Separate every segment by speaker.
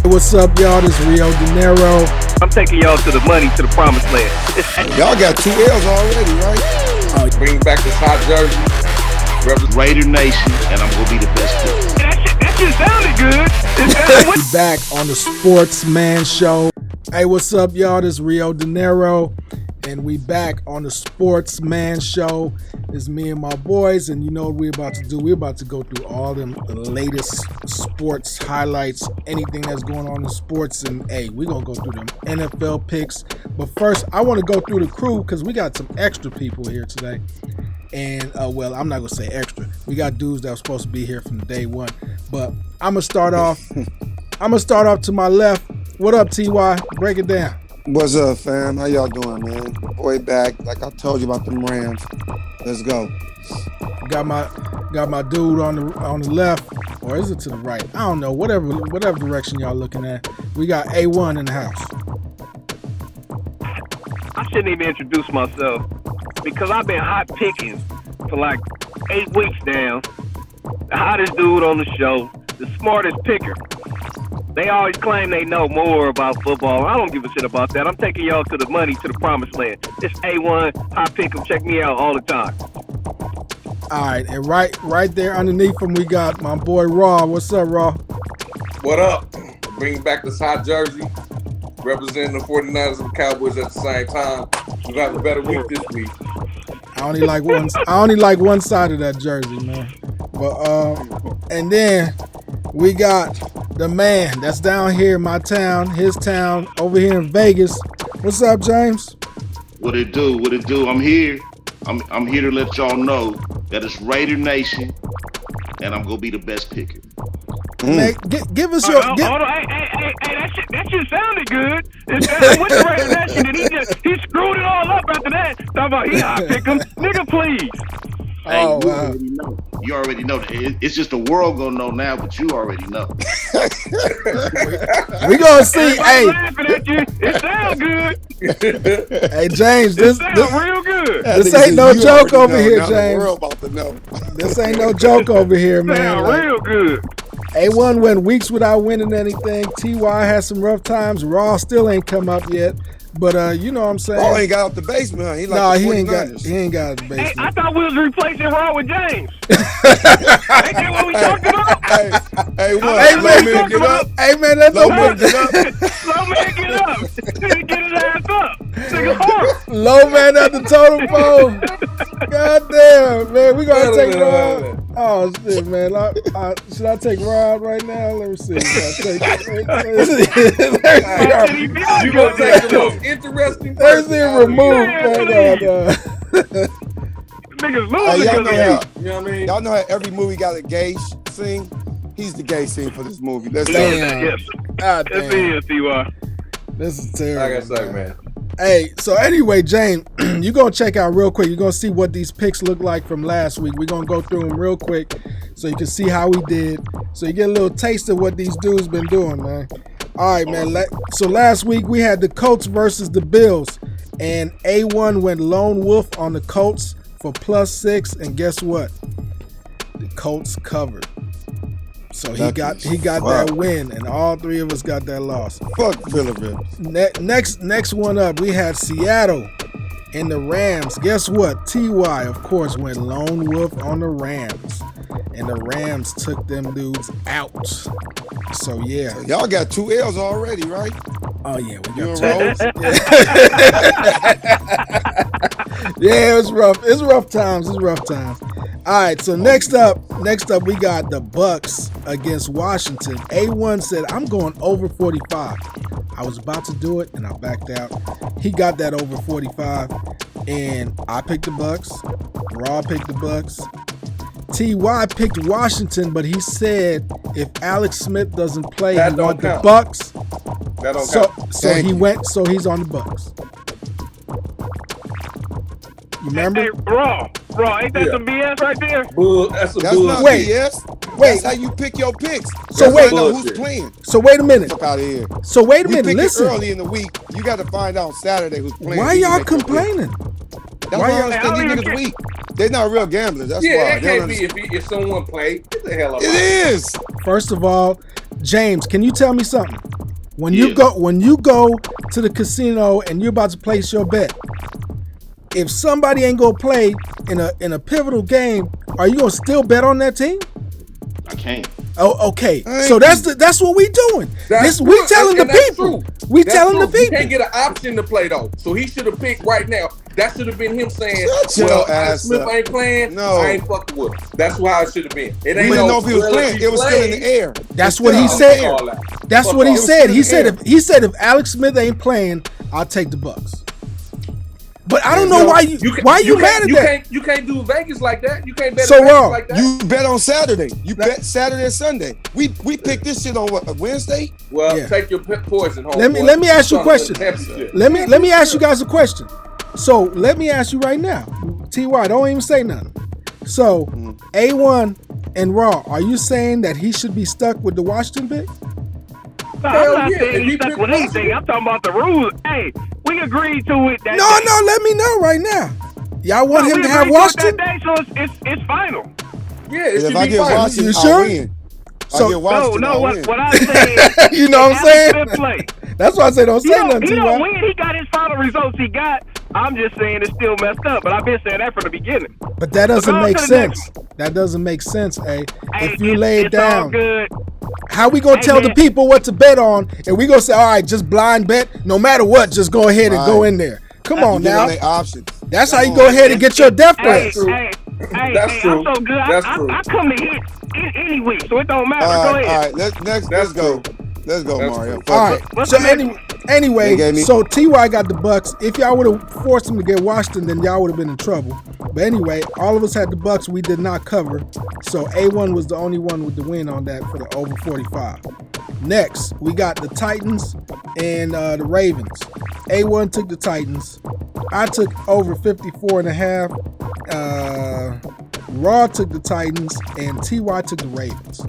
Speaker 1: What's up, y'all? This is Rio Dinero.
Speaker 2: I'm taking y'all to the money, to the promised land.
Speaker 3: Y'all got 2 L's already, right?
Speaker 4: Bring back this hot jersey.
Speaker 5: Raider Nation, and I'm going to be the best player.
Speaker 2: That shit sounded good.
Speaker 1: We back on the Sportsman Show. Hey, what's up, y'all? This is Rio Dinero, and we back on the Sportsman Show. It's me and my boys, and you know what we're about to do? We're about to go through all the latest sports highlights, anything that's going on in sports, and hey, we're going to go through them NFL picks. But first, I want to go through the crew because we got some extra people here today. And, well, I'm not going to say extra. We got dudes that were supposed to be here from day one. But I'm going to start off. To my left. What up, TY? Break it down.
Speaker 3: What's up, fam? How y'all doing, man? Boy back, like I told you about them Rams. Let's go.
Speaker 1: Got my dude on the left, or is it to the right? I don't know. Whatever direction y'all looking at. We got A1 in the house.
Speaker 2: I shouldn't even introduce myself because I've been hot picking for like 8 weeks now. The hottest dude on the show, the smartest picker. They always claim they know more about football. I don't give a shit about that. I'm taking y'all to the money, to the promised land. It's A1, hot pick 'em. Check me out all the time.
Speaker 1: All right, and right there underneath him, we got my boy Raw. What's up, Raw?
Speaker 4: What up? Bring back this hot jersey. Representing the 49ers and the Cowboys at the same time. We've had a better week this week.
Speaker 1: I only like one side of that jersey, man. But and then we got the man that's down here in my town, his town, over here in Vegas. What's up, James?
Speaker 5: What it do? I'm here. I'm here to let y'all know that it's Raider Nation, and I'm gonna be the best picker.
Speaker 1: Man, give us your.
Speaker 2: Hold on. Hey, that shit sounded good. I went to Raider Nation and he screwed it all up after that. Talking about he hot pick 'em. Nigga, please.
Speaker 5: Hey,
Speaker 1: Oh, wow.
Speaker 5: You already know. It's just the world gonna know now, but you already know.
Speaker 1: We gonna see. Hey,
Speaker 2: laughing at you. It sounds good.
Speaker 1: hey, James, this
Speaker 2: real good.
Speaker 1: This ain't no joke over here,
Speaker 3: now
Speaker 1: James.
Speaker 3: The world about to know.
Speaker 1: This ain't no joke over here, man.
Speaker 2: Sound real good.
Speaker 1: A1 went weeks without winning anything. TY had some rough times. Raw still ain't come up yet. But you know what I'm saying?
Speaker 3: Raw ain't got out the basement, huh? He like
Speaker 1: no,
Speaker 3: the
Speaker 1: he ain't
Speaker 3: 49ers.
Speaker 1: got the
Speaker 2: Hey,
Speaker 1: basement.
Speaker 2: I thought we was replacing Raw with James. Ain't that what we talked about?
Speaker 3: Hey, what?
Speaker 1: Hey,
Speaker 3: Low
Speaker 1: man,
Speaker 3: man, get up.
Speaker 1: Hey man, that's
Speaker 3: Low
Speaker 1: no
Speaker 3: man, get up.
Speaker 2: Slow man, get up. Get his ass up. Nigga, horse.
Speaker 1: low man at the totem pole. God damn, man, we gonna take Rod. Oh shit, man. Should I take Rod right now? Let me see.
Speaker 4: You gonna take the most interesting
Speaker 1: There's
Speaker 4: person
Speaker 1: the
Speaker 4: out
Speaker 1: remove,
Speaker 4: here.
Speaker 2: Niggas losing
Speaker 3: Hey, y'all
Speaker 2: because
Speaker 3: know
Speaker 2: of
Speaker 3: how,
Speaker 2: you.
Speaker 4: You know what I mean?
Speaker 3: y'all know how every movie got a gay scene? He's the gay scene for this movie. Let's
Speaker 1: Damn.
Speaker 2: Yes.
Speaker 1: God
Speaker 2: Yes,
Speaker 1: damn.
Speaker 2: he is, T.Y.
Speaker 1: This is
Speaker 4: Like I
Speaker 1: terrible.
Speaker 4: say, man.
Speaker 1: Hey, so anyway, James, you're going to check out real quick. You're going to see what these picks look like from last week. We're going to go through them real quick so you can see how we did. So you get a little taste of what these dudes been doing, man. All right, man. So last week we had the Colts versus the Bills. And A1 went lone wolf on the Colts for +6. And guess what? The Colts covered. So he got that win, and all three of us got that loss.
Speaker 3: Fuck Phillip.
Speaker 1: Next one up, we had Seattle and the Rams. Guess what? TY, of course, went lone wolf on the Rams, and the Rams took them dudes out. So yeah,
Speaker 3: Y'all got 2 L's already, right?
Speaker 1: oh yeah, we
Speaker 3: You
Speaker 1: got
Speaker 3: and
Speaker 1: two.
Speaker 3: Rose?
Speaker 1: Yeah, it's rough. It's rough times. All right, so next up, we got the Bucks against Washington. A1 said, I'm going over 45. I was about to do it, and I backed out. He got that over 45, and I picked the Bucks. Raw picked the Bucks. TY picked Washington, but he said if Alex Smith doesn't play,
Speaker 4: That
Speaker 1: he
Speaker 4: don't
Speaker 1: wants the
Speaker 4: count.
Speaker 1: Bucks.
Speaker 4: That don't
Speaker 1: So
Speaker 4: count.
Speaker 1: so he's on the Bucks. You remember?
Speaker 2: Hey, Raw, ain't that some BS right there?
Speaker 4: That's a
Speaker 3: That's
Speaker 4: bull.
Speaker 3: not
Speaker 1: Wait.
Speaker 3: BS.
Speaker 1: Wait.
Speaker 3: That's how you pick your picks.
Speaker 1: So
Speaker 3: That's
Speaker 1: wait.
Speaker 3: how you know who's
Speaker 4: Bullshit.
Speaker 3: playing.
Speaker 1: So wait a minute.
Speaker 3: Fuck out of here.
Speaker 1: So wait a
Speaker 3: You
Speaker 1: minute.
Speaker 3: pick
Speaker 1: Listen.
Speaker 3: it early in the week. You got to find out Saturday who's playing.
Speaker 1: Why
Speaker 3: Then you
Speaker 1: y'all
Speaker 3: make your pick.
Speaker 1: complaining?
Speaker 3: That's
Speaker 1: Why
Speaker 3: why
Speaker 1: y'all-
Speaker 3: I think these niggas weak. They're not real gamblers. That's
Speaker 4: Yeah,
Speaker 3: why.
Speaker 4: it
Speaker 3: They don't
Speaker 4: can't be if someone played. Get the hell out of
Speaker 3: It
Speaker 4: here.
Speaker 3: is.
Speaker 1: First of all, James, can you tell me something? When you go to the casino and you're about to place your bet, if somebody ain't gonna play in a pivotal game, are you gonna still bet on that team?
Speaker 5: I can't.
Speaker 1: Oh, okay. So that's what we doing. We telling the people. We telling the people.
Speaker 4: You can't get an option to play though. So he should have picked right now. That should have been him saying, "Well, Alex Smith ain't playing. No, I ain't fucking with him." That's how it should have been. It ain't
Speaker 3: we didn't know if he was playing. It was still in the air.
Speaker 1: That's what he said. That's what he said. He said if Alex Smith ain't playing, I'll take the Bucks. But I don't know why you mad at that.
Speaker 4: You can't do Vegas like that. You can't bet
Speaker 1: so
Speaker 4: Vegas like that.
Speaker 3: You bet on Saturday. You bet Saturday and Sunday. We picked this shit on what, Wednesday?
Speaker 4: Well, take your poison home.
Speaker 1: Let me ask you a question. Let me ask you guys a question. So let me ask you right now, Ty, don't even say nothing. So A1 and Raw, are you saying that he should be stuck with the Washington pick?
Speaker 2: No, I'm not saying he's stuck with anything. I'm talking about the rules. Hey, we agreed to it.
Speaker 1: No, let me know right now. Y'all want him to have Washington?
Speaker 2: That day, so it's final.
Speaker 4: Yeah, it should
Speaker 3: if I
Speaker 4: be
Speaker 3: get
Speaker 4: final.
Speaker 3: Washington,
Speaker 1: You sure?
Speaker 3: I'll win.
Speaker 2: What I'm saying.
Speaker 1: You know what I'm saying?
Speaker 2: Play.
Speaker 1: That's why I say don't say nothing.
Speaker 2: He don't win. He got his final results. He got. I'm just saying it's still messed up. But I've been saying that from the beginning.
Speaker 1: But that doesn't make sense. That doesn't make sense, if you lay it down.
Speaker 2: All good.
Speaker 1: How we gonna tell the people what to bet on, and we gonna say, all right, just blind bet, no matter what, just go ahead and go in there. Come on now. That's how you go ahead and get your death threats.
Speaker 4: That's true.
Speaker 2: I'm so good. I come to hit any week, so it don't matter. Go ahead.
Speaker 3: All right, let's go. Let's go, Mario.
Speaker 1: All right. So anyway, so Ty got the Bucks. If y'all would have forced him to get Washington, then y'all would have been in trouble. But anyway, all of us had the Bucks. We did not cover. So A1 was the only one with the win on that for the over 45. Next, we got the Titans and the Ravens. A1 took the Titans. I took over 54.5. Raw took the Titans, and TY took the Ravens.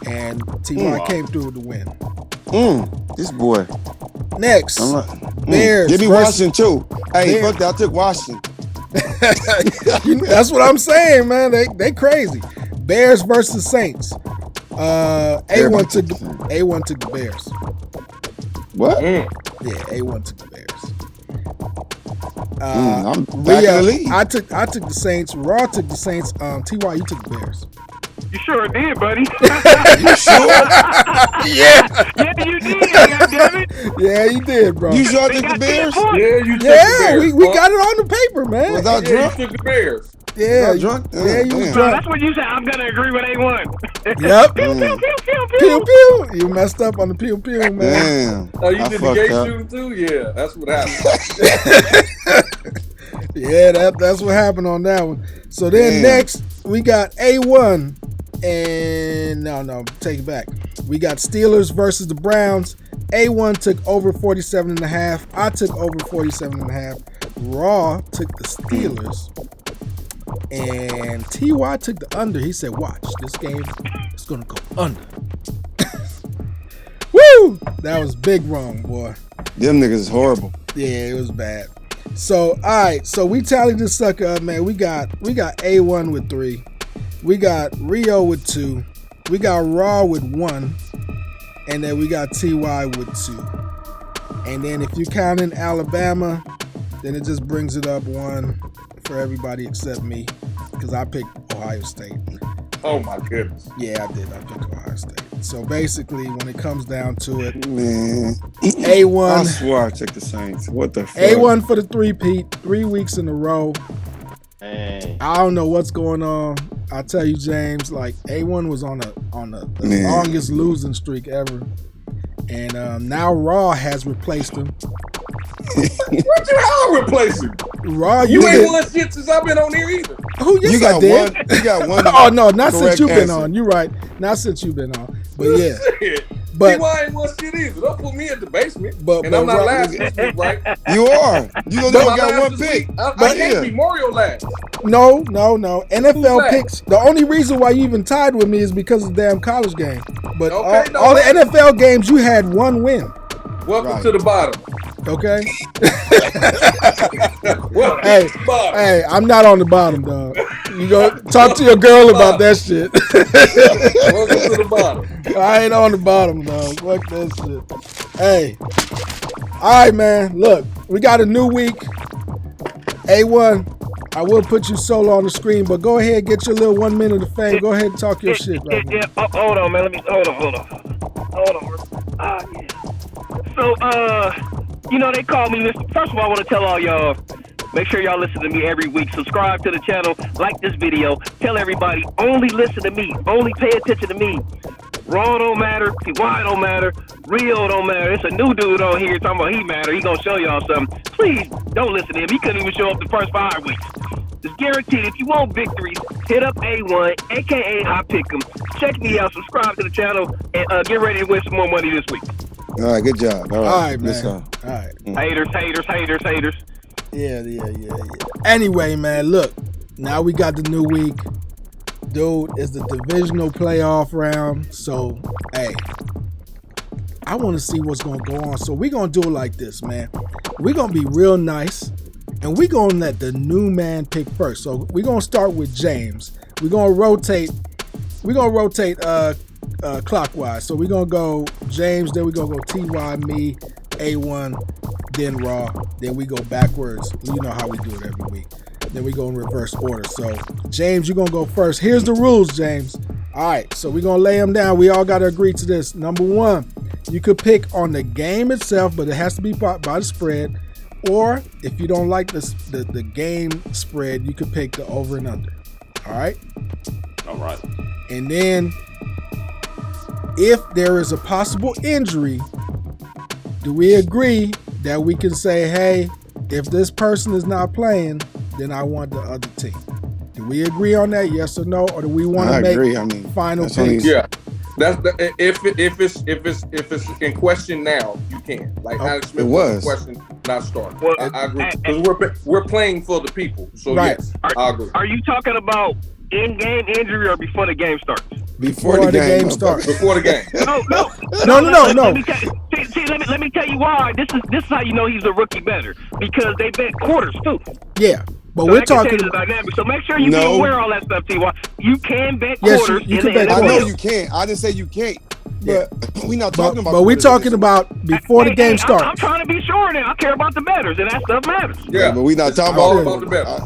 Speaker 1: And TY came through with the win.
Speaker 3: This boy.
Speaker 1: Next, Bears.
Speaker 3: Give me Washington too. Hey, fuck that. I took Washington.
Speaker 1: That's what I'm saying, man. They crazy. Bears versus Saints. A1 took the Bears.
Speaker 3: What?
Speaker 1: Yeah, A1 took the Bears.
Speaker 3: I'm back in the league.
Speaker 1: I took the Saints. Raw took the Saints. TY, you took the Bears.
Speaker 2: You sure did, buddy.
Speaker 3: You sure?
Speaker 1: Yeah.
Speaker 2: Yeah, you did. Goddammit.
Speaker 1: Yeah, you did, bro.
Speaker 3: You sure took the Bears?
Speaker 4: Yeah, you took the
Speaker 1: Yeah,
Speaker 4: Bears.
Speaker 1: we got it on the paper, man.
Speaker 3: Was I drunk?
Speaker 4: You took the Bears.
Speaker 1: Yeah,
Speaker 3: drunk?
Speaker 1: Yeah, you was
Speaker 2: So
Speaker 1: drunk.
Speaker 2: that's what you said. I'm gonna agree with A1.
Speaker 1: Yep.
Speaker 2: Pew, pew, pew, pew, pew.
Speaker 1: Pew pew. You messed up on the pew pew, man.
Speaker 3: Damn.
Speaker 4: Oh, you
Speaker 3: I
Speaker 4: did the
Speaker 3: fucked
Speaker 4: gay
Speaker 3: up.
Speaker 4: shooting too? Yeah, that's what happened.
Speaker 1: Yeah, that's what happened on that one. So then next we got A1 and no, take it back. We got Steelers versus the Browns. A1 took over 47.5. I took over 47.5. Raw took the Steelers. And TY took the under. He said, watch, this game is going to go under. Woo! That was big wrong, boy.
Speaker 3: Them niggas is horrible.
Speaker 1: Yeah, it was bad. So, all right. So, we tallied this sucker up, man. We got A1 with 3. We got Rio with 2. We got Raw with 1. And then we got TY with 2. And then if you count in Alabama, then it just brings it up 1 for everybody except me, because I picked Ohio State.
Speaker 4: Oh my goodness.
Speaker 1: Yeah, I did. I picked Ohio State. So basically, when it comes down to it,
Speaker 3: Man.
Speaker 1: A1.
Speaker 3: I swear I took the Saints. What the fuck?
Speaker 1: A1 for the 3-peat, 3 weeks in a row.
Speaker 5: Hey.
Speaker 1: I don't know what's going on. I tell you, James, like A1 was on the longest losing streak ever. And now Raw has replaced him.
Speaker 4: What you how replace him?
Speaker 1: Raw,
Speaker 4: You ain't won shit since I've been on here either.
Speaker 1: Who yes,
Speaker 3: You got
Speaker 1: I did.
Speaker 3: one. You got one.
Speaker 1: Oh no, not since
Speaker 3: correct
Speaker 1: you've been
Speaker 3: answer.
Speaker 1: on. You're right. Not since you've been on. But yeah.
Speaker 4: But I ain't won shit either. Don't put me in the basement.
Speaker 1: But
Speaker 4: I'm not
Speaker 1: Raw,
Speaker 4: last this week, right?
Speaker 3: You are. You don't
Speaker 4: I'm
Speaker 3: got
Speaker 4: last
Speaker 3: one
Speaker 4: this
Speaker 3: pick.
Speaker 4: week. I can't be Mario last.
Speaker 1: No. NFL
Speaker 4: that?
Speaker 1: picks. The only reason why you even tied with me is because of the damn college game. But
Speaker 4: Okay,
Speaker 1: all the NFL games, you had 1 win.
Speaker 4: Welcome
Speaker 3: Right.
Speaker 4: to the bottom.
Speaker 1: Okay.
Speaker 4: Well,
Speaker 1: Hey, I'm not on the bottom, dog. You go talk to your girl about that shit.
Speaker 4: welcome to the bottom.
Speaker 1: I ain't on the bottom, dog. Fuck that shit. Hey. All right, man. Look, we got a new week. A1, I will put you solo on the screen, but go ahead, get your little 1 minute of fame. Go ahead and talk your shit, right now.
Speaker 2: Yeah. Hold on, man. Hold on. Yeah. So, they call me Mr. First of all, I want to tell all y'all, make sure y'all listen to me every week. Subscribe to the channel, like this video, tell everybody, only listen to me, only pay attention to me. Raw don't matter, Ty don't matter, Rio don't matter. It's a new dude on here talking about he matter. He gonna show y'all something. Please don't listen to him. He couldn't even show up the first 5 weeks. It's guaranteed. If you want victories, hit up A1, aka Hot Pick'em. Check me out, subscribe to the channel, and get ready to win some more money this week.
Speaker 3: All right, good job. All
Speaker 1: right, man.
Speaker 3: Let's go.
Speaker 1: All right.
Speaker 2: Haters.
Speaker 1: Yeah. Anyway, man, look. Now we got the new week. Dude, it's the divisional playoff round. So, hey, I want to see what's going to go on. So we're going to do it like this, man. We're going to be real nice, and we're going to let the new man pick first. So we're going to start with James. We're going to rotate. Clockwise. So we're going to go James, then we're going to go Ty, me, A1, then Raw, then we go backwards. You know how we do it every week. Then we go in reverse order. So, James, you're going to go first. Here's the rules, James. All right, so we're going to lay them down. We all got to agree to this. Number one, you could pick on the game itself, but it has to be by the spread. Or if you don't like the game spread, you could pick the over and under. All right?
Speaker 5: All right.
Speaker 1: And then if there is a possible injury, do we agree that we can say, hey, if this person is not playing, then I want the other team? Do we agree on that? Yes or no? Or do we want to make final picks?
Speaker 4: Yeah, that's if it's in question now, you can. Like Alex Smith was in question, not start.
Speaker 2: Well,
Speaker 4: I agree because we're playing for the people. So
Speaker 1: right.
Speaker 4: Yes, I agree.
Speaker 2: Are you talking about in-game injury or before the game starts?
Speaker 3: Before the game starts.
Speaker 4: Before the game.
Speaker 2: No. Let me tell you why. This is how you know he's a rookie better, because they bet quarters too.
Speaker 1: Yeah, but
Speaker 2: so
Speaker 1: we're talking.
Speaker 2: The dynamic. So make sure you be aware of all that stuff, Ty. You can bet quarters.
Speaker 1: You can bet
Speaker 3: I
Speaker 1: quarters.
Speaker 3: know you can't. I didn't say you can't. But we're not talking about.
Speaker 1: But we're talking about before the game starts.
Speaker 2: I'm trying to be sure now. I care about the bettors, and that stuff matters.
Speaker 3: Yeah, but we're not talking
Speaker 4: about the bettors.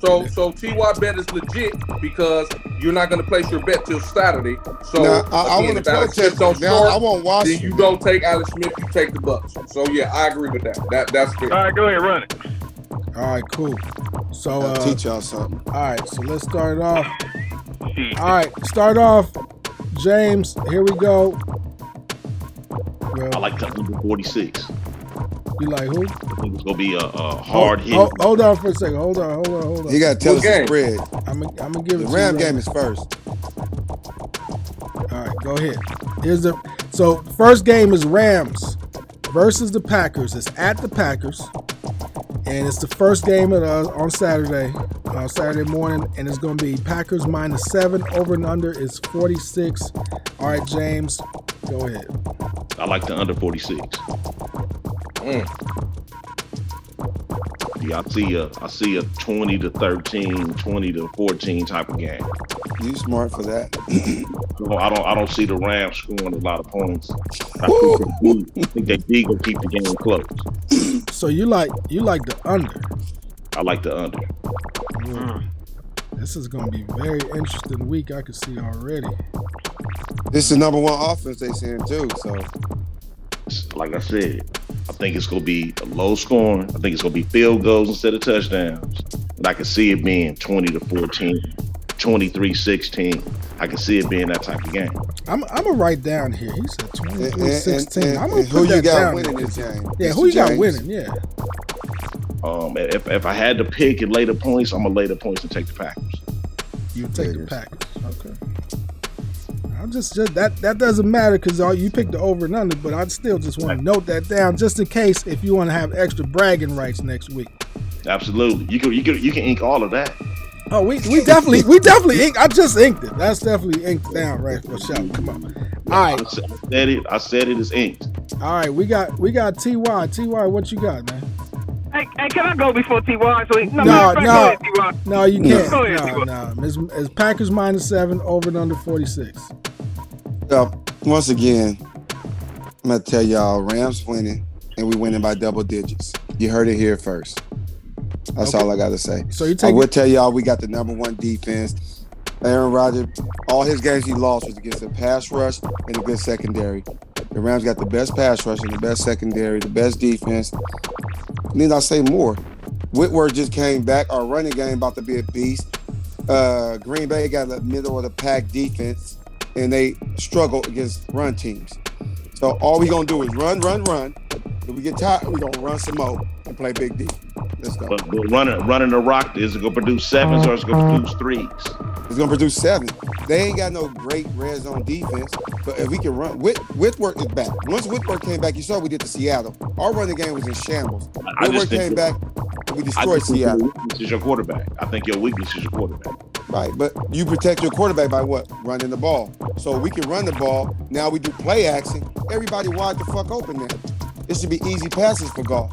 Speaker 4: So TY bet is legit because you're not going to place your bet till Saturday. So
Speaker 3: now, I want to protest. I want Washington.
Speaker 4: Then you don't take Alex Smith. You take the Bucks. So yeah, I agree with that. That's fair.
Speaker 2: All right, go ahead, run it.
Speaker 1: All right, cool. So
Speaker 3: I'll teach y'all something.
Speaker 1: All right, so let's start it off. All right, start off. James, here we go.
Speaker 5: I like the under 46.
Speaker 1: You like who?
Speaker 5: I think it's gonna be a hard hit.
Speaker 1: Hold on for a second. Hold on.
Speaker 3: You gotta tell us the spread.
Speaker 1: I'm gonna give it.
Speaker 3: The Ram game is first.
Speaker 1: All right, go ahead. So first game is Rams versus the Packers. It's at the Packers, and it's the first game on Saturday morning, and it's gonna be Packers -7. Over and under is 46. All right, James, go ahead.
Speaker 5: I like the under 46. Yeah, I see a 20-13, 20-14 type of game.
Speaker 3: You smart for that.
Speaker 5: I don't see the Rams scoring a lot of points. I think they D gonna keep the game close.
Speaker 1: So you like the under?
Speaker 5: I like the under.
Speaker 1: This is gonna be a very interesting week. I can see already.
Speaker 3: This is the number one offense they saying too. So,
Speaker 5: like I said, I think it's gonna be a low scoring. I think it's gonna be field goals instead of touchdowns. And I can see it being 20-14, 23-16. I can see it being that type of game.
Speaker 1: I'm gonna write down here. He said 23-16. I'm gonna
Speaker 3: who
Speaker 1: put
Speaker 3: you
Speaker 1: that
Speaker 3: got
Speaker 1: down.
Speaker 3: winning this game?
Speaker 1: Yeah, who you got winning? Yeah.
Speaker 5: If I had to pick and lay the points, I'm gonna lay the points and take the Packers.
Speaker 1: You take the Packers. Okay. I'm just that doesn't matter because you picked the over and under, but I still just want to note that down just in case if you want to have extra bragging rights next week.
Speaker 5: Absolutely, you can ink all of that.
Speaker 1: Oh, we definitely ink. I just inked it. That's definitely inked down right for sure. Come on. All right.
Speaker 5: I said it is inked.
Speaker 1: All right, we got Ty. Ty, what you got, man?
Speaker 2: Hey, can I go before T.Y.? So
Speaker 1: No,
Speaker 2: go ahead, T.Y.
Speaker 1: No, you can't.
Speaker 2: Go ahead,
Speaker 1: No. It's Packers -7, over and under 46.
Speaker 3: Once again, I'm gonna tell y'all, Rams winning, and we winning by double digits. You heard it here first. That's all I gotta say.
Speaker 1: So you
Speaker 3: I
Speaker 1: take.
Speaker 3: will tell y'all, we got the #1 defense. Aaron Rodgers, all his games he lost was against a pass rush and a good secondary. The Rams got the best pass rush and the best secondary, the best defense. Need I say more? Whitworth just came back. Our running game about to be a beast. Green Bay got the middle of the pack defense, and they struggle against run teams. So all we gonna do is run. If we get tired, we gonna run some more and play big D. Let's go.
Speaker 5: But running the rock, is it gonna produce 7s or is it gonna produce 3s?
Speaker 3: It's gonna produce 7. They ain't got no great red zone defense, but if we can run, Whitworth is back. Once Whitworth came back, you saw what we did to Seattle. Our running game was in shambles. Whitworth came back, and we destroyed Seattle.
Speaker 5: Your weakness is your quarterback. I think your weakness is your quarterback.
Speaker 3: Right, but you protect your quarterback by what? Running the ball. So we can run the ball. Now we do play action. Everybody wide the fuck open now. It should be easy passes for golf.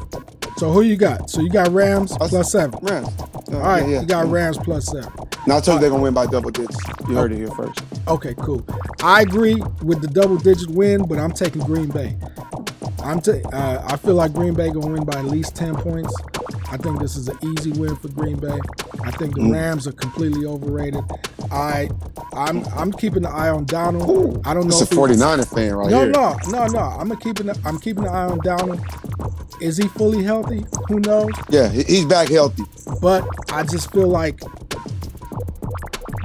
Speaker 1: So who you got? So you got Rams +7.
Speaker 3: Rams.
Speaker 1: All right, you got Rams +7.
Speaker 3: Now I told you they're gonna win by double digits. You heard it here first.
Speaker 1: Okay, cool. I agree with the double-digit win, but I'm taking Green Bay. I feel like Green Bay gonna win by at least 10 points. I think this is an easy win for Green Bay. I think the Rams are completely overrated. I'm keeping an eye on Donald.
Speaker 3: Ooh,
Speaker 1: I don't know.
Speaker 3: It's a 49er fan right here.
Speaker 1: No. I'm keeping an eye on Donald. Is he fully healthy? Who knows?
Speaker 3: Yeah, he's back healthy.
Speaker 1: But I just feel like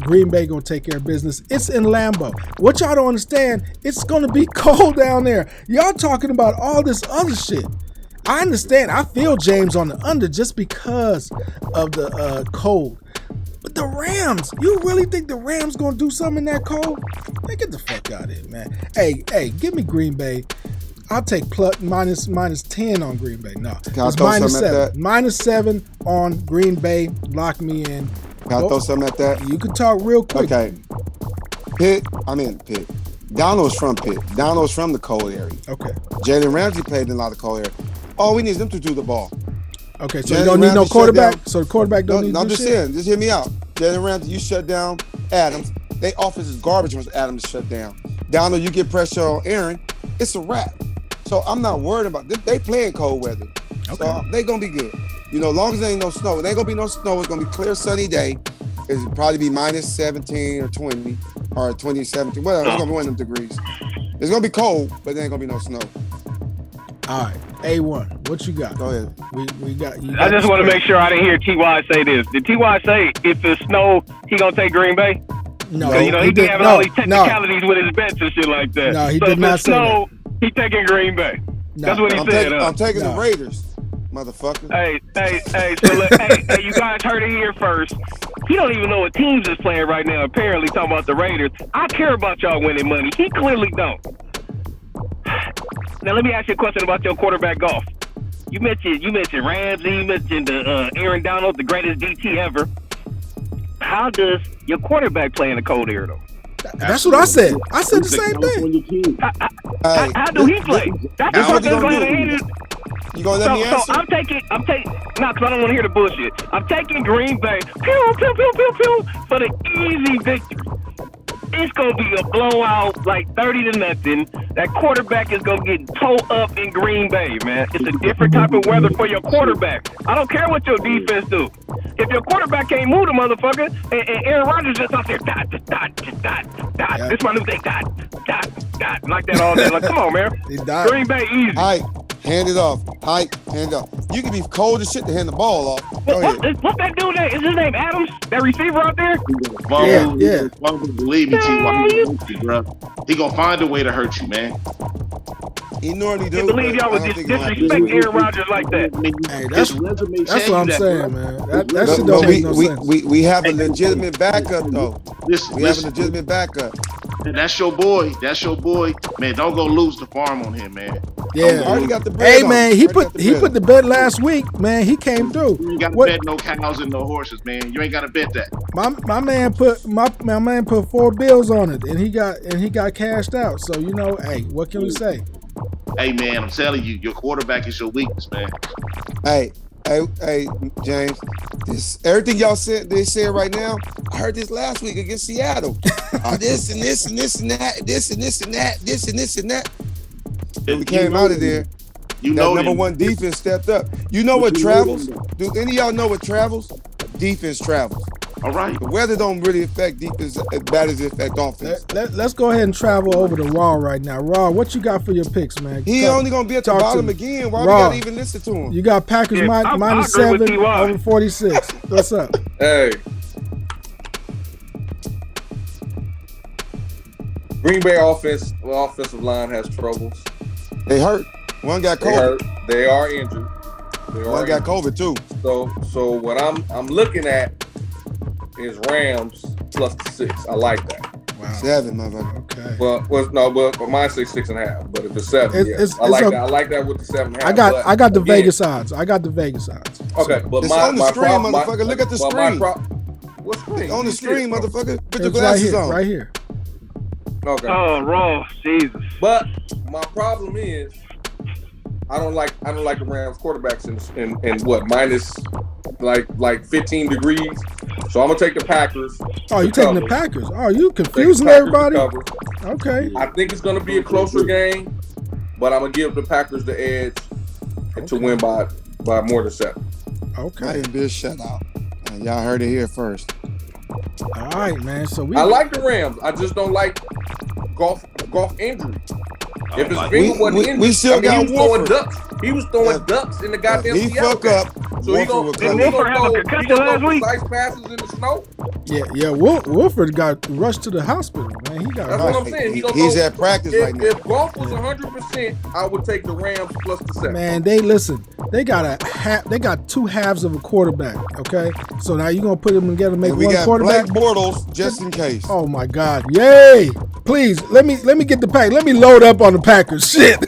Speaker 1: Green Bay gonna take care of business. It's in Lambeau. What y'all don't understand, it's gonna be cold down there. Y'all talking about all this other shit. I understand. I feel James on the under just because of the cold. But the Rams, you really think the Rams gonna do something in that cold? Man, get the fuck out of here, man. Hey, give me Green Bay. I'll take minus 10 on Green Bay. No,
Speaker 3: Can I
Speaker 1: it's
Speaker 3: throw
Speaker 1: -7.
Speaker 3: something at that?
Speaker 1: -7 on Green Bay. Lock me in.
Speaker 3: Can I throw something at that?
Speaker 1: You can talk real quick.
Speaker 3: Okay. Pitt. Donald's from Pitt. Donald's from the cold area.
Speaker 1: Okay.
Speaker 3: Jalen Ramsey played in a lot of cold area. All we need is them to do the ball.
Speaker 1: Okay, so you don't need no quarterback? So the quarterback don't need to do
Speaker 3: just
Speaker 1: shit?
Speaker 3: saying. Just hear me out. Jalen Ramsey, you shut down Adams. They offense is garbage once Adams shut down. Donald, you get pressure on Aaron, it's a wrap. So I'm not worried about it. They playing cold weather.
Speaker 1: Okay.
Speaker 3: So they going to be good. You know, as long as there ain't no snow. There ain't going to be no snow. It's going to be clear, sunny day. It's probably be -17 or 20 or 20, 17, whatever. It's going to be one of them degrees. It's going to be cold, but there ain't going to be no snow.
Speaker 1: All right, A1, what you got?
Speaker 3: Go ahead.
Speaker 1: We got.
Speaker 2: I just want to make sure I didn't hear T.Y. say this. Did T.Y. say if it's snow, he going to take Green Bay?
Speaker 1: No,
Speaker 2: You know, he be having all these technicalities with his bets and shit like that.
Speaker 1: No, he
Speaker 2: so
Speaker 1: did not say
Speaker 2: snow, he taking Green Bay.
Speaker 1: No.
Speaker 2: That's what he said.
Speaker 3: I'm taking
Speaker 1: No.
Speaker 3: the Raiders, motherfucker.
Speaker 2: Hey, so look, hey, you guys heard it here first. He don't even know what teams is playing right now, apparently talking about the Raiders. I care about y'all winning money. He clearly don't. Now, let me ask you a question about your quarterback golf. You mentioned Ramsey, you mentioned Aaron Donald, the greatest DT ever. How does your quarterback play in the cold air, though?
Speaker 1: That's what I said. I said the same thing.
Speaker 2: How do he play? That's what they're going to hit.
Speaker 3: You gonna let me answer?
Speaker 2: So I'm taking, no, because I don't want to hear the bullshit. I'm taking Green Bay, pew, pew, pew, pew, pew, for the easy victory. It's going to be a blowout, like 30-0. That quarterback is going to get toe up in Green Bay, man. It's a different type of weather for your quarterback. I don't care what your defense do. If your quarterback can't move the motherfucker, and Aaron Rodgers just out there, dot.
Speaker 1: Yeah.
Speaker 2: This my new thing, dot, like that all day. Like, come on, man. Green Bay easy.
Speaker 3: All right, hand it off. Hand it off. You can be cold as shit to hand the ball off. Go ahead.
Speaker 2: What's that dude name? Is his name Adams? That receiver out there?
Speaker 1: Yeah.
Speaker 5: Believe me, T.Y. He gonna find a way to hurt you, man.
Speaker 3: He normally
Speaker 2: I
Speaker 3: do.
Speaker 2: can't believe y'all would just disrespect Aaron Rodgers like that.
Speaker 1: Hey, that's what I'm saying, man. That shit don't make no sense.
Speaker 3: We have a legitimate backup, though.
Speaker 5: Listen,
Speaker 3: We have a legitimate backup.
Speaker 5: And that's your boy. Man, don't go lose the farm on him, man.
Speaker 1: Yeah.
Speaker 3: Already got the bread on.
Speaker 1: Man, he
Speaker 3: Already
Speaker 1: put
Speaker 3: got
Speaker 1: the bet last week, man. He came through.
Speaker 5: You ain't got to bet no cows and no horses, man. You ain't got to bet that.
Speaker 1: My man put 4 bills on it, and he got cashed out. So hey, what can we say?
Speaker 5: Hey, man, I'm telling you, your quarterback is your weakness, man.
Speaker 3: Hey, James. Everything y'all said, they said right now. I heard this last week against Seattle. This and this and this and that, this and this and that, this and this and that. When we came out of there, that number one defense stepped up. You know what travels? Do any of y'all know what travels? Defense travels.
Speaker 5: All right.
Speaker 3: The weather don't really affect defense as bad as it affects offense.
Speaker 1: Let's go ahead and travel over to Raw right now. Raw, what you got for your picks, man?
Speaker 3: He only gonna be at the bottom again. Why
Speaker 1: Raw,
Speaker 3: we gotta even listen to him?
Speaker 1: You got Packers minus 7 over 46. What's up?
Speaker 4: Hey. Green Bay offensive line has troubles.
Speaker 3: They hurt. One got COVID.
Speaker 4: They are injured.
Speaker 3: One got COVID too.
Speaker 4: So what I'm looking at is Rams plus the 6. I like that.
Speaker 1: Wow.
Speaker 3: 7, motherfucker.
Speaker 1: Okay.
Speaker 4: But mine says 6.5. But if it's 7, I like that with the 7.5.
Speaker 1: I got the Vegas odds. Okay,
Speaker 4: but
Speaker 3: it's on the screen, motherfucker. Look at the screen.
Speaker 4: What screen?
Speaker 3: It's on the screen, motherfucker. Put your
Speaker 1: it's
Speaker 3: glasses on.
Speaker 1: Right here.
Speaker 2: Okay. Oh, Raw, Jesus.
Speaker 4: But my problem is, I don't like the Rams quarterbacks in what minus like 15 degrees. So I'm gonna take the Packers.
Speaker 1: Oh, you taking the Packers? Oh, you confusing everybody? Okay.
Speaker 4: I think it's gonna be a closer game, but I'm gonna give the Packers the edge to win by more than 7.
Speaker 1: Okay.
Speaker 3: Might be a shutout. Y'all heard it here first.
Speaker 1: All right, man. So
Speaker 4: I like the Rams. I just don't like golf injury. If his finger wasn't injured,
Speaker 3: we still got Wolford.
Speaker 4: He was throwing ducks in the goddamn
Speaker 3: he
Speaker 4: Seattle
Speaker 3: fuck up.
Speaker 4: So he gonna throw precise passes in the snow.
Speaker 1: Yeah. Wolford got rushed to the hospital, man.
Speaker 4: That's what I'm saying.
Speaker 3: He's at practice right now.
Speaker 4: If golf was 100%, I would take the Rams plus the 7.
Speaker 1: Man, they got 2 halves of a quarterback. Okay, so now you gonna put them together, make one quarterback.
Speaker 3: Blake Bortles just in case.
Speaker 1: Oh my God! Yay! Please let me get the pack. Let me load up on the Packers. Shit.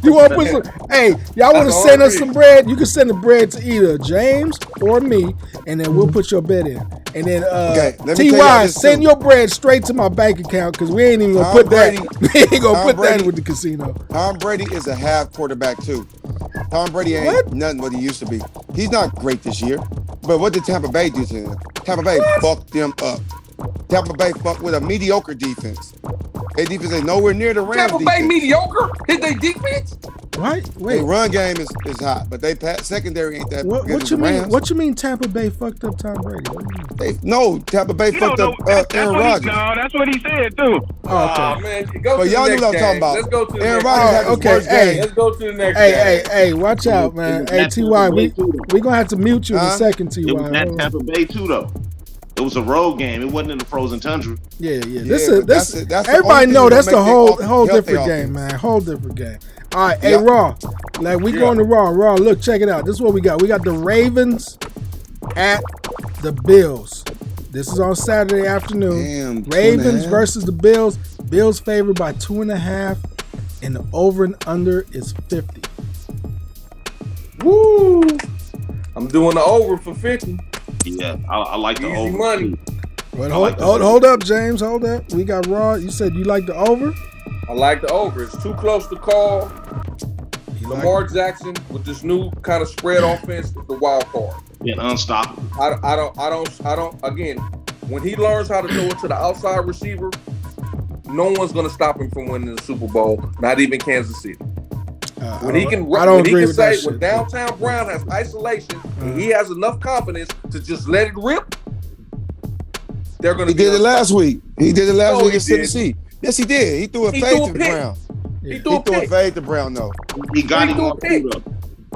Speaker 1: You want to put some? Hey, y'all want to send us some bread? You can send the bread to either James or me, and then we'll put your bet in. And then TY, send your bread straight to my bank account because we ain't even gonna put that. We ain't gonna put that with the casino.
Speaker 3: Tom Brady is a half quarterback too. Tom Brady ain't nothing what he used to be. He's not great this year. But what did Tampa Bay do to him? Tampa Bay fucked them up. Tampa Bay fucked with a mediocre defense. Their defense ain't nowhere near the Rams.
Speaker 4: Tampa Bay mediocre? Hit their defense?
Speaker 1: Right? Wait.
Speaker 3: Their run game is hot, but they secondary ain't that good.
Speaker 1: What you mean? What you mean? Tampa Bay fucked up Tom Brady?
Speaker 3: Tampa Bay fucked up Aaron Rodgers.
Speaker 2: No, that's what he said too.
Speaker 1: Oh, okay.
Speaker 4: Man, go to
Speaker 3: y'all
Speaker 4: the
Speaker 3: knew what I'm talking about.
Speaker 4: Let's go to the
Speaker 3: Aaron
Speaker 4: next
Speaker 3: Rodgers had his worst game.
Speaker 4: Let's go to the next game.
Speaker 1: Hey, watch out, man. Hey, TY, we gonna have to mute you in a second, TY.
Speaker 5: It was at Tampa Bay too, though. It was a road game. It wasn't in the frozen tundra.
Speaker 1: Yeah. This everybody know that's the whole different game, man. Whole different game. All right, hey, Raw. Like we going to Raw. Raw, look, check it out. This is what we got. We got the Ravens at the Bills. This is on Saturday afternoon.
Speaker 3: Damn,
Speaker 1: Ravens versus the Bills. Bills favored by 2.5, and the over and under is 50.
Speaker 4: Woo! I'm doing the over for 50.
Speaker 5: Yeah, I like the
Speaker 4: Easy
Speaker 5: over.
Speaker 4: money.
Speaker 1: But hold up, James. Hold up. We got Raw. You said you like the over?
Speaker 4: I like the over. It's too close to call. Lamar Jackson with this new kind of spread offense is the wild card.
Speaker 5: Being unstoppable.
Speaker 4: I don't. Again, when he learns how to throw it to the outside receiver, no one's gonna stop him from winning the Super Bowl. Not even Kansas City. When downtown Brown has isolation and he has enough confidence to just let it rip, they're gonna.
Speaker 3: He did it last week. He did it last week against
Speaker 4: did.
Speaker 3: Tennessee. Yes, he did. He threw a fade to Brown.
Speaker 4: He
Speaker 3: threw a fade to Brown, though.
Speaker 5: He got him off too, though.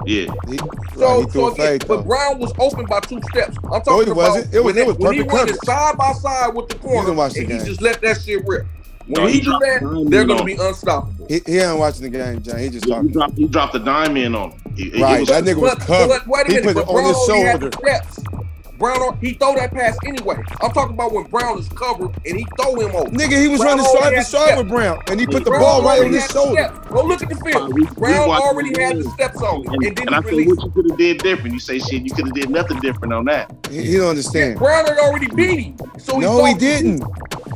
Speaker 5: Yeah.
Speaker 3: He threw a fade, though.
Speaker 4: But Brown was open by 2 steps. I'm talking about
Speaker 3: wasn't. It was
Speaker 4: when
Speaker 3: perfect
Speaker 4: he
Speaker 3: coverage.
Speaker 4: went side by side with the corner and he just let that shit rip. When he do that, they're going to be unstoppable.
Speaker 3: He ain't watching the game, John. He just talking.
Speaker 5: He dropped the dime in on him.
Speaker 3: That nigga was covered.
Speaker 4: Wait a minute,
Speaker 3: he put it on his shoulder.
Speaker 4: Brown, he throw that pass anyway. I'm talking about when Brown is covered and he throw him over.
Speaker 3: Nigga, he was running side to side with Brown, and he put the ball right on his shoulder.
Speaker 4: Go look at the film. Brown already had the steps on it,
Speaker 5: and I think what you could have did different. You say shit, you could have did nothing different on that.
Speaker 3: He don't understand.
Speaker 4: Brown had already beat him. So
Speaker 3: he didn't.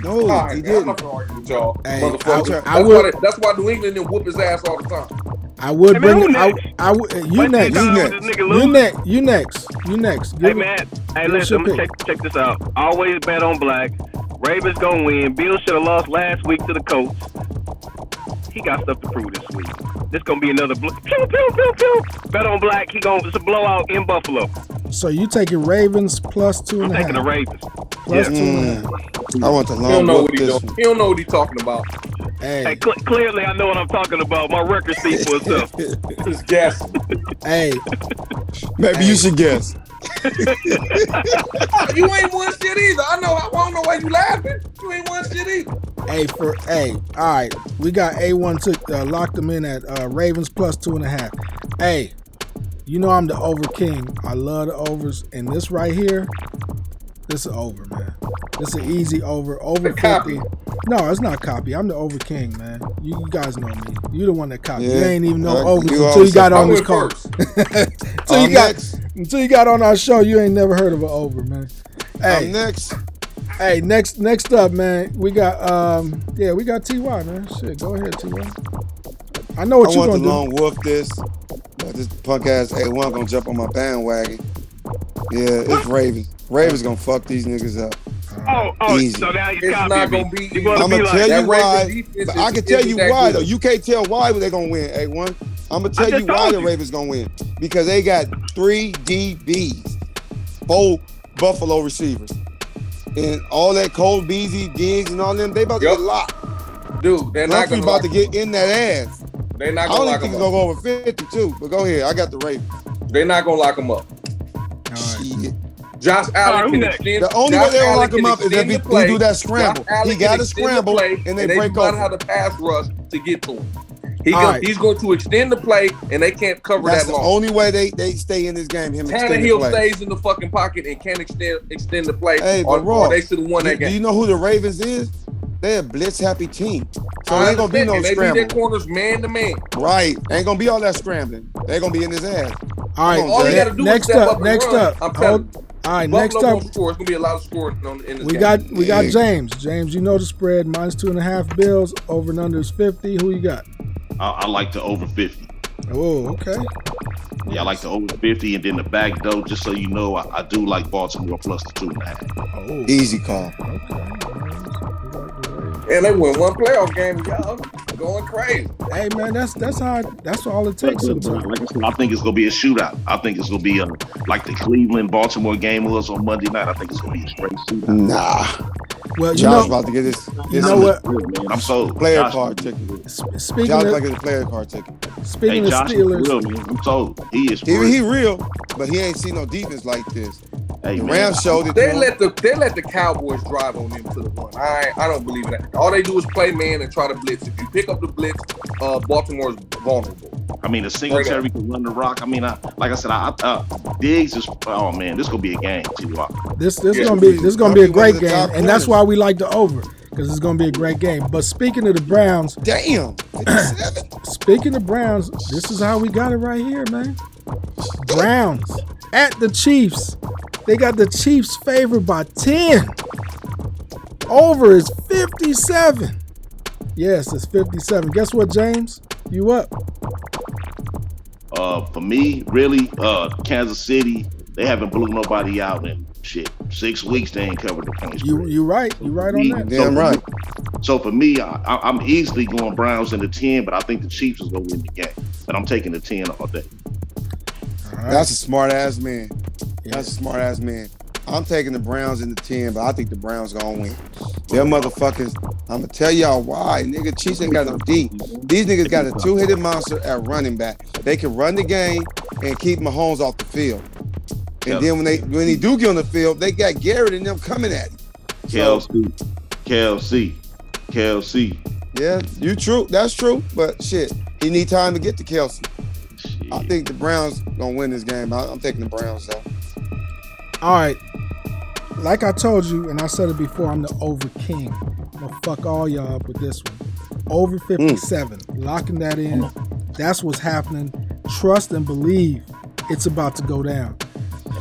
Speaker 3: No,
Speaker 4: right,
Speaker 3: he
Speaker 4: man, I'm
Speaker 3: didn't.
Speaker 4: not gonna argue with y'all,
Speaker 1: Hey,
Speaker 4: motherfucker. That's why New England didn't whoop his ass all the time.
Speaker 1: I would
Speaker 2: Hey, man,
Speaker 1: bring.
Speaker 2: who next?
Speaker 1: I would. You
Speaker 2: Wait till
Speaker 1: next.
Speaker 2: you
Speaker 3: You
Speaker 2: call
Speaker 3: next.
Speaker 2: this nigga
Speaker 1: You
Speaker 2: lose.
Speaker 1: next. You next. You next.
Speaker 2: Hey, man. Hey,
Speaker 1: give us
Speaker 2: listen,
Speaker 1: your
Speaker 2: I'm gonna check this out. Always bet on black. Ravens gonna win. Bill should have lost last week to the Colts. He got stuff to prove this week. This gonna be another pew, pew, pew, pew. Bet on black. It's a blowout in Buffalo.
Speaker 1: So you taking Ravens plus 2.5?
Speaker 2: I'm taking the Ravens.
Speaker 1: Plus
Speaker 2: Yeah.
Speaker 1: 2.5.
Speaker 3: I want the
Speaker 4: He don't
Speaker 3: long
Speaker 4: know
Speaker 3: whoop
Speaker 4: what he
Speaker 3: this
Speaker 4: doing.
Speaker 3: one.
Speaker 4: He don't know what he talking about.
Speaker 1: Hey,
Speaker 2: Clearly, I know what I'm talking about. My record speaks for itself.
Speaker 4: Just guessing.
Speaker 1: hey,
Speaker 3: Maybe you should guess.
Speaker 4: You ain't won shit either. I don't know why you laughing. You ain't won shit either.
Speaker 1: all right. We got A1 locked them in at Ravens plus 2.5. Hey, you know I'm the over king. I love the overs, and this right here, this is over, man. This is an easy over. Over 50.
Speaker 4: Copy.
Speaker 1: No, it's not copy. I'm the over king, man. You guys know me. You the one that copied. You
Speaker 3: Yeah.
Speaker 1: ain't even know
Speaker 3: You
Speaker 1: overs until
Speaker 3: always
Speaker 1: you got
Speaker 3: say-
Speaker 1: on
Speaker 4: I
Speaker 1: this
Speaker 4: went
Speaker 1: call.
Speaker 4: first.
Speaker 1: Until you got on our show, you ain't never heard of an over, man. Hey,
Speaker 3: I'm next.
Speaker 1: hey, next up, man. We got we got TY, man. Shit, go ahead, TY. I know what
Speaker 3: I
Speaker 1: you
Speaker 3: want
Speaker 1: gonna
Speaker 3: the
Speaker 1: do.
Speaker 3: long woof this. But this punk ass A1 gonna jump on my bandwagon. Yeah, it's Ravens. Ravens gonna fuck these niggas up.
Speaker 2: Oh,
Speaker 3: Easy.
Speaker 2: so now you
Speaker 4: It's not
Speaker 2: copy
Speaker 4: gonna
Speaker 2: me.
Speaker 4: be
Speaker 2: You
Speaker 4: easy.
Speaker 2: gonna
Speaker 3: I'm
Speaker 2: be
Speaker 3: gonna
Speaker 2: like,
Speaker 3: tell
Speaker 4: that
Speaker 3: you
Speaker 4: Ravens
Speaker 3: why.
Speaker 4: defense
Speaker 3: But I can
Speaker 4: isn't
Speaker 3: tell you
Speaker 4: that
Speaker 3: why
Speaker 4: good.
Speaker 3: though. You can't tell why they're gonna win. A1. I'm gonna tell
Speaker 2: just
Speaker 3: you why
Speaker 2: told
Speaker 3: the
Speaker 2: you.
Speaker 3: Ravens gonna win. Because they got 3 DBs, 4 Buffalo receivers, and all that Cole Beasley, Diggs, and all them. They about to
Speaker 4: Yup.
Speaker 3: get locked.
Speaker 4: Dude, they're not
Speaker 3: Humphrey
Speaker 4: gonna
Speaker 3: about
Speaker 4: lock
Speaker 3: to get in that ass.
Speaker 4: They're not
Speaker 3: I
Speaker 4: gonna
Speaker 3: don't
Speaker 4: lock
Speaker 3: even think
Speaker 4: them
Speaker 3: it's gonna
Speaker 4: up.
Speaker 3: go over 50 too. But go ahead. I got the Ravens.
Speaker 4: They're not gonna lock them up.
Speaker 1: All right.
Speaker 3: Shit.
Speaker 4: Josh
Speaker 2: All right,
Speaker 4: Allen can
Speaker 2: next.
Speaker 4: extend.
Speaker 3: The only
Speaker 4: Josh
Speaker 3: way they don't
Speaker 4: Allen
Speaker 3: lock him
Speaker 4: can
Speaker 3: up is if
Speaker 4: extend
Speaker 3: he
Speaker 4: the play.
Speaker 3: do that scramble.
Speaker 4: Josh Allen
Speaker 3: He
Speaker 4: can
Speaker 3: got to
Speaker 4: extend the
Speaker 3: scramble
Speaker 4: play,
Speaker 3: and they
Speaker 4: do
Speaker 3: break
Speaker 4: not
Speaker 3: over.
Speaker 4: have the pass rush to get to him.
Speaker 1: All right.
Speaker 4: He's going to extend the play, and they can't cover
Speaker 3: That's
Speaker 4: that
Speaker 3: the
Speaker 4: long.
Speaker 3: only way they stay in this game. Him extending
Speaker 4: Tannehill
Speaker 3: play.
Speaker 4: stays in the fucking pocket and can't extend the play,
Speaker 3: Hey,
Speaker 4: or
Speaker 3: but Ross,
Speaker 4: they should have won that
Speaker 3: do
Speaker 4: game.
Speaker 3: you know who the Ravens is? They're a blitz happy team. So
Speaker 4: I
Speaker 3: ain't gonna be
Speaker 4: understand,
Speaker 3: no
Speaker 4: and they beat
Speaker 3: scramble.
Speaker 4: their corners man to man.
Speaker 3: Right. Ain't gonna be all that scrambling. They're gonna be in his ass.
Speaker 1: All right.
Speaker 3: Come on,
Speaker 4: All
Speaker 3: Jay.
Speaker 4: you got to do
Speaker 1: Next
Speaker 4: is step
Speaker 1: up.
Speaker 4: up
Speaker 1: Next
Speaker 4: and run.
Speaker 1: up.
Speaker 4: I'm telling you.
Speaker 1: All right.
Speaker 4: Buffalo
Speaker 1: Next up.
Speaker 4: gonna score. It's gonna be a lot of scoring in this
Speaker 1: We
Speaker 4: game.
Speaker 1: got
Speaker 3: Yeah.
Speaker 1: James. James, you know the spread minus 2.5 Bills. Over and under is 50. Who you got?
Speaker 5: I like the over 50.
Speaker 1: Oh, okay.
Speaker 5: Yeah, I like the over 50, and then the back door. Just so you know, I do like Baltimore plus the 2.5.
Speaker 1: Oh,
Speaker 3: Easy call.
Speaker 4: And they win one playoff game, y'all going crazy.
Speaker 1: Hey man, that's all it takes sometimes.
Speaker 5: Like I said, I think it's gonna be a shootout. I think it's gonna be like the Cleveland Baltimore game was on Monday night. I think it's gonna be a straight shootout.
Speaker 3: Nah.
Speaker 1: Well, you
Speaker 3: Josh
Speaker 1: know,
Speaker 3: about to get this
Speaker 1: you know what?
Speaker 5: Man, I'm sold.
Speaker 3: player
Speaker 5: Josh-
Speaker 3: card ticket.
Speaker 1: Speaking
Speaker 3: Josh
Speaker 1: of
Speaker 3: about to get a player card ticket.
Speaker 1: speaking
Speaker 5: Hey,
Speaker 1: of
Speaker 5: Josh is
Speaker 1: Steelers,
Speaker 5: real, man. I'm sold. He is
Speaker 3: He
Speaker 5: real.
Speaker 3: real, but he ain't seen no defense like this.
Speaker 5: Hey,
Speaker 3: The
Speaker 5: man,
Speaker 3: Rams showed it.
Speaker 4: They
Speaker 3: to him.
Speaker 4: let the Cowboys drive on them to the one. I don't believe in that. All they do is play man and try to blitz. If you pick up the blitz, Baltimore's vulnerable.
Speaker 5: I mean, the Singletary can run the rock. I mean, like I said, Diggs is. Oh man, this gonna be a game. T.Y.
Speaker 1: this
Speaker 4: Yeah.
Speaker 1: gonna be a great
Speaker 3: One of the
Speaker 1: game,
Speaker 3: top
Speaker 1: and that's
Speaker 3: corners.
Speaker 1: why we like the over because it's gonna be a great game. But speaking of the Browns,
Speaker 3: Damn. 57.
Speaker 1: speaking of Browns, this is how we got it right here, man. Browns at the Chiefs. They got the Chiefs favored by 10. Over is 57. Yes, it's 57. Guess what, James? You up?
Speaker 5: For me, really, Kansas City, they haven't blew nobody out in 6 weeks. They ain't covered the points.
Speaker 1: You right. You right on that.
Speaker 3: Damn right.
Speaker 5: So for me, I'm easily going Browns in the 10, but I think the Chiefs is gonna win the game. But I'm taking the 10 all day.
Speaker 1: All right.
Speaker 3: That's a smart ass man.
Speaker 1: Yeah.
Speaker 3: That's a smart ass man. I'm taking the Browns in the 10, but I think the Browns gonna win. Them motherfuckers, I'm gonna tell y'all why. Nigga, Chiefs ain't got no D. These niggas got a two-headed monster at running back. They can run the game and keep Mahomes off the field. And then when he do get on the field, they got Garrett and them coming at him. So,
Speaker 5: Kelsey.
Speaker 3: yeah, you true. That's true. But shit, he need time to get to Kelsey.
Speaker 5: Shit.
Speaker 3: I think the Browns gonna win this game. I'm taking the Browns though.
Speaker 1: All right. Like I told you, and I said it before, I'm the over king. I'm gonna fuck all y'all up with this one. Over 57. Locking that in. That's what's happening. Trust and believe it's about to go down.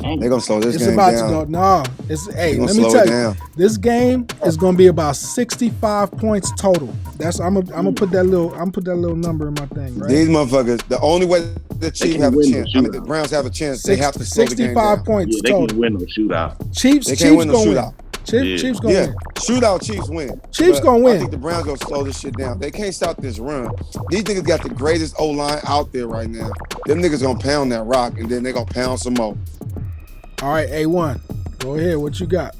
Speaker 3: They're gonna slow this
Speaker 1: It's
Speaker 3: game
Speaker 1: about
Speaker 3: down.
Speaker 1: to go. No, it's hey.
Speaker 3: They're
Speaker 1: Let
Speaker 3: gonna
Speaker 1: me
Speaker 3: slow
Speaker 1: tell
Speaker 3: it
Speaker 1: you,
Speaker 3: down.
Speaker 1: this game is gonna be about 65 points total. That's I'm gonna put that little number in my thing. Right.
Speaker 3: These motherfuckers. The only way the Chiefs
Speaker 5: can
Speaker 3: have a
Speaker 5: win
Speaker 3: chance.
Speaker 5: the
Speaker 3: I mean, the
Speaker 5: shootout.
Speaker 3: Browns have a chance. They have to slow the game
Speaker 1: 65
Speaker 3: down.
Speaker 1: points
Speaker 5: Yeah, they
Speaker 1: total.
Speaker 5: can win no shootout.
Speaker 1: Chiefs.
Speaker 3: They
Speaker 1: Chiefs
Speaker 3: can't win no
Speaker 1: gonna
Speaker 3: shootout.
Speaker 1: win.
Speaker 5: Yeah.
Speaker 1: Chiefs gonna
Speaker 3: Yeah,
Speaker 1: win.
Speaker 3: shootout. Chiefs win.
Speaker 1: Chiefs
Speaker 3: But
Speaker 1: gonna win.
Speaker 3: I think the Browns gonna slow this shit down. They can't stop this run. These niggas got the greatest O line out there right now. Them niggas gonna pound that rock, and then they gonna pound some more.
Speaker 1: All right, A1. Go ahead. What you got?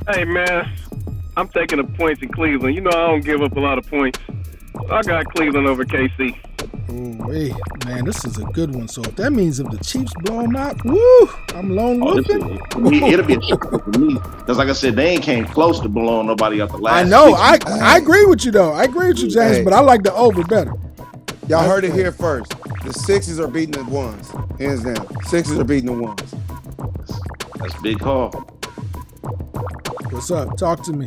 Speaker 2: Hey, man, I'm taking the points in Cleveland. You know I don't give up a lot of points. I got Cleveland over KC.
Speaker 1: Oh, hey, man, this is a good one. So if that means if the Chiefs blow them out, woo, I'm lone wolfing.
Speaker 5: It'll be a shock for me. Because like I said, they ain't came close to blowing nobody out the last.
Speaker 1: I know.
Speaker 5: 6 weeks.
Speaker 1: I agree with you though. I agree with you, James.
Speaker 3: Hey.
Speaker 1: But I like the over better.
Speaker 3: Y'all heard it here first. The Sixers are beating the ones, hands down. Sixers are beating the ones.
Speaker 5: That's a big call.
Speaker 1: What's up? Talk to me.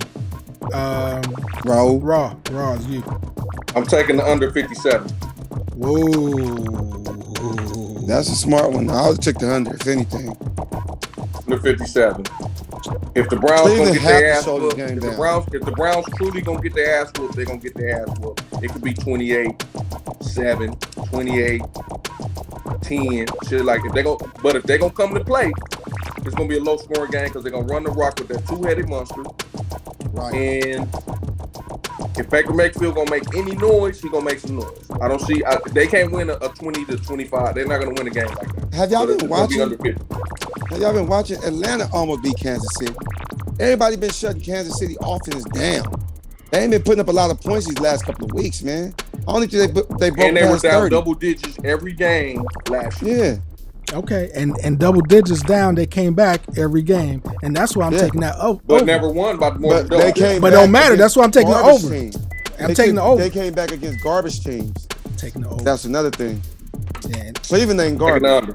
Speaker 3: Bro,
Speaker 1: Raw is you.
Speaker 4: I'm taking the under 57.
Speaker 1: Whoa.
Speaker 3: that's a smart one. I would take the under, if anything.
Speaker 4: Under 57. If the Browns
Speaker 3: Cleveland
Speaker 4: gonna get
Speaker 3: have
Speaker 4: their
Speaker 3: to
Speaker 4: ass
Speaker 3: slow this
Speaker 4: whooped,
Speaker 3: game
Speaker 4: if the
Speaker 3: down.
Speaker 4: Browns truly gonna get their ass whooped, they're gonna get their ass whooped. It could be 28-7, 28-10, shit like if they go. But if they gonna come to play, it's gonna be a low scoring game because they're gonna run the rock with that two-headed monster.
Speaker 3: Right.
Speaker 4: And if Baker Mayfield gonna make any noise, he gonna make some noise. I don't see. They can't win a 20-25. They're not gonna win a game like that.
Speaker 3: Have y'all
Speaker 4: So
Speaker 3: been
Speaker 4: it's gonna be under
Speaker 3: watching?
Speaker 4: 50.
Speaker 3: Have y'all been watching? Atlanta almost beat Kansas City. Everybody been shutting Kansas City offense down. They ain't been putting up a lot of points these last couple of weeks, man. I only think they broke
Speaker 4: And they were
Speaker 3: past
Speaker 4: down
Speaker 3: 30.
Speaker 4: double digits every game last year.
Speaker 3: Yeah.
Speaker 1: Okay, and double digits down, they came back every game, and that's why I'm taking that over.
Speaker 4: But never won by more
Speaker 3: But
Speaker 4: than
Speaker 3: they
Speaker 4: double.
Speaker 3: came
Speaker 1: But
Speaker 3: back
Speaker 1: don't matter.
Speaker 3: against
Speaker 1: That's why I'm taking the
Speaker 3: garbage
Speaker 1: over.
Speaker 3: teams.
Speaker 1: I'm taking the over.
Speaker 3: They came back against garbage teams.
Speaker 1: Taking the over.
Speaker 3: That's another thing.
Speaker 1: Yeah.
Speaker 3: Cleveland ain't
Speaker 4: Taking
Speaker 3: garbage.
Speaker 4: the under.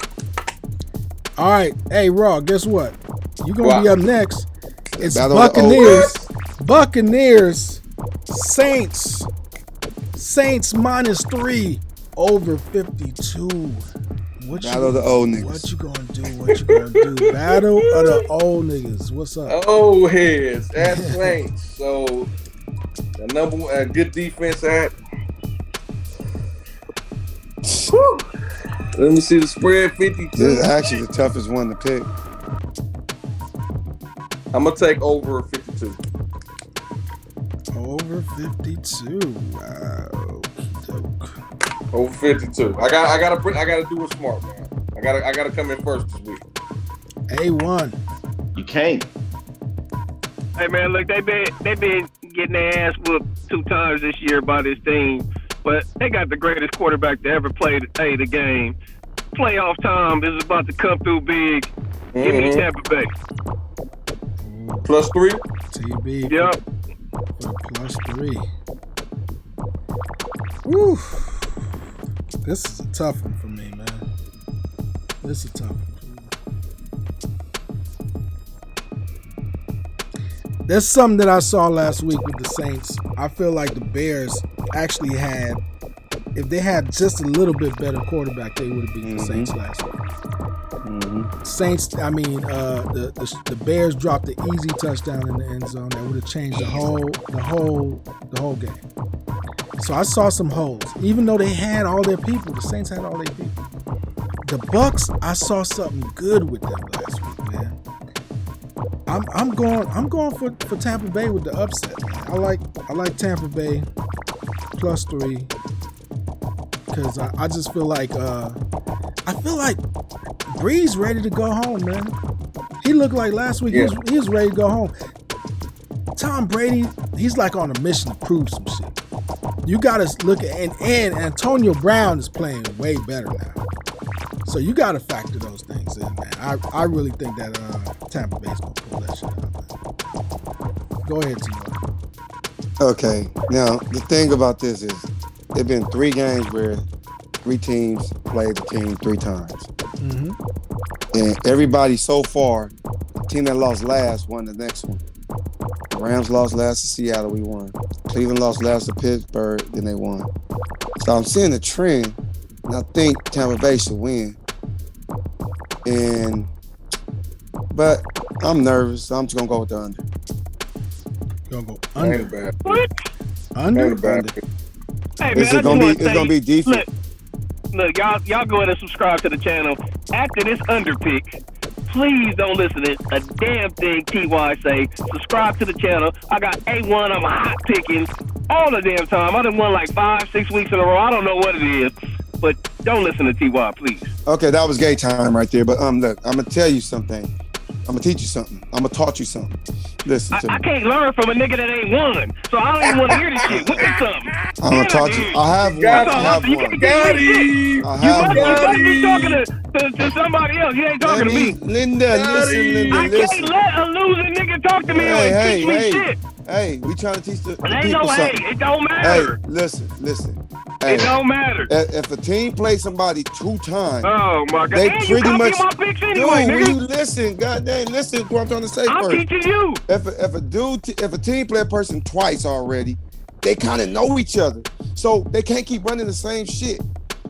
Speaker 1: All right, hey Raw, guess what? You're gonna be up next. It's
Speaker 3: Battle of the
Speaker 1: Buccaneers, Saints -3 over 52.
Speaker 3: Battle of the old niggas.
Speaker 1: What you gonna do? Battle of the old niggas. What's up?
Speaker 4: Oh, heads. That's Saints. So, the number one, good defense at. Whew. Let me see the spread 52.
Speaker 3: This is actually the toughest one to pick.
Speaker 4: I'm going to take over 52.
Speaker 1: Over 52. Wow.
Speaker 4: Over 52. I gotta do it smart, man. I gotta come in first this week.
Speaker 1: A1.
Speaker 5: You can't.
Speaker 2: Hey, man, look, they been getting their ass whooped 2 times this year by this team, but they got the greatest quarterback to ever play the game. Playoff time is about to come through big. Give me Tampa Bay.
Speaker 4: +3?
Speaker 1: TB.
Speaker 2: Yep.
Speaker 1: For +3. Woo. This is a tough one for me, man. This is a tough one for me. There's something that I saw last week with the Saints. I feel like the Bears actually had, if they had just a little bit better quarterback, they would have beaten the Saints last week. Saints, I mean, the Bears dropped the easy touchdown in the end zone that would have changed the whole game. So I saw some holes. Even though they had all their people, the Saints had all their people. The Bucks, I saw something good with them last week, man. I'm going for Tampa Bay with the upset, man. I like Tampa Bay +3 because I just feel like Breeze ready to go home, man. He looked like last week he was ready to go home. Tom Brady, he's like on a mission to prove some shit. You got to look at and Antonio Brown is playing way better now. So you got to factor those things in, man. I really think that Tampa Bay's gonna pull that shit out, man. Go ahead, T.
Speaker 3: Okay. Now, the thing about this is there have been 3 games where 3 teams played the team 3 times.
Speaker 1: Mm-hmm.
Speaker 3: And everybody so far, the team that lost last won the next one. The Rams lost last to Seattle, we won. Cleveland lost last to Pittsburgh, then they won. So I'm seeing the trend, and I think Tampa Bay should win. And But I'm nervous, so I'm just gonna go with the under.
Speaker 1: You're gonna go under.
Speaker 2: What?
Speaker 1: Under?
Speaker 2: Hey, man,
Speaker 3: It's gonna be defense.
Speaker 2: Look, y'all go ahead and subscribe to the channel. After this under pick, please don't listen to a damn thing TY say. Subscribe to the channel. I got A1. I'm hot picking all the damn time. I done won like 5-6 weeks in a row. I don't know what it is, but don't listen to TY, please.
Speaker 3: Okay, that was gay time right there. But look, I'm gonna tell you something. I'm gonna teach you something. I'm gonna taught you something. Listen to me.
Speaker 2: I can't learn from a nigga that ain't won, so I don't even want to hear this shit. What's this something?
Speaker 3: I'm gonna talk to you. I have one. I have one.
Speaker 2: You must be talking to somebody else. You ain't talking to me.
Speaker 3: Linda, listen.
Speaker 2: I can't let a losing nigga talk to me and teach me shit.
Speaker 3: Hey, we trying to teach the
Speaker 2: Ain't
Speaker 3: people
Speaker 2: no
Speaker 3: something.
Speaker 2: It don't matter.
Speaker 3: Hey, listen.
Speaker 2: Hey, it don't matter.
Speaker 3: If a team plays somebody 2 times,
Speaker 2: oh my God,
Speaker 3: they
Speaker 2: and
Speaker 3: pretty
Speaker 2: you
Speaker 3: much.
Speaker 2: my picks anyway,
Speaker 3: Dude,
Speaker 2: nigga.
Speaker 3: will you listen? Goddamn, listen to what I'm trying to say
Speaker 2: I'm
Speaker 3: first.
Speaker 2: teaching you.
Speaker 3: If a team play a person twice already, they kind of know each other, so they can't keep running the same shit.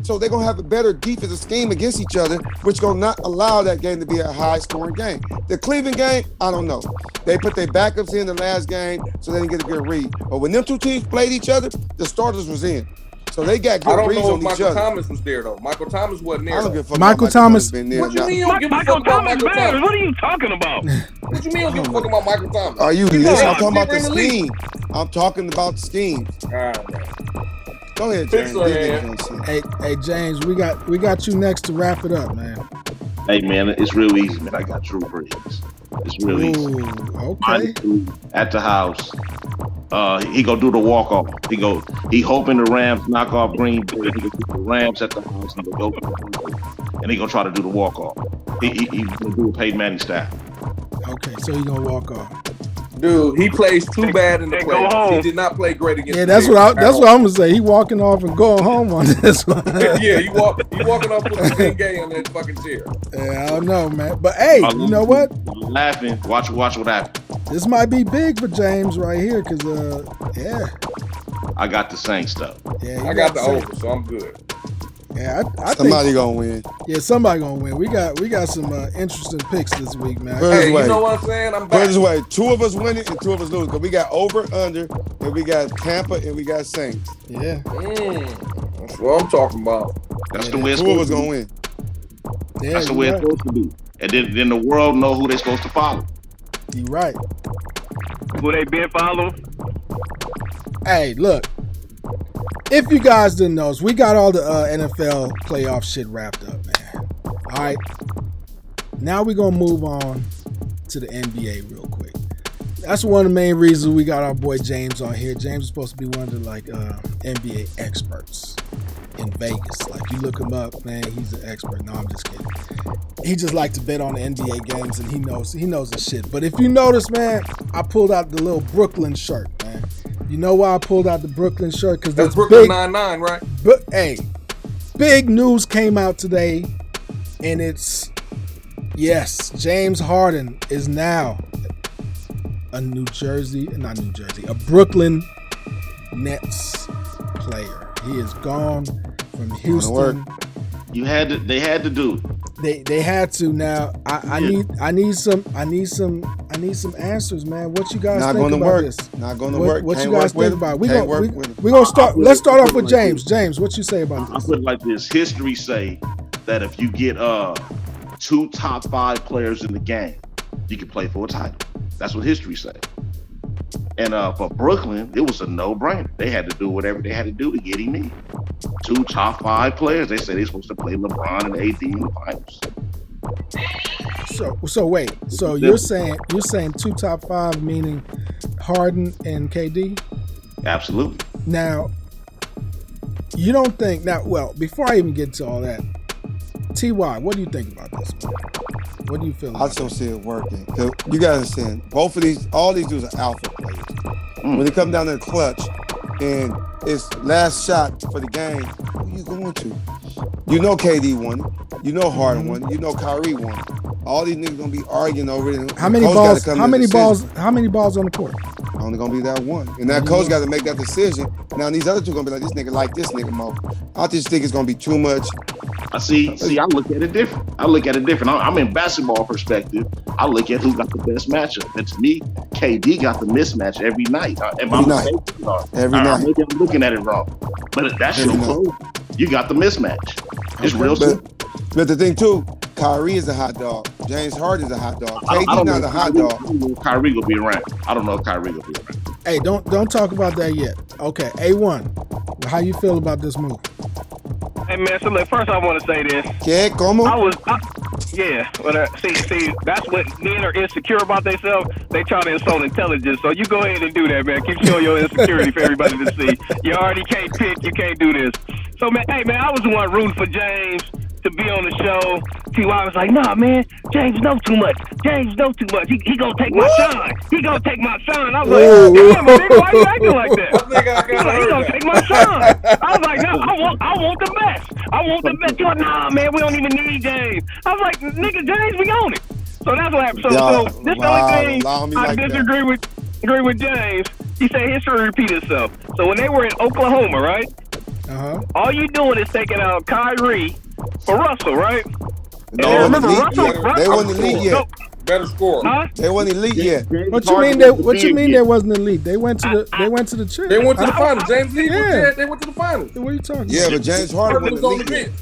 Speaker 3: So they're gonna have a better defensive scheme against each other, which gonna not allow that game to be a high-scoring game. The Cleveland game, I don't know. They put their backups in the last game, so they didn't get a good read. But when them 2 teams played each other, the starters was in. So they got good reads on each other.
Speaker 4: Michael Thomas was there though. Michael Thomas wasn't there.
Speaker 3: I don't give a fuck
Speaker 1: Michael
Speaker 3: about
Speaker 1: Thomas.
Speaker 3: Been there.
Speaker 4: What you mean you don't give a fuck
Speaker 2: Michael
Speaker 4: about
Speaker 2: Thomas
Speaker 4: Michael
Speaker 2: matters.
Speaker 4: Thomas?
Speaker 2: What are you talking about?
Speaker 4: What you mean you don't give a fuck about Michael Thomas?
Speaker 3: Are you listening? I'm talking about the
Speaker 4: in the league.
Speaker 3: scheme. I'm talking about the scheme. Go ahead, James.
Speaker 1: Hey, James, we got you next to wrap it up, man.
Speaker 5: Hey, man, it's real easy, man. I got Drew Brees. It's real easy.
Speaker 1: Okay.
Speaker 5: At the house. He go do the walk off. He hoping the Rams knock off Green Bay. He go do the Rams at the house and he gonna try to do the walk off. He gonna do a Peyton Manning style.
Speaker 1: Okay, so he gonna walk off.
Speaker 4: Dude, he plays too bad in the playoffs. He did not play great against.
Speaker 1: Yeah, that's what I'm gonna say. He walking off and going home on this one.
Speaker 4: Yeah, you walking off with the gay on that fucking chair.
Speaker 1: Yeah, I don't know, man. But hey, you know what?
Speaker 5: I'm laughing. Watch what happens.
Speaker 1: This might be big for James right here, cause yeah.
Speaker 5: I got the Saints stuff.
Speaker 1: Yeah,
Speaker 4: I got the over, so I'm good.
Speaker 1: Yeah, I
Speaker 3: somebody
Speaker 1: think,
Speaker 3: gonna win.
Speaker 1: Yeah, somebody gonna win. We got some interesting picks this week, man.
Speaker 4: Hey, you know what I'm saying? I'm back.
Speaker 3: Put it this way, 2 of us winning and 2 of us losing. Because we got over, under, and we got Tampa and we got Saints.
Speaker 1: Yeah.
Speaker 4: That's what I'm talking about.
Speaker 5: That's the way it's
Speaker 3: 2 of
Speaker 5: supposed
Speaker 3: us
Speaker 5: to
Speaker 3: gonna
Speaker 5: be.
Speaker 3: win.
Speaker 1: Yeah,
Speaker 5: That's the way it's supposed to be. And then the world know who they're supposed to follow.
Speaker 1: You right.
Speaker 2: Who they been following?
Speaker 1: Hey, look. If you guys didn't know, we got all the NFL playoff shit wrapped up, man. All right. Now we're going to move on to the NBA real quick. That's one of the main reasons we got our boy James on here. James is supposed to be one of the NBA experts in Vegas. Like, you look him up, man, he's an expert. No, I'm just kidding. He just like to bet on the NBA games, and he knows his shit. But if you notice, man, I pulled out the little Brooklyn shirt, man. You know why I pulled out the Brooklyn shirt? Because
Speaker 4: that's Brooklyn 99, right?
Speaker 1: But hey, big news came out today, and it's James Harden is now a Brooklyn Nets player. He is gone from Houston.
Speaker 5: They had to do.
Speaker 1: They had to. Now I need some answers, man. What you guys think about this?
Speaker 3: Not going to work.
Speaker 1: What you guys think about it? We gonna start. Let's start off with James. James, what you say about this?
Speaker 5: I put it like this: history say that if you get 2 top 5 players in the game, you can play for a title. That's what history say. And for Brooklyn, it was a no-brainer. They had to do whatever they had to do to get him in. 2 top 5 players. They say they're supposed to play LeBron and AD in the finals.
Speaker 1: So wait. So you're saying 2 top 5, meaning Harden and KD?
Speaker 5: Absolutely.
Speaker 1: Now, you don't think before I even get to all that, TY, what do you think about this, man? What do you feel?
Speaker 3: I just don't see it working. You gotta understand, all these dudes are alpha players. When they come down to the clutch and it's last shot for the game, who you going to? You know KD won it. You know Harden won it. You know Kyrie won it. All these niggas gonna be arguing over it.
Speaker 1: How many balls on the court?
Speaker 3: Only gonna be that one. And that coach got to make that decision. Now these other 2 gonna be like, this nigga more. I just think it's gonna be too much.
Speaker 5: I look at it different. I'm in basketball perspective. I look at who got the best matchup. And to me, KD got the mismatch every night.
Speaker 3: Every night.
Speaker 5: Maybe I'm looking at it wrong. But that's your close. You got the mismatch. It's real simple.
Speaker 3: But the thing too, Kyrie is a hot dog. James Harden is a hot dog. KD's not a hot dog.
Speaker 5: I don't know if Kyrie will be around. I don't know if Kyrie will be around.
Speaker 1: Hey, don't talk about that yet. Okay, A1, how you feel about this move?
Speaker 2: Hey man, so look, first I want to say this.
Speaker 3: ¿Qué? ¿Cómo?
Speaker 2: See, that's what men are insecure about themselves. They try to insult intelligence. So you go ahead and do that, man. Keep showing your insecurity for everybody to see. You already can't pick. You can't do this. So man, hey man, I was the one rooting for James to be on the show. I was like, nah, man, James knows too much. James knows too much. He gonna take my shine. He gonna take my shine. I was like, damn, nigga, why you acting like that? He gonna take my shine. I was like, no, I want the best. I want the best. You're like, nah, man, we don't even need James. I was like, nigga, James, we own it. So that's what happened. So this only thing I disagree with James. He said history repeat itself. So when they were in Oklahoma, right? All you doing is taking out Kyrie for Russell, right?
Speaker 3: No, remember they wasn't elite yet.
Speaker 4: Better score.
Speaker 2: Huh?
Speaker 3: They wasn't elite yet.
Speaker 1: What you mean they wasn't elite? They went to the chip.
Speaker 4: They went to the finals. James Lee they went to the finals.
Speaker 1: What are you talking about?
Speaker 3: Yeah, but James Harden
Speaker 4: was on the bench.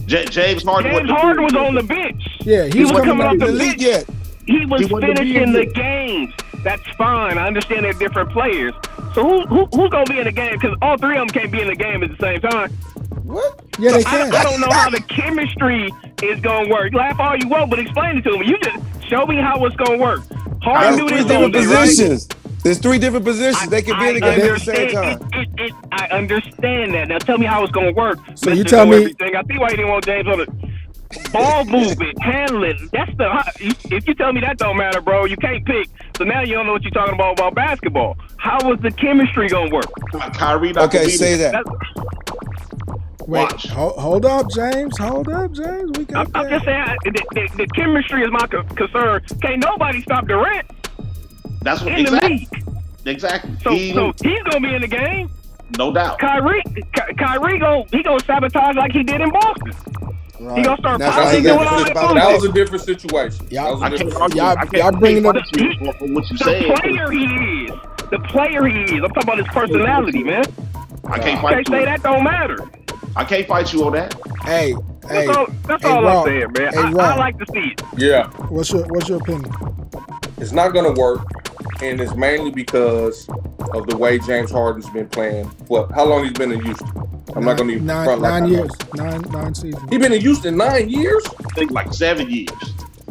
Speaker 5: James Harden
Speaker 2: was on the bench.
Speaker 1: Yeah,
Speaker 2: he was coming off the
Speaker 3: elite
Speaker 2: bench.
Speaker 3: Yet.
Speaker 2: He was finishing the games. That's fine. I understand they're different players. So who's gonna be in the game? Because all three of them can't be in the game at the same time.
Speaker 3: What?
Speaker 1: Yeah, they can.
Speaker 2: I don't know how the chemistry is gonna work. Laugh all you want, but explain it to me. You just show me how it's gonna work. Harden knew this
Speaker 3: different positions.
Speaker 2: Right?
Speaker 3: There's three different positions. They can be in the game at the same time.
Speaker 2: I understand that. Now tell me how it's gonna work.
Speaker 1: So you tell me
Speaker 2: everything. I see why you didn't want James on it. Ball movement, handling. That's if you tell me that don't matter, bro, you can't pick. So now you don't know what you're talking about basketball. How was the chemistry gonna work?
Speaker 5: Kyrie.
Speaker 3: Okay, say that.
Speaker 1: Wait, hold up, James. Hold up, James. We got
Speaker 2: I'm just saying the chemistry is my concern. Can't nobody stop Durant.
Speaker 5: That's what
Speaker 2: in the league.
Speaker 5: Exactly.
Speaker 2: So he's gonna be in the game.
Speaker 5: No doubt.
Speaker 2: Kyrie gonna sabotage like he did in Boston.
Speaker 3: Right.
Speaker 2: He gonna start
Speaker 3: fighting.
Speaker 4: That was a different situation.
Speaker 1: Y'all bringing up
Speaker 5: what you said.
Speaker 2: The player he is. I'm talking about his personality, man.
Speaker 5: I can't fight you.
Speaker 2: Say that don't matter.
Speaker 5: I can't fight you on that.
Speaker 2: That's all I'm saying, man. I like to see it.
Speaker 4: Yeah.
Speaker 1: What's your opinion?
Speaker 4: It's not gonna work, and it's mainly because of the way James Harden's been playing. How long he's been in Houston? I'm not gonna even front like
Speaker 1: 9 years. Nine seasons.
Speaker 4: He been in Houston 9 years?
Speaker 5: I think like 7 years.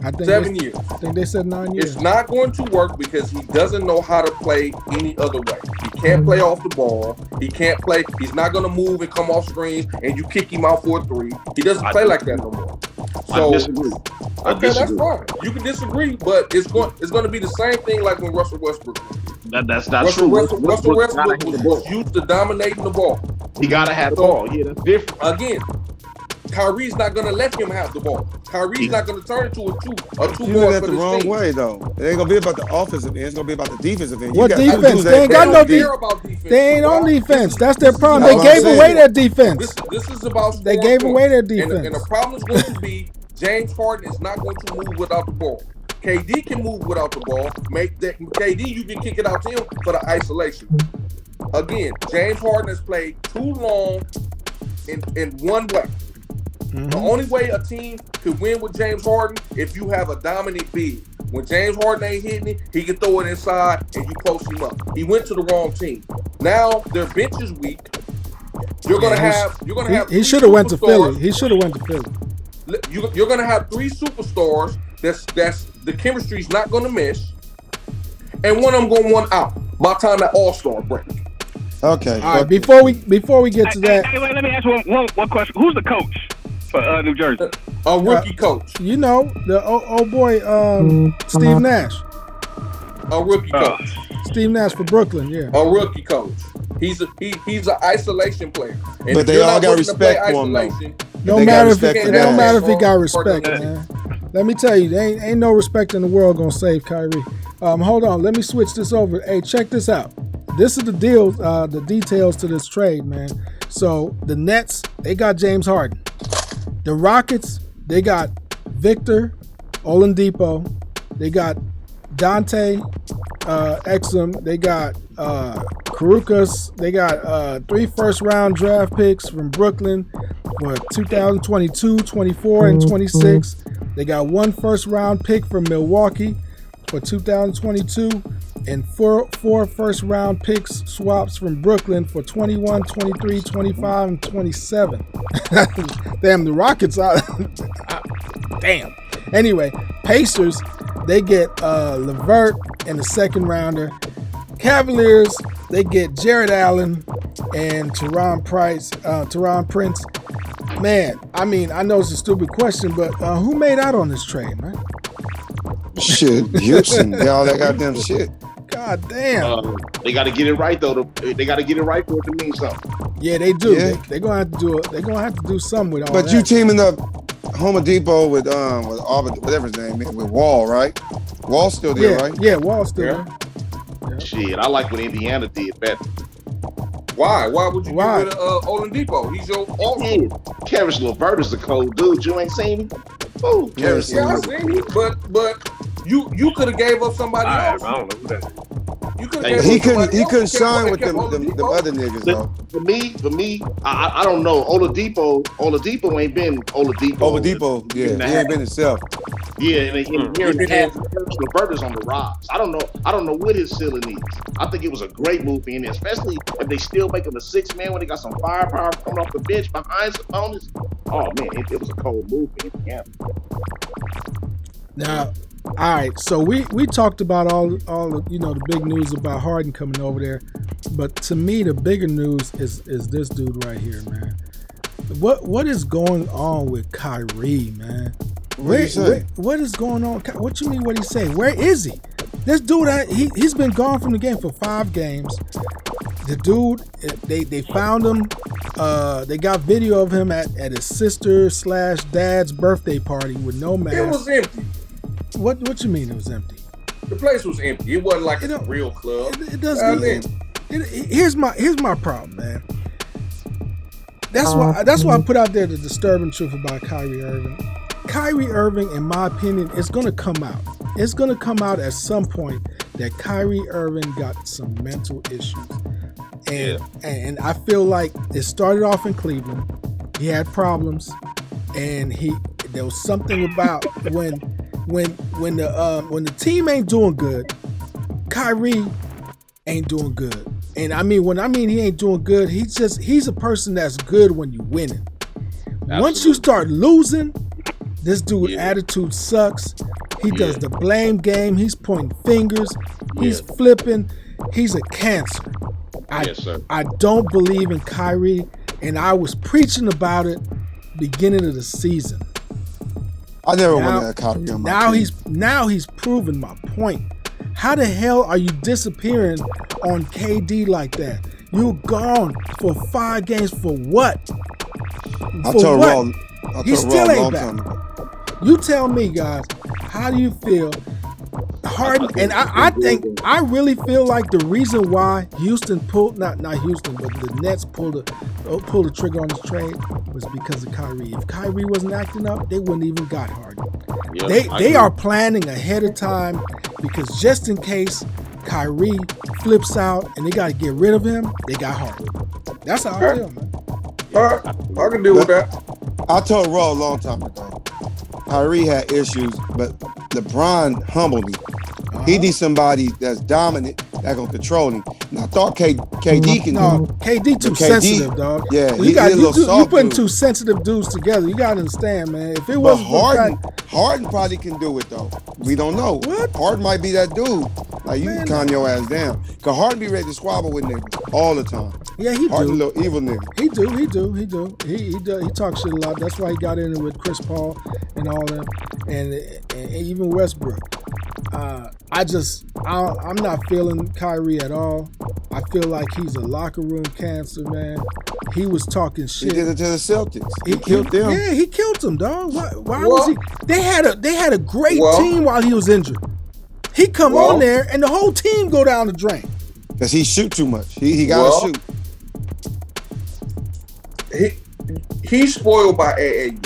Speaker 1: I think
Speaker 4: 7 years.
Speaker 1: I think they said 9 years.
Speaker 4: It's not going to work because he doesn't know how to play any other way. He can't play off the ball. He can't play. He's not going to move and come off screens and you kick him out for a three. He doesn't play like that no more. So,
Speaker 5: I disagree.
Speaker 4: That's fine. You can disagree, but it's going to be the same thing like when Russell Westbrook.
Speaker 5: That's not true.
Speaker 4: Russell Westbrook was used to dominating the ball.
Speaker 5: He gotta have the ball. Yeah, that's different.
Speaker 4: Again, Kyrie's not gonna let him have the ball. Kyrie's not gonna turn into a two
Speaker 3: guard for the wrong team. Way though. It ain't gonna be about the offensive end. It's gonna be about the defensive end.
Speaker 1: What defense? They ain't got no defense. They ain't on defense. That's their problem. They gave away their defense.
Speaker 4: This is about.
Speaker 1: They gave away their defense.
Speaker 4: And the problem is going to be James Harden is not going to move without the ball. KD can move without the ball. Make that KD, you can kick it out to him for the isolation. Again, James Harden has played too long in one way. Mm-hmm. The only way a team could win with James Harden if you have a dominant big. When James Harden ain't hitting it, he can throw it inside and you post him up. He went to the wrong team. Now their bench is weak. You're gonna have.
Speaker 1: He should have went to Philly. He should have went to Philly.
Speaker 4: You're gonna have three superstars. That's the chemistry's not gonna mesh, and one of them going one out by the time that All-Star break.
Speaker 3: Okay.
Speaker 1: All right. Before we get to that,
Speaker 2: wait, let me ask one question. Who's the coach for New Jersey?
Speaker 4: A rookie coach.
Speaker 1: You know the old boy Steve Nash.
Speaker 4: A rookie coach.
Speaker 1: Steve Nash for Brooklyn. Yeah.
Speaker 4: A rookie coach. He's an isolation player. And
Speaker 3: but they all got respect for him.
Speaker 1: It don't matter if he got respect, man. Let me tell you, there ain't no respect in the world gonna save Kyrie. Hold on, let me switch this over. Hey, check this out. This is the deal, the details to this trade, man. So the Nets, they got James Harden. The Rockets, they got Victor Oladipo They got Dante Exum. They got Karukas. They got 3 first-round draft picks from Brooklyn for 2022, 24, and 26. They got 1 first-round pick from Milwaukee for 2022 and 4 first-round picks swaps from Brooklyn for 21, 23, 25, and 27. Damn, the Rockets are... Damn. Anyway, Pacers, they get LeVert and a second-rounder. Cavaliers, they get Jared Allen and Teron Prince. Man, I mean, I know it's a stupid question, but who made out on this trade, man?
Speaker 3: Shit, Houston, they all that goddamn shit.
Speaker 1: God damn.
Speaker 5: They got to get it right though. They got to get it right for it to mean something.
Speaker 1: Yeah, they do.
Speaker 3: Yeah.
Speaker 1: They're gonna have to do it. They're gonna have to do something with all
Speaker 3: But
Speaker 1: that.
Speaker 3: you teaming up Oladipo with Auburn, whatever his name is, with Wall, right? Wall's still there, right?
Speaker 1: Yeah, Wall's still there. Yeah.
Speaker 5: Shit, I like what Indiana did better.
Speaker 4: Why? Why would you get rid of Oladipo? He's your all-star.
Speaker 5: Karis LeVert is a cold dude. You ain't seen him? Oh, Karis.
Speaker 4: Yeah, I seen him, but you could have gave up somebody else.
Speaker 2: I don't know who that is.
Speaker 4: You could
Speaker 3: He couldn't shine with them other niggas though.
Speaker 5: For me, I don't know. Oladipo ain't been Oladipo.
Speaker 3: Oladipo, yeah, he ain't been himself.
Speaker 5: Yeah, and here and there, LeVert is on the rise. I don't know what his ceiling is. I think it was a great move in there, especially if they still make him a 6-man when they got some firepower coming off the bench behind some opponents. Oh man, it was a cold move in Indiana.
Speaker 1: Now, all right. So we talked about all the the big news about Harden coming over there, but to me the bigger news is this dude right here, man. What is going on with Kyrie, man? What is going on? What you mean? What he's saying? Where is he? This dude, he's been gone from the game for 5 games. The dude, they found him. They got video of him at his sister/dad's birthday party with no mask.
Speaker 4: It was empty.
Speaker 1: What you mean it was empty?
Speaker 4: The place was empty. It wasn't like a real club.
Speaker 1: It doesn't. Here's my problem, man. That's why I put out there the disturbing truth about Kyrie Irving. Kyrie Irving, in my opinion, is going to come out. It's going to come out at some point that Kyrie Irving got some mental issues. And I feel like it started off in Cleveland. He had problems, and there was something about when the team ain't doing good, Kyrie ain't doing good. And when I mean he ain't doing good, he's a person that's good when you winning. Absolutely. Once you start losing, this dude's attitude sucks. He does the blame game. He's pointing fingers. He's flipping. He's a cancer. I don't believe in Kyrie, and I was preaching about it beginning of the season.
Speaker 3: I never wanted Kyrie on my team.
Speaker 1: Now he's proven my point. How the hell are you disappearing on KD like that? You're gone for 5 games for what? He still ain't back. You tell me, guys, how do you feel? Harden, and I really feel like the reason why Houston pulled, not Houston, but the Nets pulled the trigger on this trade was because of Kyrie. If Kyrie wasn't acting up, they wouldn't even got Harden. They are planning ahead of time because just in case Kyrie flips out and they got to get rid of him, they got Harden. That's how I feel, man.
Speaker 4: All right, I can deal with that.
Speaker 3: I told Raw a long time ago. Kyrie had issues, but LeBron humbled him. He needs somebody that's dominant, that's gonna control him. And I thought KD can.
Speaker 1: No, KD too sensitive, dog.
Speaker 3: Yeah,
Speaker 1: you putting 2 sensitive dudes together. You gotta understand, man. If it wasn't
Speaker 3: Harden probably can do it though. We don't know.
Speaker 1: What?
Speaker 3: Harden might be that dude. Like you can calm your ass down. Cause Harden be ready to squabble with niggas all the time.
Speaker 1: Yeah, he
Speaker 3: Harden
Speaker 1: do.
Speaker 3: Little evil nigga.
Speaker 1: He do. He talks shit a lot. That's why he got in it with Chris Paul and all them, and even Westbrook. I'm not feeling Kyrie at all. I feel like he's a locker room cancer, man. He was talking shit.
Speaker 3: He did it to the Celtics. He killed them.
Speaker 1: Yeah, he killed them, dog. Why was he? They had a great team while he was injured. He come on there and the whole team go down the drain.
Speaker 3: Cause he shoot too much. He gotta
Speaker 4: shoot. He's spoiled by AAU.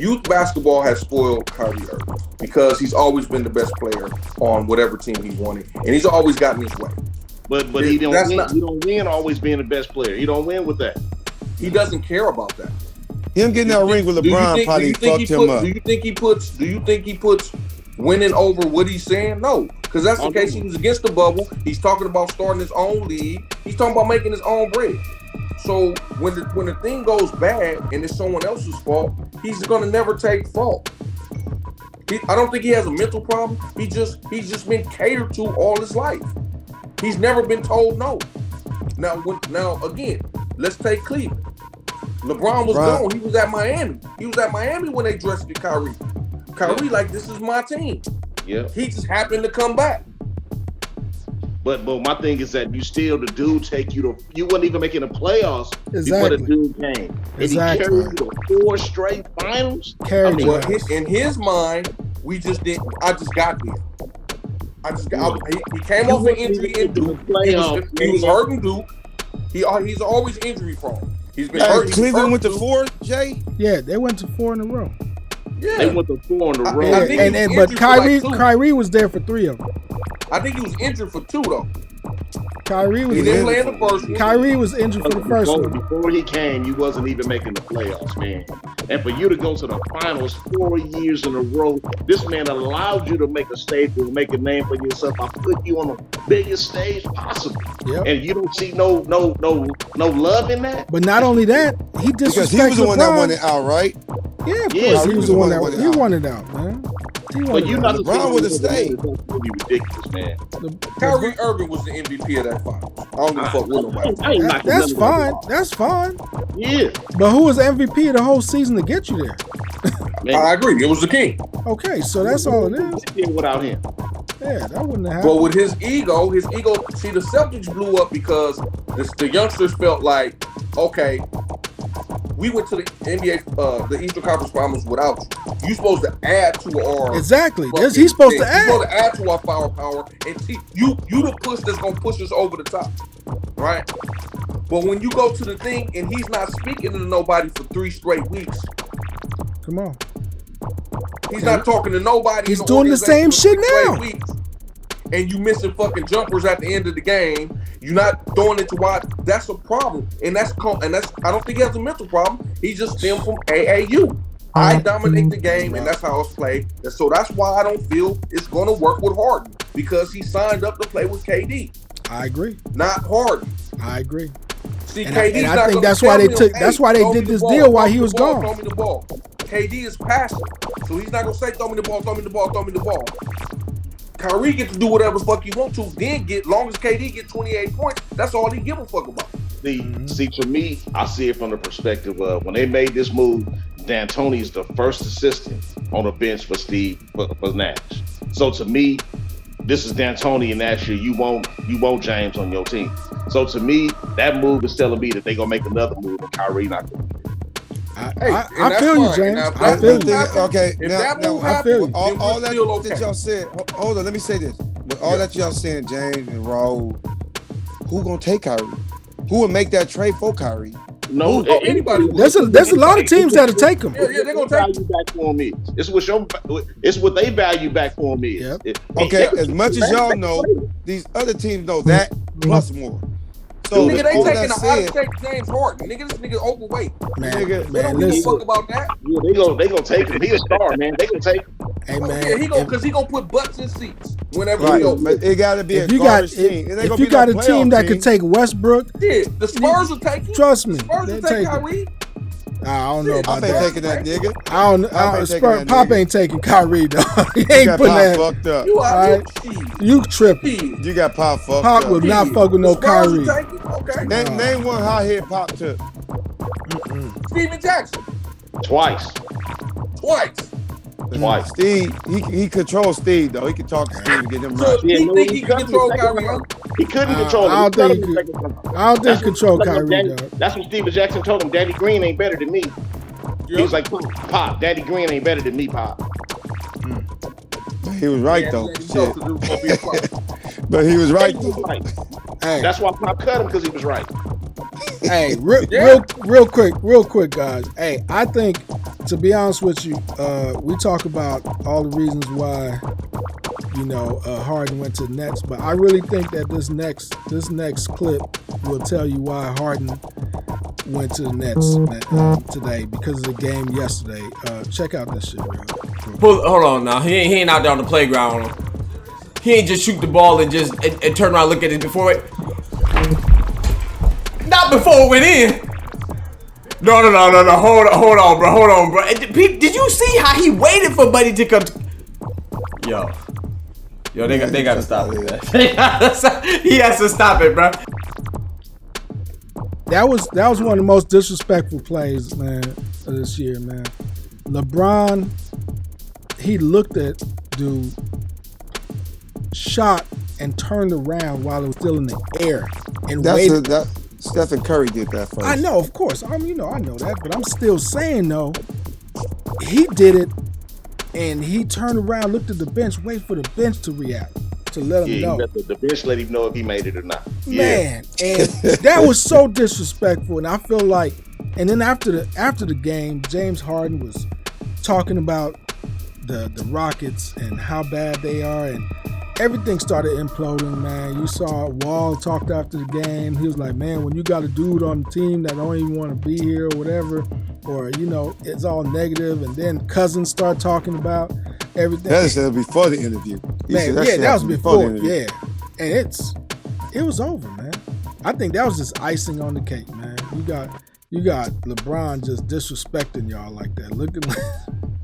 Speaker 4: youth basketball has spoiled Kyrie Irving because he's always been the best player on whatever team he wanted, and he's always gotten his way.
Speaker 5: But he don't win. He don't win always being the best player. He don't win with that.
Speaker 4: He doesn't care about that.
Speaker 3: Him getting that ring with LeBron probably fucked him up.
Speaker 4: Do you think he puts winning over what he's saying? No, because that's the case. He was against the bubble. He's talking about starting his own league. He's talking about making his own bread. So when the thing goes bad and it's someone else's fault, he's gonna never take fault. I don't think he has a mental problem. He's just been catered to all his life. He's never been told no. Now again, let's take Cleveland. LeBron was gone. He was at Miami. He was at Miami when they dressed Kyrie. Kyrie, like, this is my team.
Speaker 5: Yeah.
Speaker 4: He just happened to come back.
Speaker 5: But my thing is that the dude take you to, you wasn't even making the playoffs before the dude came. And he carried you to 4 straight finals.
Speaker 4: In his mind, we just didn't. I just got there. He came off an injury in Duke. He was hurting Duke. He's always injury prone. He's been hurt.
Speaker 3: Cleveland went to 4, Jay?
Speaker 1: Yeah, they went to 4 in a row.
Speaker 4: Yeah.
Speaker 5: They went to 4 in a row.
Speaker 1: But Kyrie was there for 3 of them.
Speaker 4: I think he was injured for 2 though.
Speaker 1: Kyrie was
Speaker 4: didn't play in the first one.
Speaker 1: Kyrie was injured for the first one.
Speaker 5: Before he came, you wasn't even making the playoffs, man. And for you to go to the finals 4 years in a row, this man allowed you to make a statement, make a name for yourself. I put you on the biggest stage possible. Yep. And you don't see no love in that.
Speaker 1: But not only that, he disrespected
Speaker 3: because he was the one that won it out, right?
Speaker 1: Yeah, of course. He was the one that won it out. He won it out, man.
Speaker 5: But you not
Speaker 3: LeBron would have stayed.
Speaker 5: That's be ridiculous, man.
Speaker 4: Kyrie Irving was the MVP of that final. I don't give a fuck with nobody.
Speaker 1: That's fine. That's fine.
Speaker 5: Yeah.
Speaker 1: But who was the MVP of the whole season to get you there?
Speaker 4: I agree. It was the king.
Speaker 1: Okay, so that's all it is.
Speaker 5: Without him.
Speaker 1: Yeah, that wouldn't have happened.
Speaker 4: Well, with his ego, see, the Celtics blew up because the youngsters felt like, okay, we went to the NBA, the Eastern Conference Finals without you. You're supposed to add to our
Speaker 1: exactly. He's supposed to add.
Speaker 4: He's supposed to add to our firepower, and you the push that's gonna push us over the top, right? But when you go to the thing and he's not speaking to nobody for 3 straight weeks,
Speaker 1: come on,
Speaker 4: he's not talking to nobody.
Speaker 1: He's doing the same shit now.
Speaker 4: And you missing fucking jumpers at the end of the game. You're not throwing it to wide. That's a problem, and that's I don't think he has a mental problem. He just stemmed from AAU. I dominate the game, and that's how it's played. And so that's why I don't feel it's going to work with Harden, because he signed up to play with KD.
Speaker 1: I agree.
Speaker 4: Not Harden.
Speaker 1: I agree.
Speaker 4: See,
Speaker 1: and I think that's why they took. That's why they did this deal while he was gone.
Speaker 4: Throw me the ball. KD is passive, so he's not gonna say throw me the ball, throw me the ball, throw me the ball. Kyrie gets to do whatever the fuck he wants to. Then long as KD get 28 points, that's all he give a fuck about.
Speaker 5: See, to me, I see it from the perspective of when they made this move, D'Antoni's the first assistant on the bench for for Nash. So to me, this is D'Antoni and Nash year. You won't James on your team. So to me, that move is telling me that they're gonna make another move and Kyrie not gonna.
Speaker 1: I feel you, James. I feel you.
Speaker 3: Okay,
Speaker 4: now
Speaker 3: I feel you. All that
Speaker 4: that
Speaker 3: y'all said. Hold on, let me say this. With all that y'all saying, James and Raul, who gonna take Kyrie? Who would make that trade for Kyrie?
Speaker 5: No,
Speaker 4: anybody.
Speaker 1: There's a lot of teams that'll take him.
Speaker 4: Yeah, they're gonna take
Speaker 5: value back for him. It's what they value back for him is.
Speaker 1: Yep.
Speaker 3: Okay, as much as y'all know, these other teams know that plus more. So
Speaker 4: nigga, they taking the out-of-state James Harden. Nigga, this nigga overweight.
Speaker 1: Man,
Speaker 4: they don't give a fuck about that.
Speaker 5: Yeah, they gonna take him. He a star, man. They gonna take him.
Speaker 1: Hey man,
Speaker 4: yeah, because he gonna put butts in seats whenever he goes.
Speaker 3: But it gotta be
Speaker 1: if you got a team that could take Westbrook,
Speaker 4: yeah, the Spurs will take him.
Speaker 1: Trust me,
Speaker 4: Spurs will take Kyrie.
Speaker 1: I don't know about
Speaker 3: Pop ain't taking that nigga.
Speaker 1: I don't. Pop ain't taking Kyrie, dog. He ain't putting that.
Speaker 3: Fucked up.
Speaker 1: You tripping?
Speaker 3: You got Pop fucked up.
Speaker 1: Pop would not fuck with no Kyrie.
Speaker 4: Okay.
Speaker 3: Name one hot hit Pop took.
Speaker 4: Steven Jackson.
Speaker 5: Twice.
Speaker 3: Steve, he controls Steve though. He can talk to Steve and get him right.
Speaker 4: So you think he can control Kyrie?
Speaker 5: He couldn't control him.
Speaker 1: I don't think he control Kyrie.
Speaker 5: That's what Steven Jackson told him. Daddy Green ain't better than me. He was like, Pop, Daddy Green ain't better than me, Pop.
Speaker 3: He was right though. Shit. But he was right though.
Speaker 1: Hey.
Speaker 5: That's why Pop cut him, because he was right.
Speaker 1: Hey, real quick, guys. Hey, I think to be honest with you, we talk about all the reasons why, Harden went to the Nets, but I really think that this next clip will tell you why Harden went to the Nets today because of the game yesterday. Check out this shit, bro.
Speaker 6: Hold on now. He ain't out there on the playground. He ain't just shoot the ball and just and turn around and look at it before it. Not before it went in. No. Hold on, bro. Did you see how he waited for Buddy to come? Yo, they gotta stop it. He has to stop it, bro.
Speaker 1: That was one of the most disrespectful plays, man, of this year, man. LeBron, he looked at dude, shot, and turned around while it was still in the air and waited.
Speaker 3: Stephen Curry did that first.
Speaker 1: I know, of course. I know that, but I'm still saying though, he did it, and he turned around, looked at the bench, wait for the bench to react. To let him know.
Speaker 5: The bench let him know if he made it or not.
Speaker 1: Man, and that was so disrespectful. And I feel like, and then after the game, James Harden was talking about the Rockets and how bad they are, and everything started imploding, man. You saw Wall talked after the game. He was like, man, when you got a dude on the team that don't even want to be here or whatever, or, it's all negative, and then Cousins start talking about everything.
Speaker 3: That was before the interview.
Speaker 1: Man, that was before. Yeah. And it was over, man. I think that was just icing on the cake, man. You got LeBron just disrespecting y'all like that. Looking like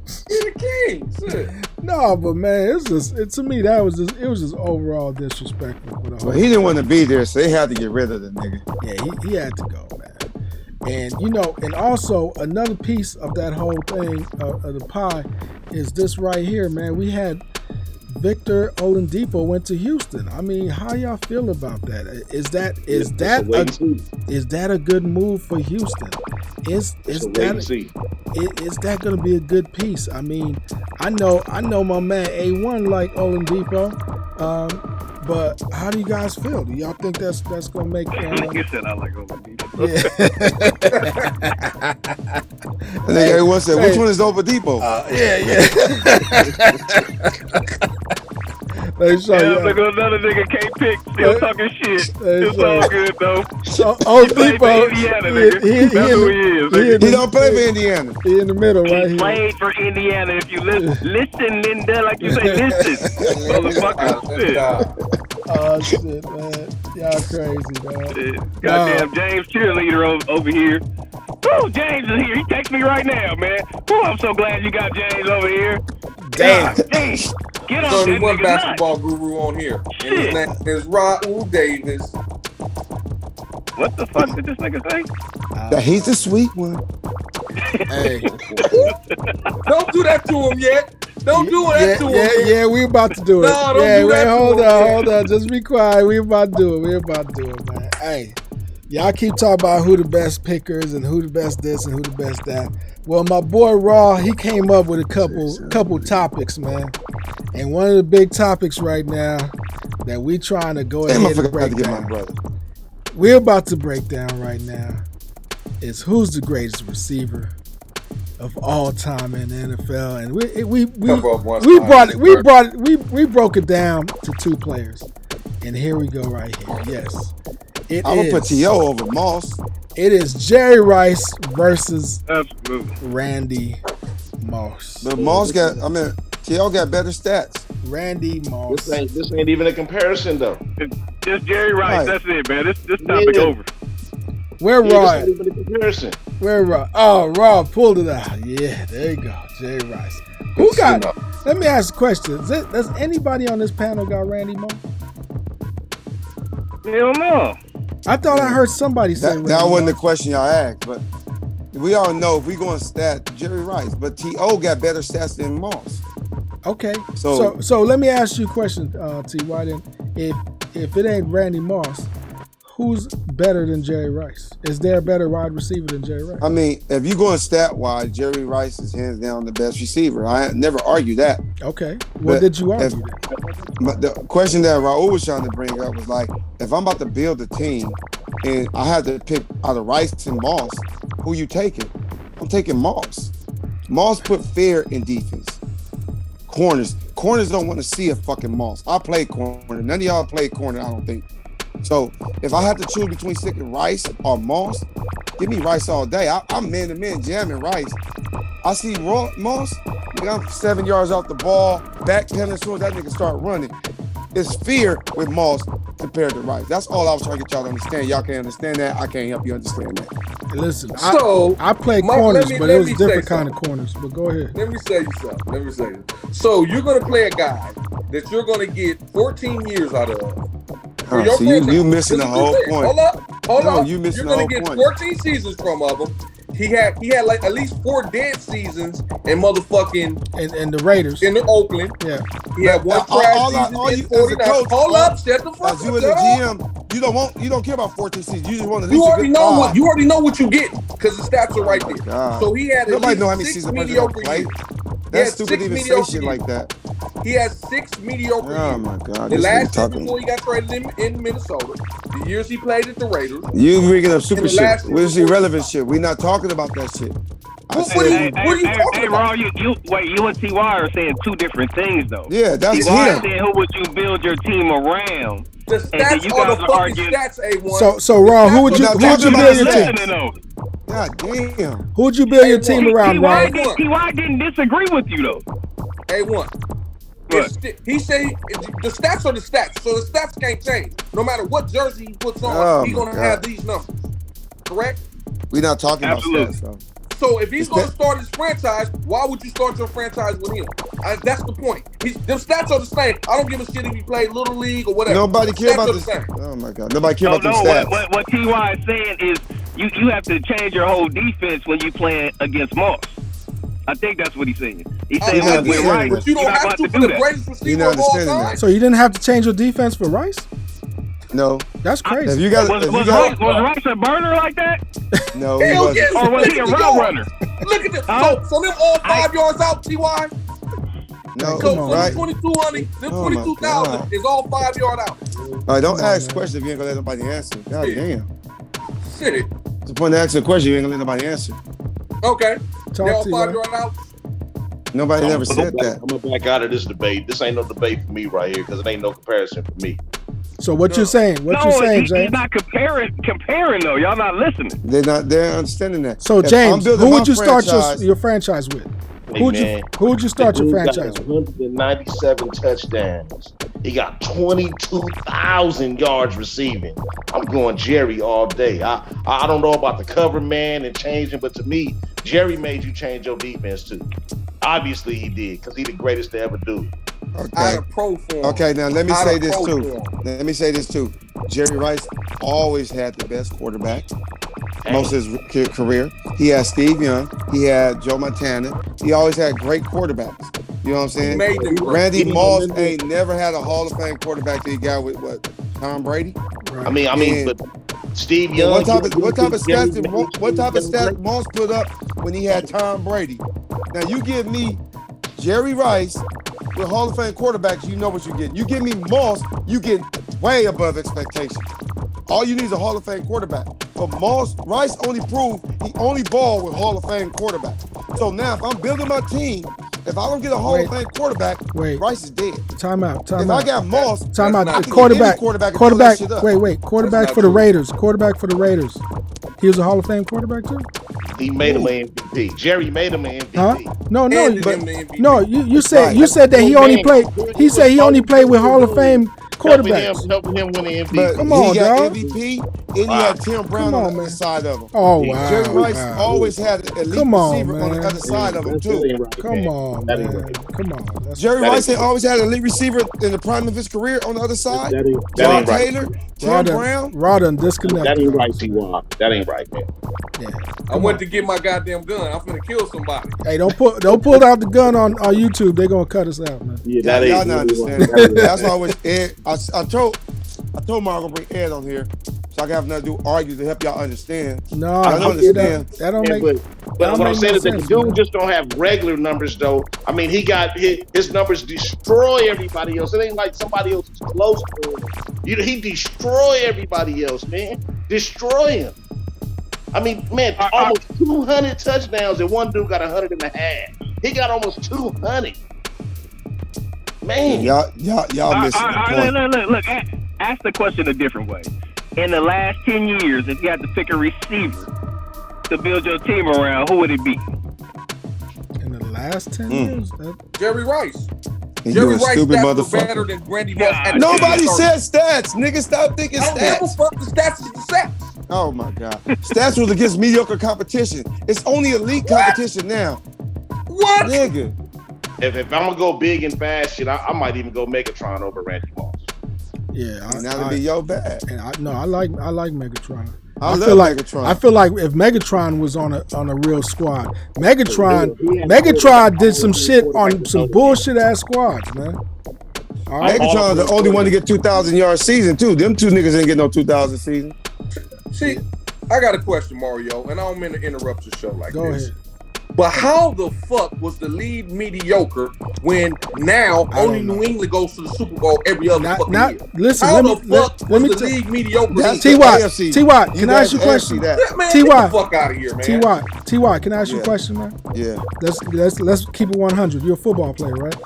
Speaker 4: He's the king. Shit.
Speaker 1: No, but man, to me it was just overall disrespectful for the whole.
Speaker 3: Well, he didn't want to be there, so they had to get rid of the nigga.
Speaker 1: Yeah, he had to go, man. And and also another piece of that whole thing of the pie is this right here, man. We had Victor Oladipo went to Houston. I mean, how y'all feel about that? Is that a good move for Houston? Is that going to be a good piece? I mean, I know my man A1 like Oladipo, but how do you guys feel? Do y'all think that's going to make?
Speaker 2: You said I like Oladipo.
Speaker 1: Yeah.
Speaker 3: And then everyone said, "Which one is Oladipo?"
Speaker 1: Yeah.
Speaker 2: Look at another nigga can't pick, still talking shit. It's all good though.
Speaker 1: Oladipo,
Speaker 2: Indiana, nigga. That's who he is.
Speaker 3: He don't play for Indiana.
Speaker 1: He in the middle, right
Speaker 2: He
Speaker 1: here.
Speaker 2: played for Indiana. If you listen, Linda, like you say, listen, motherfucker. Shit.
Speaker 1: Oh shit, man, y'all crazy, man.
Speaker 2: Goddamn James cheerleader over here. Woo, James is here. He texts me right now, man. Woo, I'm so glad you got James over here.
Speaker 1: Damn.
Speaker 2: Get on
Speaker 4: So
Speaker 2: that
Speaker 4: one
Speaker 2: nigga
Speaker 4: basketball guru on here. And his name is Raul Davis.
Speaker 2: What the fuck did this nigga say?
Speaker 3: He's the sweet one.
Speaker 1: Hey.
Speaker 4: Don't do that to him yet. Don't do that to him.
Speaker 1: Yeah, we about to do it.
Speaker 4: No, don't do that.
Speaker 1: Hold on. Just be quiet. We about to do it, man. Hey, y'all keep talking about who the best pickers and who the best this and who the best that. Well, my boy Raw, he came up with a couple topics, man. And one of the big topics right now that we trying to go ahead and break down. We're about to break down right now is who's the greatest receiver of all time in the NFL, and we broke it down to two players, and here we go right here. Yes, I'm
Speaker 3: gonna put T.O. over Moss.
Speaker 1: It is Jerry Rice versus
Speaker 2: Absolutely.
Speaker 1: Randy Moss.
Speaker 3: But T.O. got better stats.
Speaker 1: Randy Moss.
Speaker 5: This ain't even a comparison though.
Speaker 2: It's just Jerry Rice. Right. That's it, man. This topic over.
Speaker 1: Where Raw?
Speaker 5: Comparison.
Speaker 1: Where Raw? Oh, Raw pulled it out. Yeah, there you go, Jerry Rice. Who got? Let me ask a question. Does anybody on this panel got Randy Moss?
Speaker 2: Hell no.
Speaker 1: I thought I heard somebody say
Speaker 3: that wasn't the question y'all asked, but we all know if we going stat Jerry Rice, but T.O. got better stats than Moss.
Speaker 1: Okay, so let me ask you a question, T.Y. Then, if it ain't Randy Moss, who's better than Jerry Rice? Is there a better wide receiver than Jerry Rice?
Speaker 3: I mean, if you're going stat-wise, Jerry Rice is hands down the best receiver. I never argue that.
Speaker 1: Okay. What did you argue then?
Speaker 3: The question that Raul was trying to bring up was like, if I'm about to build a team and I have to pick out of Rice and Moss, who you taking? I'm taking Moss. Moss put fear in defense. Corners don't want to see a fucking Moss. I play corner. None of y'all play corner, I don't think. So if I have to choose between sticking Rice or Moss, give me Rice all day. I'm man-to-man jamming Rice. I see Moss, I'm 7 yards off the ball, backpedaling as soon as that nigga start running. It's fear with Moss compared to Rice. That's all I was trying to get y'all to understand. Y'all can't understand that. I can't help you understand that.
Speaker 1: Hey, listen, I play corners, but it was different kind of corners. But go ahead.
Speaker 4: Let me say you something. So you're going to play a guy that you're going to get 14 years out of.
Speaker 3: So you missing the whole point.
Speaker 4: Hold up.
Speaker 3: You missing
Speaker 4: You're
Speaker 3: the whole
Speaker 4: gonna get
Speaker 3: point.
Speaker 4: 14 seasons from of him. He had like at least 4 dead seasons in motherfucking
Speaker 1: and the Raiders
Speaker 4: in the Oakland.
Speaker 1: Yeah.
Speaker 4: He had one crash season in 49. Hold up, shut the fuck up.
Speaker 3: You as a GM, you don't care about 14 seasons. You just want to.
Speaker 4: You already know what you get because the stats are right there.
Speaker 3: God.
Speaker 4: So he had
Speaker 3: nobody know how many
Speaker 4: 6
Speaker 3: seasons
Speaker 4: mediocre years.
Speaker 3: That's stupid to even say shit like that.
Speaker 4: He has 6 mediocre years.
Speaker 3: Oh my God!
Speaker 4: The last year before he got traded in Minnesota, the years he played at the Raiders.
Speaker 3: You bringing up super shit. Where's irrelevant shit? We're not talking about that shit.
Speaker 4: What are you talking about?
Speaker 2: You and T.Y. are saying 2 different things though.
Speaker 3: Yeah, that's
Speaker 2: T.Y.
Speaker 3: him.
Speaker 2: saying who would you build your team around?
Speaker 4: The stats are the fucking stats, A1.
Speaker 1: So Ron, who would you build your team?
Speaker 3: God damn.
Speaker 1: Who would you build your team around, Ron?
Speaker 2: T.Y. didn't disagree with you though.
Speaker 4: A1. He said the stats are the stats, so the stats can't change. No matter what jersey he puts on, he's going to have these numbers. Correct?
Speaker 3: We're not talking
Speaker 2: Absolutely.
Speaker 3: about stats, though.
Speaker 4: So if he's going to start his franchise, why would you start your franchise with him? That's the point. Them stats are the same. I don't give a shit if he played Little League or whatever.
Speaker 3: Nobody cares about this. Oh, my God. Nobody cares about the stats.
Speaker 2: What T.Y. is saying is you have to change your whole defense when you play against Moss. I think that's what he's saying. He's saying
Speaker 3: we're right.
Speaker 4: But you don't have to for the greatest receiver of all time.
Speaker 1: So you didn't have to change your defense for Rice?
Speaker 3: No.
Speaker 1: That's crazy.
Speaker 2: Was Rice a burner like that?
Speaker 3: No, he wasn't.
Speaker 4: Yes,
Speaker 2: or was he a route runner?
Speaker 4: Look at this. So them all 5 yards out, T.Y.?
Speaker 3: No,
Speaker 4: so
Speaker 3: right?
Speaker 4: them 2200, them 22,000 is all 5 yard out.
Speaker 3: All right, don't ask questions if you ain't gonna let nobody answer. God damn.
Speaker 4: Shit.
Speaker 3: It's the point to ask a question, you ain't gonna let nobody answer.
Speaker 4: Okay. They're all 5
Speaker 1: to
Speaker 4: yard out.
Speaker 3: Nobody never said that.
Speaker 5: I'm gonna back out of this debate. This ain't no debate for me right here because it ain't no comparison for me.
Speaker 1: So what you're saying? What you're saying, James?
Speaker 2: He's not comparing though. Y'all not listening.
Speaker 3: They're understanding that.
Speaker 1: So James, who would you start your franchise with? Who would you start your franchise with?
Speaker 5: 197 touchdowns. He got 22,000 yards receiving. I'm going Jerry all day. I don't know about the cover man and changing, but to me, Jerry made you change your defense too. Obviously he did because he's the greatest to ever do it.
Speaker 3: Okay, now let me say this too. Jerry Rice always had the best quarterback most of his career. He had Steve Young. He had Joe Montana. He always had great quarterbacks. You know what I'm saying? Randy Moss ain't never had a Hall of Fame quarterback that he got with what? Tom Brady?
Speaker 5: Right. I mean, but Steve Young.
Speaker 3: What type of stats Moss put up when he had Tom Brady? Now you give me Jerry Rice with Hall of Fame quarterbacks, you know what you get. You give me Moss, you get way above expectations. All you need is a Hall of Fame quarterback. But Rice only proved he only balled with Hall of Fame quarterbacks. So now if I'm building my team, if I don't get a Hall of Fame quarterback, Rice is dead.
Speaker 1: Time out.
Speaker 3: If I got Moss,
Speaker 1: quarterback for the Raiders. Quarterback for the Raiders. He was a Hall of Fame quarterback too?
Speaker 5: He made him an MVP. Jerry made him an MVP.
Speaker 1: Huh? No, you said that he only played. He said he only played with Hall of Fame quarterbacks.
Speaker 5: Helping him win the MVP.
Speaker 3: But
Speaker 1: come on,
Speaker 3: he got
Speaker 1: dog.
Speaker 3: MVP, and he had Tim Brown on the other side of him.
Speaker 1: Oh, wow.
Speaker 3: Jerry Rice always had an elite receiver on the other side of him, too.
Speaker 1: Come on, man. Come on.
Speaker 3: Jerry Rice always had an elite receiver in the prime of his career on the other side. John Taylor, Tim Brown.
Speaker 1: Rodden disconnect.
Speaker 5: That ain't right, T.Y. That ain't right, man.
Speaker 1: Yeah.
Speaker 4: I went to get my goddamn gun. I'm finna kill somebody.
Speaker 1: Hey, don't pull out the gun on YouTube. They're gonna cut us out, man.
Speaker 5: Yeah,
Speaker 3: y'all not understanding. That's why I was Ed. I told Mark I'm gonna bring Ed on here so I can have nothing to do, argue to help y'all understand.
Speaker 1: No,
Speaker 3: I don't understand.
Speaker 1: That don't make.
Speaker 5: But what I'm saying is that the dude just don't have regular numbers though. I mean, he got his numbers destroy everybody else. It ain't like somebody else is close to him. He destroy everybody else, man. Destroy him. I mean, man, almost 200 touchdowns, and one dude got 100.5. He got almost 200. Man,
Speaker 3: y'all missing the point.
Speaker 2: Look. Ask the question a different way. In the last 10 years, if you had to pick a receiver to build your team around, who would it be?
Speaker 1: In the last 10 years?
Speaker 4: Jerry Rice.
Speaker 3: Jerry Rice
Speaker 4: stats were better than Randy Moss.
Speaker 3: Nobody said stats. Nigga, stop thinking stats.
Speaker 4: I don't give a fuck. The stats is the stats.
Speaker 3: Oh, my God. Stats was against mediocre competition. It's only elite competition now.
Speaker 4: What?
Speaker 3: Nigga.
Speaker 5: If I'm going to go big and fast, shit, I might even go Megatron over Randy Moss.
Speaker 1: Yeah.
Speaker 3: Now to be your bad.
Speaker 1: And I like Megatron.
Speaker 3: I love Megatron.
Speaker 1: I feel like if Megatron was on a real squad, Megatron did some shit on some bullshit ass squads, man.
Speaker 3: All right. Megatron's the only one to get 2,000-yard season too. Them two niggas ain't get no 2,000 season.
Speaker 4: See, I got a question, Mario, and I don't mean to interrupt your show like
Speaker 1: Go
Speaker 4: this.
Speaker 1: ahead.
Speaker 4: But how the fuck was the league mediocre when now only New England goes to the Super Bowl every other fucking year?
Speaker 1: Listen,
Speaker 4: how the fuck was the league mediocre?
Speaker 1: T.Y., can I ask you a question?
Speaker 4: Man, get the fuck out of here, man.
Speaker 1: T.Y., can I ask you a question, man?
Speaker 3: Yeah.
Speaker 1: Let's keep it 100. You're a football player, right?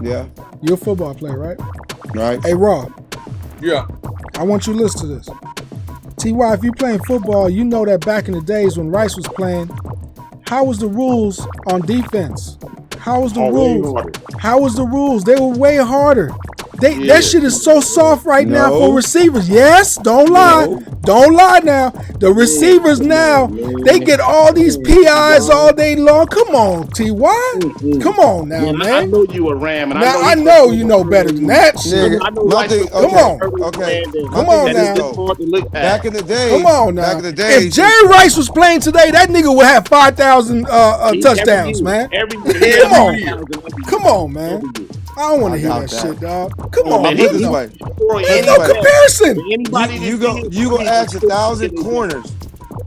Speaker 3: Yeah.
Speaker 1: You're a football player, right?
Speaker 3: Right.
Speaker 1: Hey, Rob.
Speaker 4: Yeah.
Speaker 1: I want you to listen to this. T.Y., if you're playing football, you know that back in the days when Rice was playing, how was the rules on defense? How was the rules? How was the rules? They were way harder. That shit is so soft right now for receivers. Yes, don't lie. Don't lie now. The receivers now, they get all these PIs all day long. Come on, T.Y. Come on now, man.
Speaker 5: I know you a Ram. And
Speaker 1: now I know you know better than that shit. Come on.
Speaker 3: Okay.
Speaker 1: Come on now.
Speaker 3: Back in the day.
Speaker 1: Come on now.
Speaker 3: Back in the day.
Speaker 1: If Jerry Rice was playing today, that nigga would have 5,000 touchdowns, man. Come on. Come on, man. I don't want to hear that shit, dog. Come on, man.
Speaker 3: Put it this way.
Speaker 1: Ain't no comparison.
Speaker 3: You go ask 1,000 corners.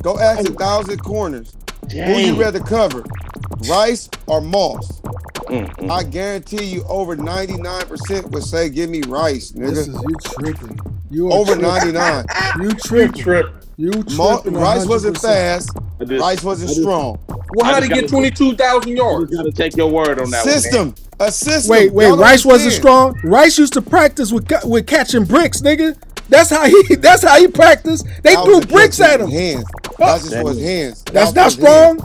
Speaker 3: Go ask 1,000 corners. Who you rather cover, Rice or Moss? I guarantee you over 99% would say, give me Rice, nigga.
Speaker 1: You tripping.
Speaker 3: Over 99.
Speaker 1: You tripping.
Speaker 3: Rice wasn't fast. Rice wasn't strong.
Speaker 4: Well, how did he get 22,000 yards?
Speaker 5: You got to take your word on that
Speaker 3: system. A system.
Speaker 1: Wait. Rice wasn't strong. Rice used to practice with catching bricks, nigga. That's how he practiced. They threw bricks at him.
Speaker 3: Hands. That's just for his hands.
Speaker 1: That's not strong.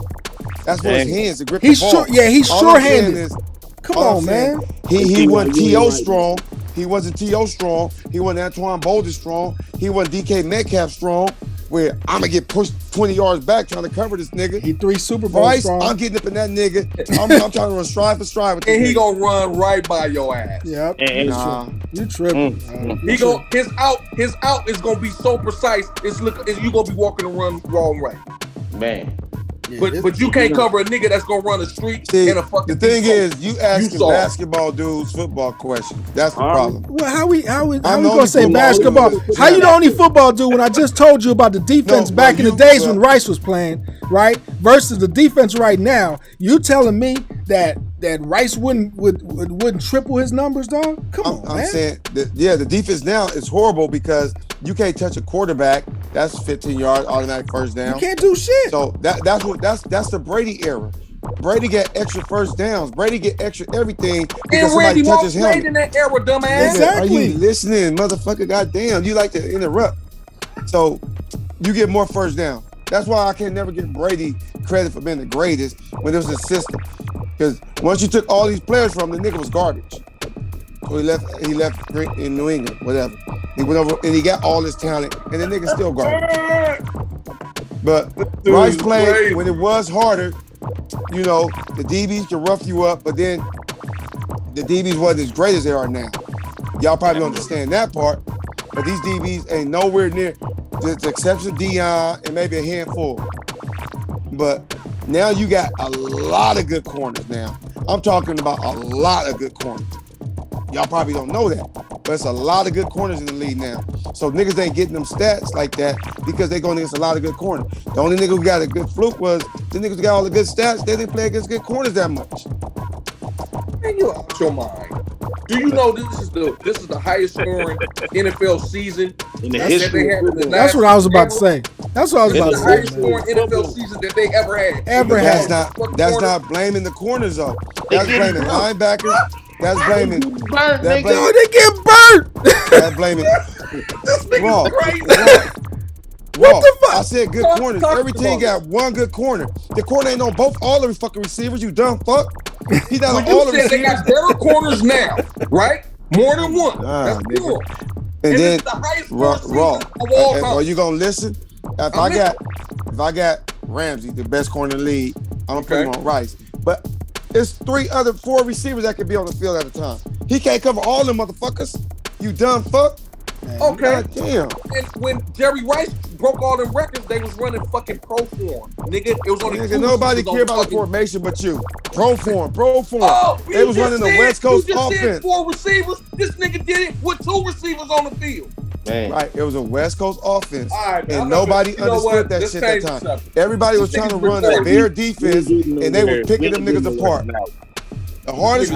Speaker 3: That's for his hands to grip the ball.
Speaker 1: He's short-handed. Come on, man.
Speaker 3: He wasn't T.O. strong. He wasn't T.O. strong. He wasn't Antoine Bolden strong. He wasn't D.K. Metcalf strong. Where I'm going to get pushed 20 yards back trying to cover this nigga.
Speaker 1: He 3 Super Bowls
Speaker 3: Rice,
Speaker 1: strong.
Speaker 3: I'm getting up in that nigga. I'm trying to run stride for stride with this
Speaker 4: and he
Speaker 3: nigga.
Speaker 4: going to run right by your ass.
Speaker 1: Yep. You tripping.
Speaker 4: His out is going to be so precise. You going to be walking the wrong way.
Speaker 5: Man.
Speaker 1: Yeah,
Speaker 4: but you can't cover a nigga that's gonna run a street in a fucking.
Speaker 3: The thing is, you asking basketball dudes football questions. That's the problem.
Speaker 1: Well, how we gonna say basketball? How you the only football dude when I just told you about the defense back in the days when Rice was playing, right? Versus the defense right now. You telling me that Rice wouldn't triple his numbers, dog? Come on, man.
Speaker 3: I'm saying that, the defense now is horrible because you can't touch a quarterback. That's 15 yards automatic first down.
Speaker 1: You can't do shit.
Speaker 3: So that's the Brady era. Brady got extra first downs. Brady get extra everything because somebody touches him.
Speaker 4: Played in that era, dumbass.
Speaker 1: Exactly.
Speaker 3: Are you listening, motherfucker? Goddamn, you like to interrupt. So you get more first down. That's why I can never give Brady credit for being the greatest when it was a system. Because once you took all these players from him, the nigga was garbage. So he left in New England, whatever. He went over and he got all this talent, and the nigga still garbage. But Rice played when it was harder. You know, the DBs can rough you up, but then the DBs wasn't as great as they are now. Y'all probably don't understand that part, but these DBs ain't nowhere near, with the exception of Dion and maybe a handful. But now you got a lot of good corners now. I'm talking about a lot of good corners. Y'all probably don't know that, but it's a lot of good corners in the league now. So niggas ain't getting them stats like that because they going against a lot of good corners. The only nigga who got a good fluke was the niggas who got all the good stats. They didn't play against good corners that much.
Speaker 4: Man, you out your mind. Do you know this is the highest scoring NFL season
Speaker 5: In the history of football.
Speaker 1: That's what I was about to say. That's what I was about to say.
Speaker 4: The highest scoring NFL season that they ever had.
Speaker 3: That's not blaming the corners though. That's blaming linebackers. That's blaming.
Speaker 1: No, they get burnt.
Speaker 3: That's blaming.
Speaker 4: This nigga's crazy.
Speaker 1: What the fuck?
Speaker 3: I said good corners. Every team got one good corner. The corner ain't on all the fucking receivers. You dumb fuck. He's not on all the receivers.
Speaker 4: They got better corners now, right? More than one. That's cool.
Speaker 3: And then
Speaker 4: it's the highest raw of all time.
Speaker 3: Are you gonna listen? If I got Ramsey, the best corner in the league, I'm gonna put him on Rice. But it's 4 receivers that could be on the field at a time. He can't cover all them motherfuckers. You dumb fuck. Man,
Speaker 4: okay.
Speaker 3: God damn.
Speaker 4: And when Jerry Rice broke all them records, they was running fucking pro form. Nigga, it was only
Speaker 3: nobody care about the formation but you. Pro form.
Speaker 4: Oh,
Speaker 3: they was running the West Coast offense.
Speaker 4: Said 4 receivers. This nigga did it with 2 receivers on the field.
Speaker 5: Man.
Speaker 3: Right, it was a West Coast offense,
Speaker 4: right,
Speaker 3: and nobody understood that shit at that time. Everybody was trying to run a bare defense, and they were picking them niggas apart. The hardest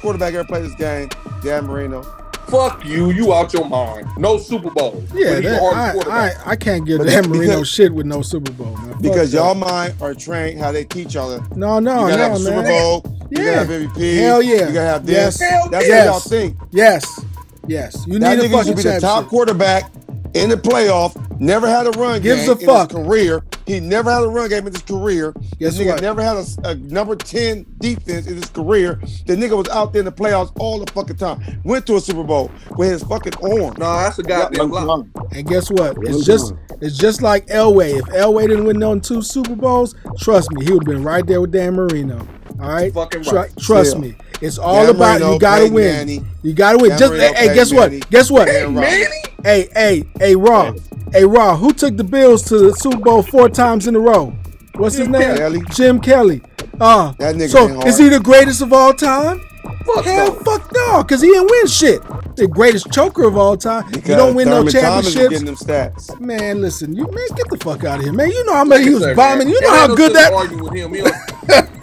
Speaker 3: quarterback ever played this game, Dan Marino.
Speaker 4: Fuck you, you out your mind. No Super Bowl.
Speaker 1: Yeah, I can't give Dan Marino shit with no Super Bowl, man.
Speaker 3: Because y'all mind are trained how they teach y'all.
Speaker 1: No,
Speaker 3: you gotta have a Super Bowl.
Speaker 1: Yeah.
Speaker 3: You gotta have MVP.
Speaker 1: Hell yeah.
Speaker 3: You gotta have this.
Speaker 1: Yes.
Speaker 3: That's what y'all think.
Speaker 1: Yes. You
Speaker 3: that
Speaker 1: need a fucking
Speaker 3: should be the top quarterback in the playoff. Never had a run game in his career. He never had a run game in his career.
Speaker 1: Guess
Speaker 3: this nigga
Speaker 1: what?
Speaker 3: never had a number 10 defense in his career. The nigga was out there in the playoffs all the fucking time. Went to a Super Bowl with his fucking arm.
Speaker 4: No, that's a goddamn lie.
Speaker 1: And guess what? It's just like Elway. If Elway didn't win on 2 Super Bowls, trust me, he would have been right there with Dan Marino. All right? Trust me. It's all
Speaker 3: Dan
Speaker 1: about
Speaker 3: Marino,
Speaker 1: you gotta win.
Speaker 3: Manny.
Speaker 1: You gotta win. Guess what? Hey, Raw, who took the Bills to the Super Bowl 4 times in a row? What's his name?
Speaker 3: Kelly.
Speaker 1: Jim Kelly.
Speaker 3: That nigga
Speaker 1: so is he the greatest of all time? Fuck no, because he didn't win shit. The greatest choker of all time.
Speaker 3: Because
Speaker 1: you don't win no championships.
Speaker 3: Getting them stats.
Speaker 1: Man, listen, get the fuck out of here, man. You know how many he was bombing. You know how good that.
Speaker 4: Argue with him.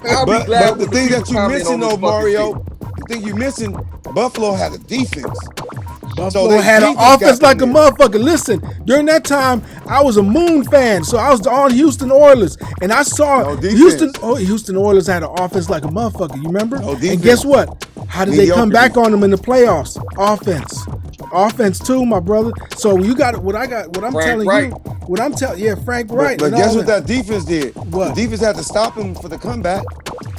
Speaker 3: But the thing that you missing though, Mario, the thing you missing, Buffalo had a defense.
Speaker 1: Buffalo had an offense like a motherfucker. Listen, during that time, I was a Moon fan, so I was on Houston Oilers, and I saw Houston Oilers had an offense like a motherfucker. You remember? And guess what? How did they come back on them in the playoffs? Offense too, my brother. So you got what I'm telling you. Frank Wright.
Speaker 3: But guess what that defense did?
Speaker 1: What?
Speaker 3: The defense had to stop him for the comeback.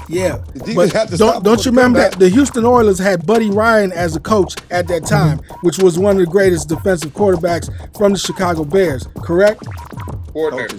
Speaker 1: Yeah, but don't you remember that the Houston Oilers had Buddy Ryan as a coach at that time, which was one of the greatest defensive quarterbacks from the Chicago Bears, correct?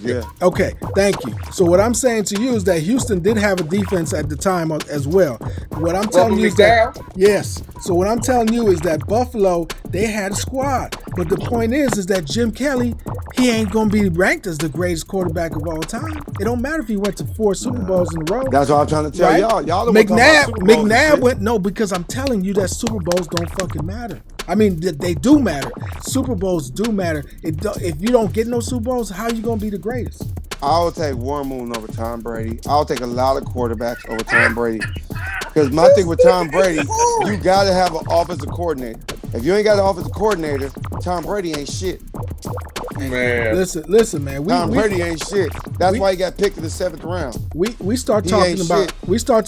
Speaker 3: Yeah.
Speaker 1: Okay, thank you. So what I'm saying to you is that Houston did have a defense at the time as well. What I'm telling you is that yes. So what I'm telling you is that Buffalo, they had a squad, but the point is that Jim Kelly, he ain't gonna be ranked as the greatest quarterback of all time. It don't matter if he went to 4 Super Bowls in a row.
Speaker 3: That's what I'm trying to tell y'all. Y'all
Speaker 1: McNabb went because I'm telling you that Super Bowls don't fucking matter. I mean, they do matter. Super Bowls do matter. If you don't get no Super Bowls, how you gonna be the greatest?
Speaker 3: I would take Warren Moon over Tom Brady. I'll take a lot of quarterbacks over Tom Brady. Because my thing with Tom Brady, you gotta have an offensive coordinator. If you ain't got an offensive coordinator, Tom Brady ain't shit.
Speaker 4: Man,
Speaker 1: listen, man.
Speaker 3: Tom Brady ain't shit. That's why he got picked in the 7th round.
Speaker 1: We start talking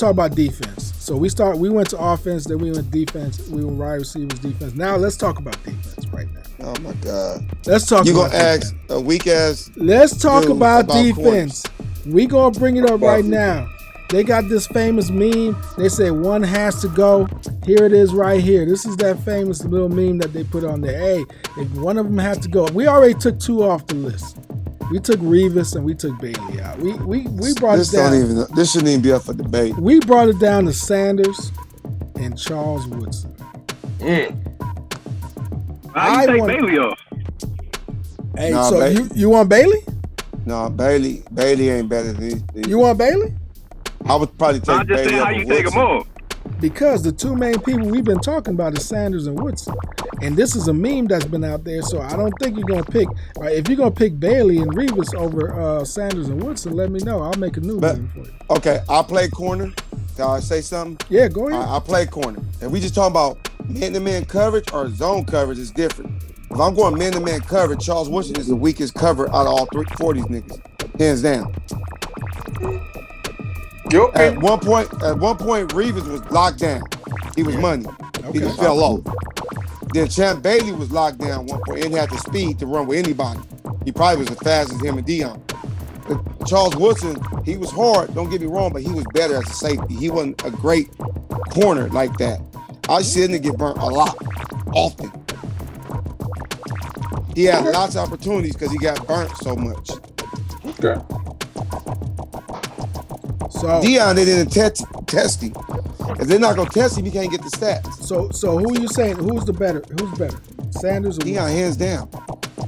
Speaker 1: about defense. So we went to offense, then we went defense. We went wide receivers, defense. Now let's talk about defense right now.
Speaker 3: Oh my God.
Speaker 1: Let's talk.
Speaker 3: You
Speaker 1: about
Speaker 3: gonna ask a weak ass?
Speaker 1: Let's talk about defense. We gonna bring it up right now. They got this famous meme. They say one has to go. Here it is right here. This is that famous little meme that they put on there. Hey, if one of them has to go. We already took 2 off the list. We took Revis and we took Bailey out. We brought it down.
Speaker 3: This shouldn't even be up for debate.
Speaker 1: We brought it down to Sanders and Charles Woodson.
Speaker 2: I take Bailey off.
Speaker 1: Hey, so you want Bailey?
Speaker 3: No, Bailey ain't better than these.
Speaker 1: You want Bailey?
Speaker 3: I would probably take Bailey.
Speaker 2: I'm just saying how you take him off.
Speaker 1: Because the 2 main people we've been talking about is Sanders and Woodson. And this is a meme that's been out there, so I don't think you're going to pick. If you're going to pick Bailey and Revis over Sanders and Woodson, let me know. I'll make a new meme for you.
Speaker 3: Okay, I'll play corner. Can I say something?
Speaker 1: Yeah, go ahead.
Speaker 3: I'll play corner. If we just talking about man-to-man coverage or zone coverage, is different. If I'm going man-to-man coverage, Charles Woodson is the weakest cover out of all 4 of these niggas, hands down. At one point, Reeves was locked down. He was money. He just fell off. Then Champ Bailey was locked down at one point and had the speed to run with anybody. He probably was as fast as him and Deion. But Charles Woodson, he was hard, don't get me wrong, but he was better as a safety. He wasn't a great corner like that. I see him get burnt a lot, often. He had lots of opportunities because he got burnt so much.
Speaker 4: Okay.
Speaker 3: So Deion, they didn't test him. If they're not gonna test him, he can't get the stats.
Speaker 1: So who are you saying? Who's better? Sanders or
Speaker 3: Deion, hands down.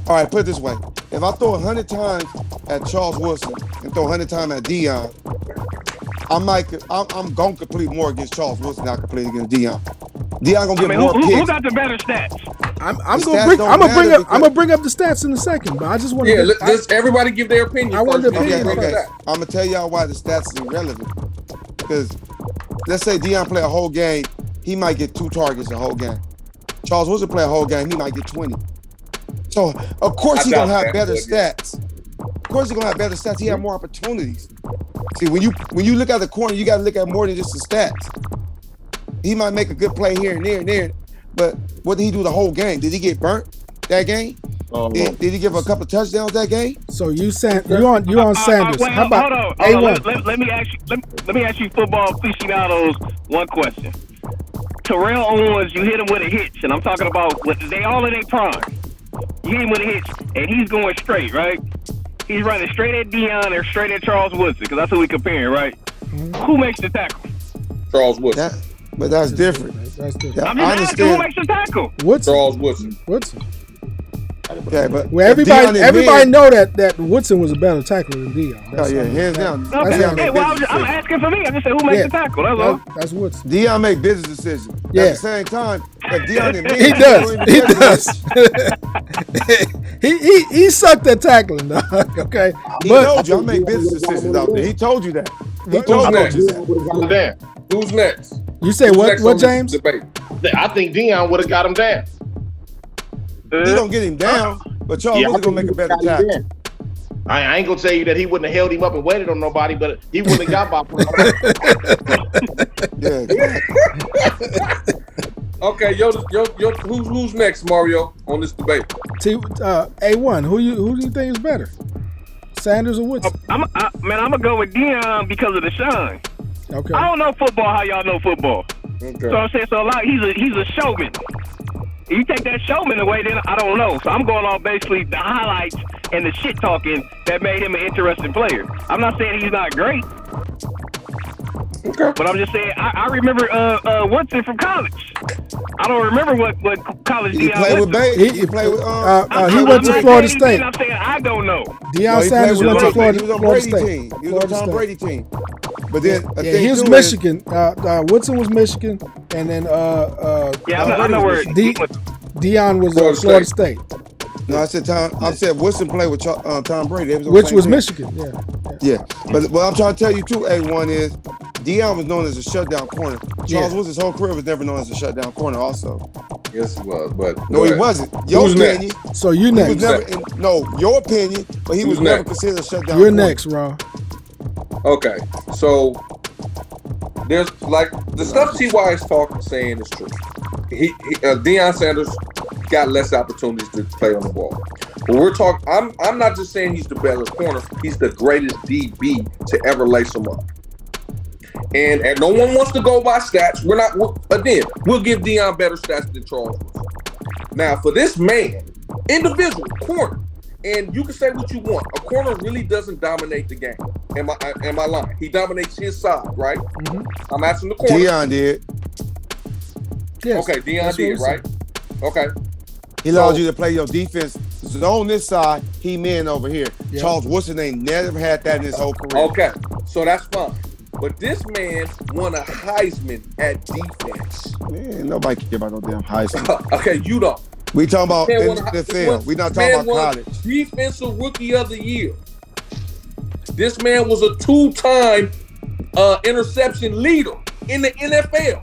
Speaker 3: All right, put it this way: if I throw 100 times at Charles Woodson and throw 100 times at Deion, I'm gonna complete more against Charles Woodson than I complete against Deion. Deion gonna get more picks.
Speaker 2: Who got the better stats?
Speaker 1: I'm gonna bring up the stats in a second, but I just want to.
Speaker 4: Yeah, let's everybody give their opinion.
Speaker 1: I want the opinion.
Speaker 3: Okay. I'm gonna tell y'all why the stats is irrelevant. Because let's say Deion play a whole game, he might get 2 targets a whole game. Charles Woodson play a whole game, he might get 20. So of course he's gonna have better stats. Of course he's gonna have better stats. He have more opportunities. See, when you look at the corner, you gotta look at more than just the stats. He might make a good play here and there, but what did he do the whole game? Did he get burnt that game? Did he give a couple of touchdowns that game?
Speaker 1: So you on Sanders?
Speaker 2: How about A1? Let me ask you football aficionados one question. Terrell Owens, you hit him with a hitch, and I'm talking about they all in their prime. You hit him with a hitch, and he's going straight, right? He's running straight at Deion or straight at Charles Woodson, because that's who we comparing, right? Mm-hmm. Who makes the tackle?
Speaker 4: Charles Woodson.
Speaker 3: But that's different.
Speaker 1: That's different.
Speaker 2: I'm just asking who makes the tackle.
Speaker 4: Charles Woodson.
Speaker 3: Okay, but
Speaker 1: everybody know that Woodson was a better tackler than Deion.
Speaker 3: Hands down.
Speaker 2: Okay. I'm asking for me. I just said who makes the tackle. That's all.
Speaker 1: That's Woodson.
Speaker 3: Deion make business decisions.
Speaker 1: Yeah.
Speaker 3: At the same time, if Deion didn't
Speaker 1: he does. He sucked at tackling, dog. Okay.
Speaker 3: He told you I make business decisions out there. He told you that. He told you that.
Speaker 4: Who's next?
Speaker 1: You say what, James?
Speaker 5: I think Deion would have got him down.
Speaker 3: He don't get him down, but Charles Woodson gonna make a better tackle.
Speaker 5: I ain't gonna tell you that he wouldn't have held him up and waited on nobody, but he wouldn't have got by.
Speaker 4: Okay, who's next, Mario, on this debate?
Speaker 1: A1, who do you think is better, Sanders or Woodson?
Speaker 2: I'm gonna go with Deion because of the shine.
Speaker 1: Okay.
Speaker 2: I don't know football how y'all know football. Okay. So I'm saying he's a showman. If you take that showman away, then I don't know. So I'm going on basically the highlights and the shit talking that made him an interesting player. I'm not saying he's not great. Okay. But I'm just saying I remember Woodson from college. I don't remember what college
Speaker 3: he played with Bates. He played with
Speaker 1: he went to Florida State.
Speaker 2: I'm saying I don't know.
Speaker 1: Deion Sanders went to Florida State.
Speaker 3: He was on Tom Brady team. But then
Speaker 1: he was Michigan. Woodson was Michigan, and then
Speaker 2: I know where
Speaker 1: Deion was Florida State.
Speaker 3: No, I said Woodson played with Tom Brady.
Speaker 1: Which was Michigan. Yeah.
Speaker 3: But what I'm trying to tell you too, A1 is Deion was known as a shutdown corner. Charles Woodson's whole career was never known as a shutdown corner also.
Speaker 4: Yes, he was, but
Speaker 3: no, he wasn't. Your opinion.
Speaker 1: So you next.
Speaker 3: Your opinion, but he was never considered a shutdown
Speaker 1: You're
Speaker 3: corner.
Speaker 1: Next, Ron.
Speaker 4: Okay, so there's like the stuff T.Y. is saying is true. Deion Sanders got less opportunities to play on the ball. But we're talking. I'm not just saying he's the better corner. He's the greatest DB to ever lace him up. And no one wants to go by stats. We'll give Deion better stats than Charles Woodson. Now, for this man, individual corner, and you can say what you want. A corner really doesn't dominate the game. Am I lying? He dominates his side, right? Mm-hmm. I'm asking the corner.
Speaker 3: Deion did.
Speaker 4: Yes, okay, Deion did, right? Okay.
Speaker 3: He allowed you to play your defense on this side, he man over here. Yep. Charles Woodson ain't never had that in his whole career.
Speaker 4: Okay, so that's fine. But this man won a Heisman at defense.
Speaker 3: Man, nobody care about no damn Heisman.
Speaker 4: Okay, you don't.
Speaker 3: We talking about NFL. We not talking about college.
Speaker 4: Defensive Rookie of the Year. This man was a 2-time interception leader in the NFL.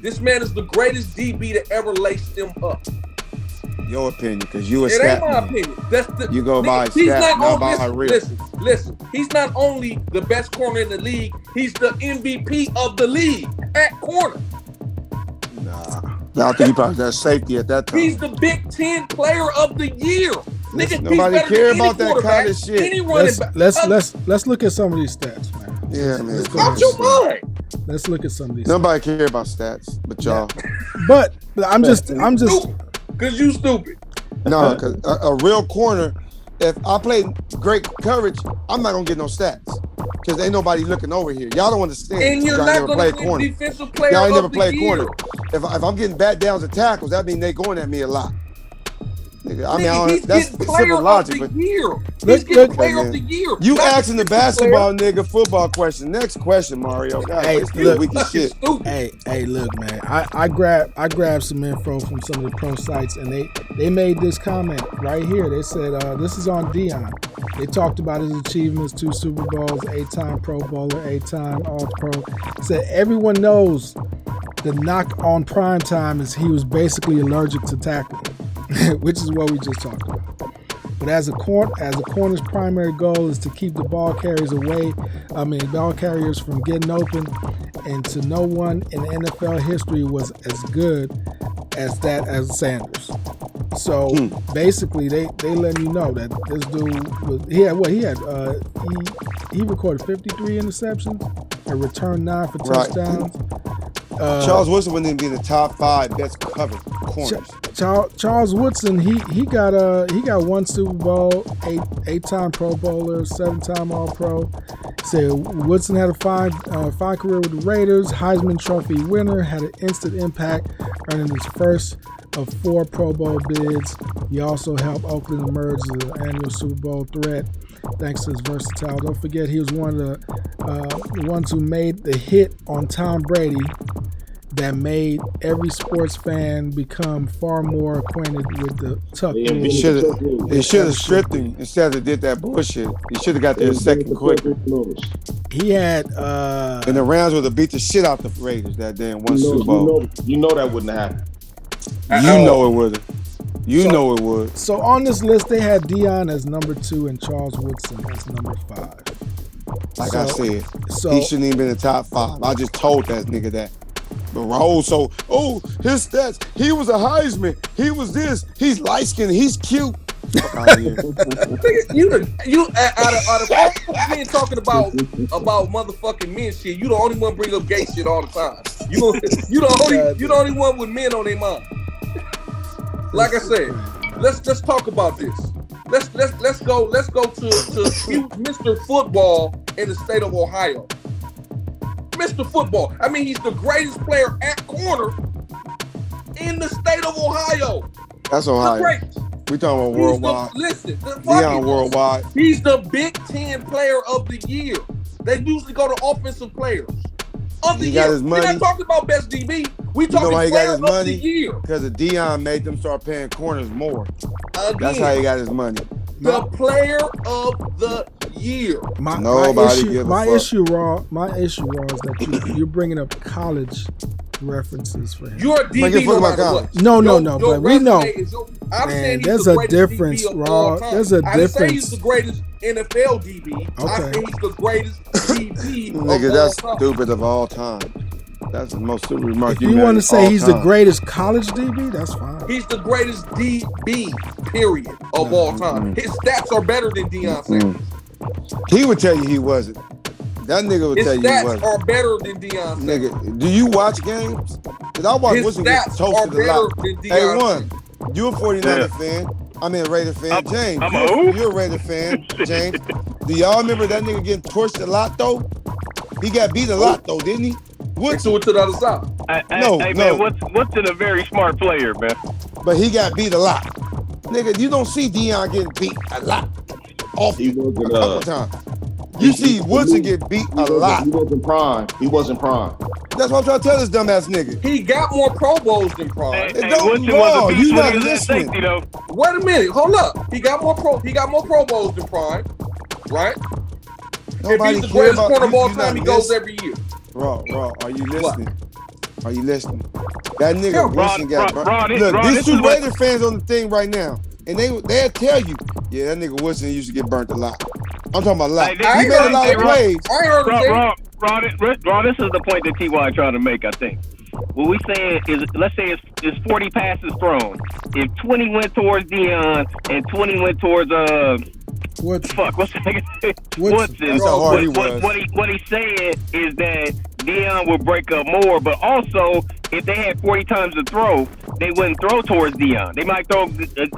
Speaker 4: This man is the greatest DB to ever lace them up.
Speaker 3: Your opinion, because you a
Speaker 4: It
Speaker 3: stat
Speaker 4: ain't my
Speaker 3: man.
Speaker 4: opinion. That's the
Speaker 3: You go by
Speaker 4: he's
Speaker 3: stat, not by
Speaker 4: listen,
Speaker 3: real.
Speaker 4: listen. He's not only the best corner in the league, he's the MVP of the league at corner.
Speaker 3: Nah. I think he probably got safety at that time.
Speaker 4: He's the Big Ten player of the year.
Speaker 3: Listen,
Speaker 4: Nigga,
Speaker 3: nobody
Speaker 4: he's better
Speaker 3: care
Speaker 4: than
Speaker 3: about
Speaker 4: any
Speaker 3: that kind of
Speaker 4: quarterback,
Speaker 3: shit.
Speaker 4: any running back.
Speaker 1: Let's look at some of these stats, man.
Speaker 3: Yeah, man.
Speaker 4: Out your mind.
Speaker 1: Let's look at some of these.
Speaker 3: Nobody care about stats, but y'all.
Speaker 1: But I'm just.
Speaker 4: Because you stupid.
Speaker 3: No, because a real corner, if I play great coverage, I'm not gonna get no stats. Because ain't nobody looking over here. Y'all don't understand.
Speaker 4: And you're
Speaker 3: y'all
Speaker 4: not
Speaker 3: never
Speaker 4: going
Speaker 3: played
Speaker 4: to win
Speaker 3: corner.
Speaker 4: defensive player
Speaker 3: Y'all ain't
Speaker 4: of
Speaker 3: never
Speaker 4: the
Speaker 3: played
Speaker 4: year.
Speaker 3: corner. If I'm getting bat downs and tackles, that means they going at me a lot. Nigga, I mean,
Speaker 4: He's
Speaker 3: that's
Speaker 4: getting player
Speaker 3: simple logic.
Speaker 4: of
Speaker 3: But
Speaker 4: the year. He's getting player of the year.
Speaker 3: you
Speaker 4: Not
Speaker 3: asking the basketball nigga football question. Next question, Mario. God,
Speaker 1: Hey,
Speaker 3: it's
Speaker 1: look,
Speaker 3: weak as shit.
Speaker 1: Hey, look, man. I grabbed some info from some of the pro sites, and they made this comment right here. They said this is on Dion. They talked about his achievements: 2 Super Bowls, 8-time Pro Bowler, 8-time All-Pro. Said everyone knows the knock on prime time is he was basically allergic to tackling, which is what we just talked about. But as a corner's primary goal is to keep the ball carriers from getting open, and to no one in NFL history was as good as Sanders. So basically, they letting you know that this dude he recorded 53 interceptions and returned 9 for touchdowns.
Speaker 3: Charles Woodson wouldn't even be in the top 5 best covered corners.
Speaker 1: Charles Woodson, he got 1 Super Bowl, 8-time Pro Bowler, 7-time All-Pro. Said Woodson had a fine career with the Raiders, Heisman Trophy winner, had an instant impact, earning his first of 4 Pro Bowl bids. He also helped Oakland emerge as an annual Super Bowl threat thanks to his versatile. Don't forget, he was one of the ones who made the hit on Tom Brady that made every sports fan become far more acquainted with the tuck rule.
Speaker 3: They should have stripped him instead of did that bullshit. He should have got there second quick.
Speaker 1: He had
Speaker 3: and the Rams would have beat the shit out the Raiders that damn one Super Bowl.
Speaker 5: You know that wouldn't happen.
Speaker 3: You know it would. You know it would.
Speaker 1: So on this list, they had Dion as number 2 and Charles Woodson as number 5.
Speaker 3: Like I said, he shouldn't even been in the top 5. I just told that nigga that. But Raul, his stats, he was a Heisman. He was this. He's light skinned. He's cute. Fuck out of here.
Speaker 4: you out of all men talking about motherfucking men shit, you the only one bring up gay shit all the time. You the only one with men on their mind. Like I said, let's talk about this. Let's go to Mr. Football in the state of Ohio. Mr. Football. I mean, he's the greatest player at corner in the state of Ohio.
Speaker 3: That's Ohio. We talking about worldwide. Dion worldwide.
Speaker 4: He's the Big Ten player of the year. They usually go to offensive players of the year. We're not talking about best DB. We talking player of the year.
Speaker 3: Because of Dion made them start paying corners more. That's how he got his money.
Speaker 4: The player of the year.
Speaker 1: My issue, Raw, is that you're bringing up college references for him.
Speaker 4: You're a DB no matter what.
Speaker 1: No, but we know.
Speaker 4: I'm saying
Speaker 1: there's a difference, Raw. There's a difference.
Speaker 4: I say he's the greatest NFL DB.
Speaker 1: Okay.
Speaker 4: I say he's the greatest DB
Speaker 3: Nigga, that's stupid of all time. That's the most stupid remark
Speaker 1: if you want to say he's the greatest college DB, that's fine.
Speaker 4: He's the greatest DB, period, of all time. His stats are better than Deion Sanders.
Speaker 3: He would tell you he wasn't. That nigga would tell you he wasn't.
Speaker 4: His stats are better than Deion Sanders.
Speaker 3: Nigga, do you watch games? Because I watch Wilson get toasted a lot. Hey, one, you a 49er fan. I'm a Raider fan. James, you're a Raider fan. James, do y'all remember that nigga getting torched a lot, though? He got beat a lot, though, didn't he?
Speaker 4: Woodson went to the other side.
Speaker 2: Man, Woodson a very smart player, man.
Speaker 3: But he got beat a lot. Nigga, you don't see Dion getting beat a lot. Often, a couple times. You see Woodson get beat a lot.
Speaker 5: He wasn't prime.
Speaker 3: That's what I'm trying to tell this dumbass nigga.
Speaker 4: He got more Pro Bowls than prime.
Speaker 3: You not listening.
Speaker 4: Wait a minute. Hold up. He got more Pro Bowls than prime. Right?
Speaker 3: Nobody
Speaker 4: if he's the greatest corner of all time, he goes every year.
Speaker 3: Raw, are you listening? Are you listening? That nigga Wilson got burnt. Look, these two Raider fans on the thing right now, and they'll tell you, yeah, that nigga Wilson used to get burnt a lot. I'm talking about a lot. He made a lot of plays.
Speaker 2: Ron, this is the point that T.Y. trying to make, I think. What we saying is, let's say it's 40 passes thrown. If 20 went towards Deion and 20 went towards what's the nigga? Woodson.
Speaker 3: That's how hard he was.
Speaker 2: What he's saying is that Deion would break up more, but also if they had 40 times to throw, they wouldn't throw towards Deion. They might throw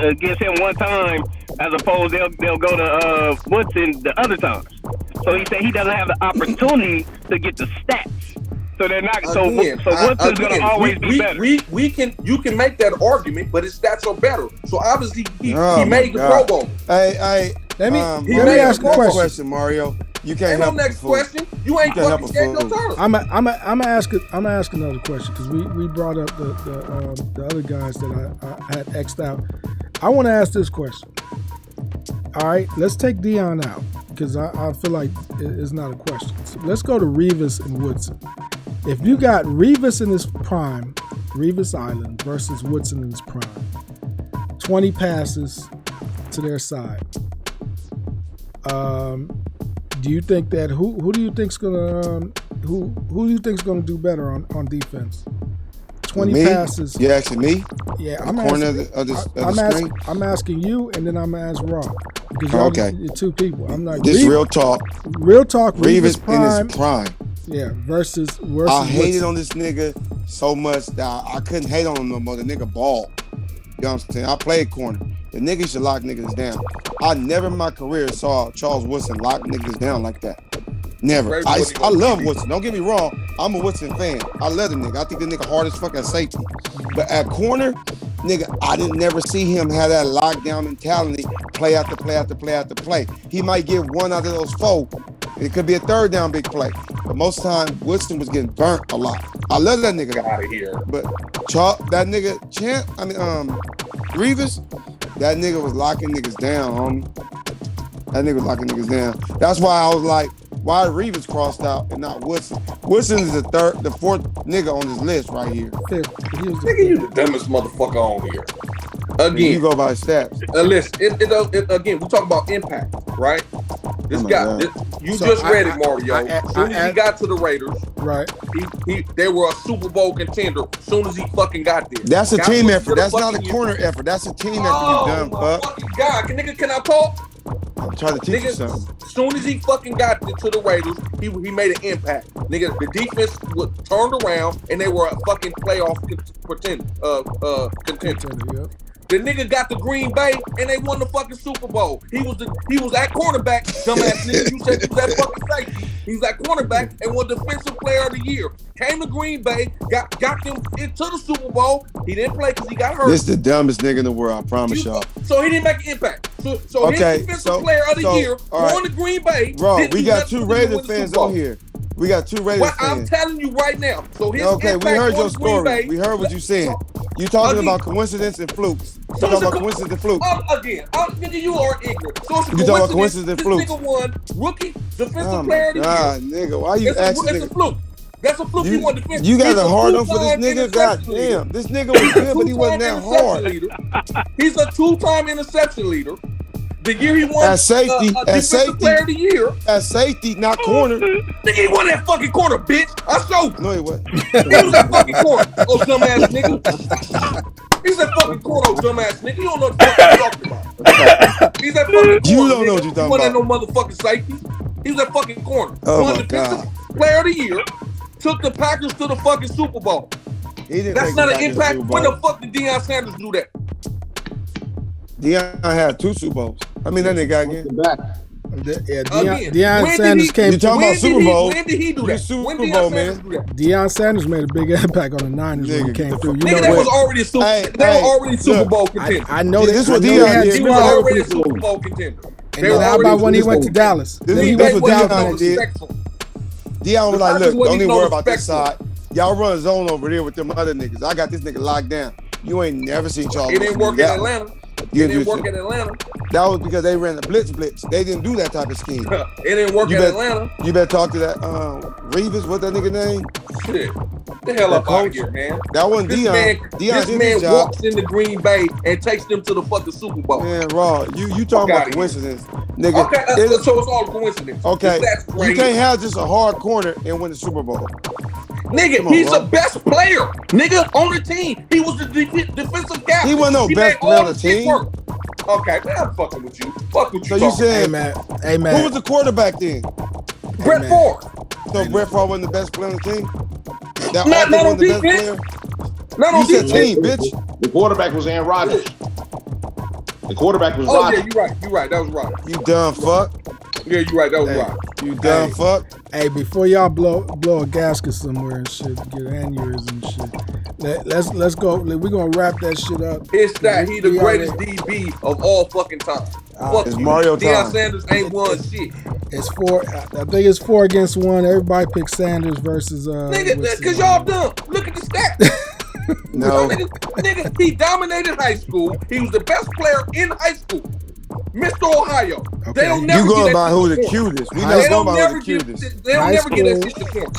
Speaker 2: against him one time, as opposed they'll go to Woodson the other times. So he said he doesn't have the opportunity to get the stats. So they're not. Again, so Woodson's gonna always be better.
Speaker 4: You can make that argument, but his stats are better. So obviously he made the Pro Bowl.
Speaker 1: Hey, let me ask a question,
Speaker 3: Mario. You can't help.
Speaker 4: Next question. You ain't fucking scared no turn.
Speaker 1: I'm gonna ask another question because we brought up the other guys that I had X'd out. I want to ask this question. All right, let's take Deion out because I feel like it's not a question. So let's go to Revis and Woodson. If you got Revis in his prime, Revis Island versus Woodson in his prime, 20 passes to their side. Do you think that who do you think's gonna who do you think's gonna do better on defense? 20 passes.
Speaker 3: You asking me?
Speaker 1: Yeah,
Speaker 3: I'm
Speaker 1: asking you, and then I'm gonna ask Rob because you're two people. I'm like
Speaker 3: this real talk.
Speaker 1: Real talk.
Speaker 3: Revis in his prime.
Speaker 1: Yeah, versus
Speaker 3: I hated on this nigga so much that I couldn't hate on him no more. The nigga balled. You know what I'm saying? I played corner. The nigga should lock niggas down. I never in my career saw Charles Woodson lock niggas down like that. Never. I love Woodson. Don't get me wrong. I'm a Woodson fan. I love the nigga. I think the nigga hard as fucking safety. But at corner, nigga, I didn't never see him have that lockdown mentality, play after play after play after play. He might get one out of those four. It could be a third down big play. But most of the time, Woodson was getting burnt a lot. I love that nigga.
Speaker 4: Get out of here.
Speaker 3: But that nigga, Revis, that nigga was locking niggas down, homie. That nigga was locking niggas down. That's why I was like, why Revis crossed out and not Woodson? Woodson is the fourth nigga on this list right here.
Speaker 4: Nigga, you the dumbest motherfucker on here. Again,
Speaker 3: you go by stats.
Speaker 4: Listen, again, we talk about impact, right? This guy, you just read it, Mario. As soon as he got to the Raiders,
Speaker 1: right?
Speaker 4: They were a Super Bowl contender. As soon as he fucking got there,
Speaker 3: that's a team effort. That's not a corner effort. That's a team effort. You dumb fuck.
Speaker 4: God, nigga, can I talk?
Speaker 3: I'm trying to teach you something.
Speaker 4: As soon as he fucking got to the Raiders, he made an impact. Nigga, the defense was turned around and they were a fucking playoff contender.
Speaker 1: Yep.
Speaker 4: The nigga got the Green Bay and they won the fucking Super Bowl. He was at cornerback, dumbass nigga. You said he was at fucking safety. He was at cornerback and won Defensive Player of the Year. Came to Green Bay, got them into the Super Bowl. He didn't play because he got hurt.
Speaker 3: This is the dumbest nigga in the world, I promise y'all.
Speaker 4: So he didn't make an impact. So his Defensive Player of the Year won the Green Bay.
Speaker 3: Bro, we got two Raiders fans on here. We got two Raiders fans.
Speaker 4: I'm telling you right now. So his
Speaker 3: we heard your story. We heard what you said. You talking about coincidence and flukes. You talking about coincidence and flukes.
Speaker 4: Nigga, you are ignorant. So
Speaker 3: you talking about coincidence and flukes.
Speaker 4: This nigga won Rookie Defensive Player of the Year.
Speaker 3: Nigga, why you asking?
Speaker 4: That's a fluke. That's a fluke. He won defensive.
Speaker 3: You got a hard on for this nigga? God damn. This nigga was good, but he wasn't that hard.
Speaker 4: He's a two-time interception leader. The year he won
Speaker 3: Defensive
Speaker 4: Player of the Year.
Speaker 3: At safety, not corner.
Speaker 4: Nigga, he won that fucking corner, bitch. I showed you.
Speaker 3: No, he wasn't.
Speaker 4: He was that fucking corner. Oh, dumbass nigga. He's that fucking corner, dumbass nigga. You don't know what the fuck you're talking about. He's that fucking corner.
Speaker 3: You don't know what you're talking about.
Speaker 4: He wasn't no motherfucking safety. He was that fucking corner.
Speaker 3: Oh,
Speaker 4: won
Speaker 3: my
Speaker 4: Defensive
Speaker 3: God.
Speaker 4: Player of the Year. Took the Packers to the fucking Super Bowl. That's not an impact. When the fuck did Deion Sanders do that?
Speaker 3: Deion had 2 Super Bowls. I mean, that nigga again.
Speaker 1: Deion Sanders came.
Speaker 3: You talking about Super Bowl?
Speaker 4: When did he do that?
Speaker 3: Super Bowl, man.
Speaker 1: Deion Sanders made a big impact on the Niners when he came through.
Speaker 4: Nigga, they was already Super Bowl contender.
Speaker 1: I know
Speaker 3: this was Deion.
Speaker 4: He was already a Super Bowl contender.
Speaker 1: And then how about when he went to Dallas?
Speaker 3: This is what Deion did. Deion was like, look, don't even worry about this side. Y'all run zone over there with them other niggas. I got this nigga locked down. You ain't never seen Charles.
Speaker 4: It didn't work in Atlanta. It didn't work in Atlanta.
Speaker 3: That was because they ran the blitz. They didn't do that type of scheme.
Speaker 4: It didn't work in Atlanta.
Speaker 3: You better talk to that Revis. What that nigga name?
Speaker 4: Shit. The hell up out of here, man.
Speaker 3: That wasn't Deion.
Speaker 4: This man walks into Green Bay and takes them to the fucking Super Bowl.
Speaker 3: Man, Raw, you talking about coincidence, nigga?
Speaker 4: Okay, so it's all coincidence.
Speaker 3: Okay, you can't have just a hard corner and win the Super Bowl.
Speaker 4: Nigga, he's the best player. Nigga, on the team. He was the defensive captain.
Speaker 3: He wasn't no best player on the team.
Speaker 4: Okay, man, I'm fucking with you. Fuck with you.
Speaker 3: So you said,
Speaker 1: hey man,
Speaker 3: who was the quarterback then?
Speaker 4: Brett Favre.
Speaker 3: So Brett Favre wasn't the best player on the team? That
Speaker 4: not on defense. Not on defense.
Speaker 3: Team, bitch.
Speaker 5: The quarterback was Aaron Rodgers. The quarterback was Rodgers.
Speaker 4: Yeah, you're right. That was right.
Speaker 3: You dumb fuck.
Speaker 4: Yeah, you're right. That was right.
Speaker 3: You dumb fuck.
Speaker 1: Hey, before y'all blow a gasket somewhere and shit, get an aneurysm and shit. Let's go. We're gonna wrap that shit up.
Speaker 4: It's that he the greatest DB of all fucking time. Fuck
Speaker 3: it's
Speaker 4: you.
Speaker 3: Mario
Speaker 4: Deion
Speaker 3: time.
Speaker 4: Sanders ain't won shit.
Speaker 1: It's 4. I think it's 4 against 1. Everybody picks Sanders versus.
Speaker 4: Nigga, because y'all dumb. Look at the stats.
Speaker 3: No.
Speaker 4: Nigga, he dominated high school. He was the best player in high school. Mr. Ohio.
Speaker 1: Okay.
Speaker 4: They'll never
Speaker 3: You going by who the
Speaker 4: point.
Speaker 3: cutest. We never going by who the cutest.
Speaker 4: They'll never get that shit to point.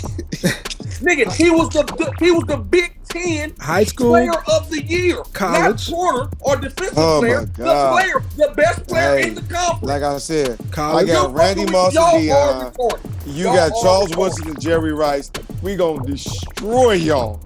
Speaker 4: Nigga, he was the Big Ten
Speaker 1: high school
Speaker 4: player of the year.
Speaker 1: College.
Speaker 4: Not corner or defensive
Speaker 3: My
Speaker 4: player.
Speaker 3: God.
Speaker 4: The best player in the conference.
Speaker 3: Like I said,
Speaker 1: college.
Speaker 3: I got Randy Moss and Deion. You got Charles Woodson and Jerry Rice. We gonna destroy y'all.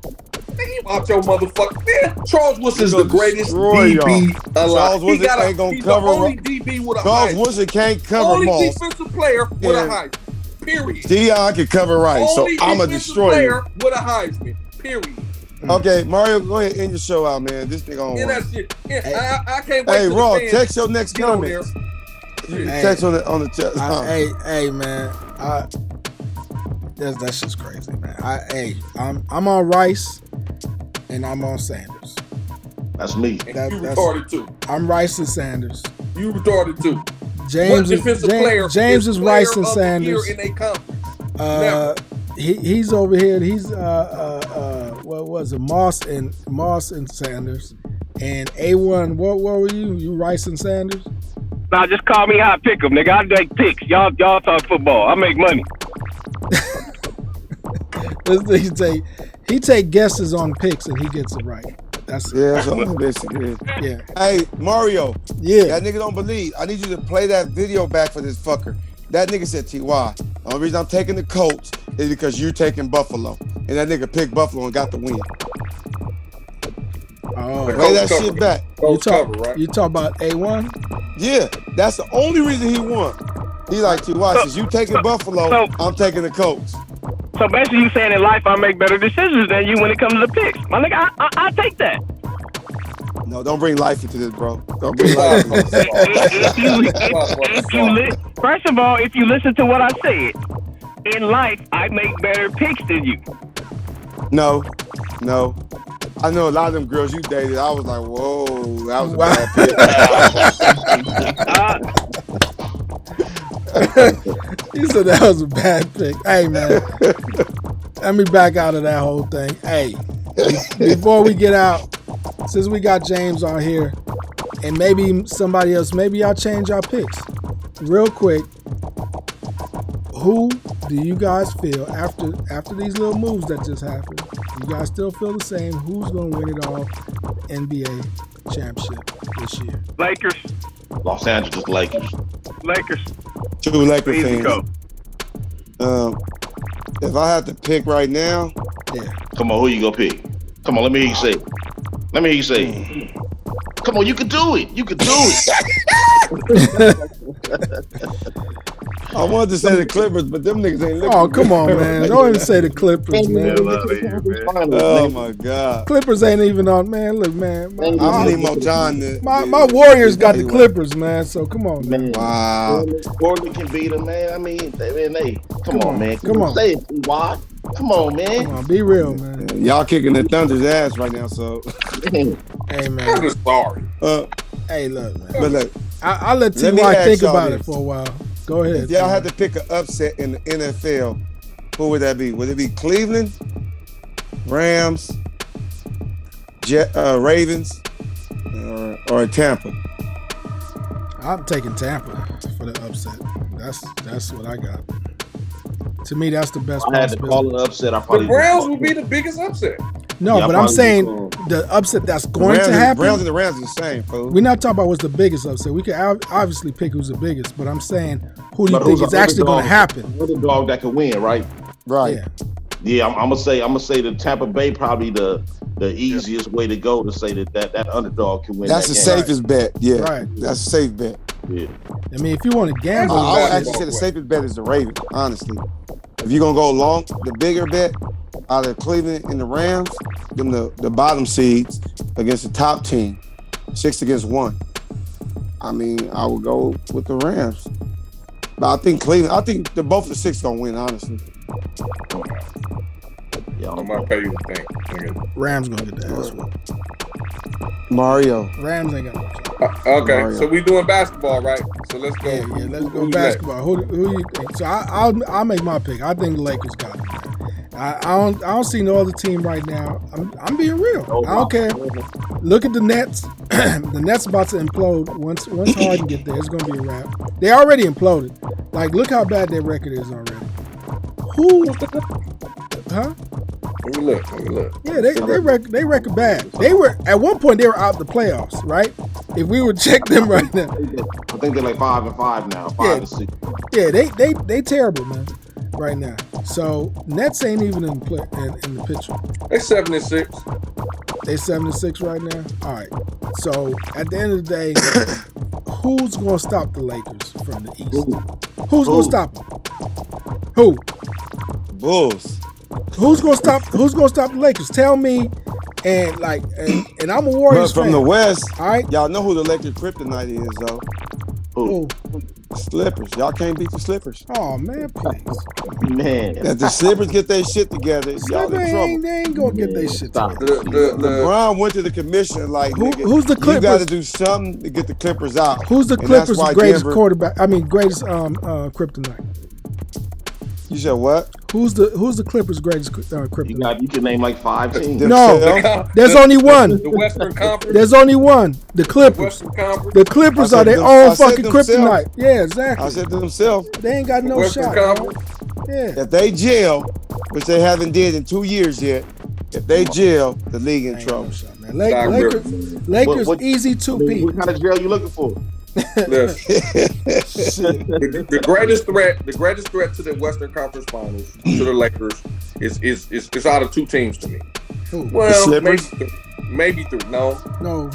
Speaker 4: Think about your motherfucker. Man, Charles Woodson's the greatest
Speaker 3: DB
Speaker 4: alive.
Speaker 3: Charles Woodson ain't gonna cover.
Speaker 4: The only DB with a
Speaker 3: Charles
Speaker 4: Heisman.
Speaker 3: Woodson can't cover
Speaker 4: only
Speaker 3: Moss.
Speaker 4: Defensive player with a Heisman. Period.
Speaker 3: Deion can cover Rice, so I'm gonna destroy you.
Speaker 4: With a Heisman. Period.
Speaker 3: Okay, Mario, go ahead and end your show out, man. This nigga on.
Speaker 4: And that's it. I can't wait.
Speaker 3: Hey, Raw, text your next comment. Text on the chat.
Speaker 1: Hey, man. That's just crazy, man. I'm on Rice, and I'm on Sanders.
Speaker 5: That's me.
Speaker 4: You retarded too.
Speaker 1: I'm Rice and Sanders.
Speaker 4: You retarded too.
Speaker 1: James is Rice and Sanders.
Speaker 4: In a conference.
Speaker 1: He's over here. He's what was it? Moss and Sanders. And A1, what were you? You Rice and Sanders?
Speaker 2: Nah, just call me Hot Pick'em, nigga. I make picks. Y'all talk football. I make money. He take guesses on picks and he gets it right. That's
Speaker 3: basically.
Speaker 1: Yeah.
Speaker 3: Hey, Mario.
Speaker 1: Yeah.
Speaker 3: That nigga don't believe. I need you to play that video back for this fucker. That nigga said, T.Y., the only reason I'm taking the Colts is because you're taking Buffalo. And that nigga picked Buffalo and got the win.
Speaker 1: Oh,
Speaker 3: play that shit back.
Speaker 1: You talk about A1?
Speaker 3: Yeah, that's the only reason he won. He like, T.Y., since you taking Buffalo, I'm taking the Colts.
Speaker 2: So basically you saying in life I make better decisions than you when it comes to picks. My nigga, I take that.
Speaker 3: No, don't bring life into this, bro. Don't bring life into this.
Speaker 2: First of all, if you listen to what I said, in life I make better picks than you.
Speaker 3: No. I know a lot of them girls you dated. I was like, whoa, that was a bad pick.
Speaker 1: He said that was a bad pick. Hey, man. Let me back out of that whole thing. Hey, before we get out, since we got James on here, and maybe somebody else, maybe y'all change our picks. Real quick, who do you guys feel after these little moves that just happened? You guys still feel the same? Who's going to win it all NBA championship this year?
Speaker 2: Lakers.
Speaker 5: Los Angeles Lakers.
Speaker 3: Two Lakers fans. If I have to pick right now,
Speaker 1: yeah.
Speaker 5: Come on, who you gonna pick? Come on, let me hear you say it. Come on, you can do it.
Speaker 3: I wanted to say the Clippers, but them niggas ain't looking.
Speaker 1: Oh, come on, man. Don't even say the Clippers, man.
Speaker 3: Oh, my God.
Speaker 1: Clippers ain't even on, man. Look, man.
Speaker 3: I need more John.
Speaker 1: My Warriors got the Clippers, man. So, come on, man.
Speaker 3: Wow.
Speaker 5: Portland can beat them, man. I mean, they come on, man.
Speaker 1: Come on.
Speaker 5: Say it, why? Come on, man.
Speaker 1: Come on, be real, man.
Speaker 3: Y'all kicking the Thunder's ass right now, so.
Speaker 1: Hey, man.
Speaker 4: I'm just sorry.
Speaker 1: Hey, look, man.
Speaker 3: But look.
Speaker 1: I'll let T.Y. think about it for a while. Go ahead.
Speaker 3: If y'all had to pick an upset in the NFL, who would that be? Would it be Cleveland, Rams, Ravens, or Tampa?
Speaker 1: I'm taking Tampa for the upset. That's what I got. To me, that's the best.
Speaker 5: I had to call an upset.
Speaker 4: The Browns would be the biggest upset.
Speaker 1: No, but I'm saying the upset that's going to happen.
Speaker 3: Browns and the Rams are the same, fool.
Speaker 1: We're not talking about what's the biggest upset. We can obviously pick who's the biggest, but I'm saying who do you think is actually going to happen?
Speaker 5: The dog that can win, right?
Speaker 3: Right.
Speaker 1: Yeah.
Speaker 5: I'm gonna say the Tampa Bay probably the easiest way to go to say that underdog can win.
Speaker 3: That's the safest bet. Yeah. Right. That's a safe bet.
Speaker 5: Yeah.
Speaker 1: I mean, if you want to gamble,
Speaker 3: I would actually say the safest bet is the Ravens, honestly. If you're gonna go long, the bigger bet out of Cleveland and the Rams, them the bottom seeds against the top team, 6 against 1. I mean, I would go with the Rams. But I think both of the 6 gonna win, honestly.
Speaker 4: Yeah, I'm gonna pay you the thing.
Speaker 1: Rams gonna get the ass whooped.
Speaker 3: Mario.
Speaker 1: Rams ain't got no shot.
Speaker 4: Okay,
Speaker 3: Mario.
Speaker 4: So we doing basketball, right? So let's go.
Speaker 1: Yeah, let's go basketball. Who you think? So I'll make my pick. I think the Lakers got it. I don't see no other team right now. I'm being real. I don't care. Look at the Nets. The Nets about to implode. Once Harden get there, it's gonna be a wrap. They already imploded. Like, look how bad their record is already. Who? Huh?
Speaker 4: Let me look.
Speaker 1: Yeah, they record bad. They were at one point they were out the playoffs, right? If we would check them right now,
Speaker 5: I think they're like 5-5 now, 5-6.
Speaker 1: Yeah, they terrible, man, right now. So Nets ain't even in the picture.
Speaker 4: They 7-6.
Speaker 1: They 7-6 right now. All right. So at the end of the day, who's gonna stop the Lakers from the East? Who's gonna stop them? Who?
Speaker 3: Bulls.
Speaker 1: Who's gonna stop the Lakers? Tell me. And I'm a Warriors
Speaker 3: But from
Speaker 1: fan.
Speaker 3: the West,
Speaker 1: All right.
Speaker 3: y'all know who the Lakers kryptonite is, though.
Speaker 1: Who?
Speaker 3: Slippers. Y'all can't beat the Slippers.
Speaker 1: Oh man, please.
Speaker 5: Man.
Speaker 3: If the Slippers get their shit together, y'all in trouble.
Speaker 1: They ain't gonna get their shit together.
Speaker 3: LeBron went to the commissioner like,
Speaker 1: who's the Clippers?
Speaker 3: You got to do something to get the Clippers out.
Speaker 1: Who's the
Speaker 3: And
Speaker 1: Clippers'
Speaker 3: that's why
Speaker 1: greatest
Speaker 3: Denver-
Speaker 1: quarterback? I mean, greatest kryptonite.
Speaker 3: You said what?
Speaker 1: Who's the Clippers' greatest kryptonite?
Speaker 5: You can name like 5 teams.
Speaker 1: No, there's only one.
Speaker 4: The Western Conference.
Speaker 1: There's only one. The Clippers.
Speaker 4: Western Conference.
Speaker 1: The Clippers
Speaker 3: I
Speaker 1: are
Speaker 3: said
Speaker 1: their
Speaker 3: them-
Speaker 1: own
Speaker 3: I said
Speaker 1: fucking
Speaker 3: themselves.
Speaker 1: kryptonite. Yeah, exactly.
Speaker 3: I said to themselves,
Speaker 1: They ain't got no
Speaker 4: Western
Speaker 1: shot.
Speaker 4: Conference.
Speaker 1: Yeah.
Speaker 3: if they jail, which they haven't did in 2 years yet, if they jail, the league in
Speaker 1: Ain't
Speaker 3: trouble.
Speaker 1: no shot, man. Lakers
Speaker 5: What-
Speaker 1: easy to beat.
Speaker 5: What kind of jail you looking for?
Speaker 4: Listen, the greatest threat to the Western Conference Finals to the Lakers is out of 2 teams to me.
Speaker 1: Who?
Speaker 4: Well,
Speaker 3: Slippers?
Speaker 4: maybe 3. No,
Speaker 1: No.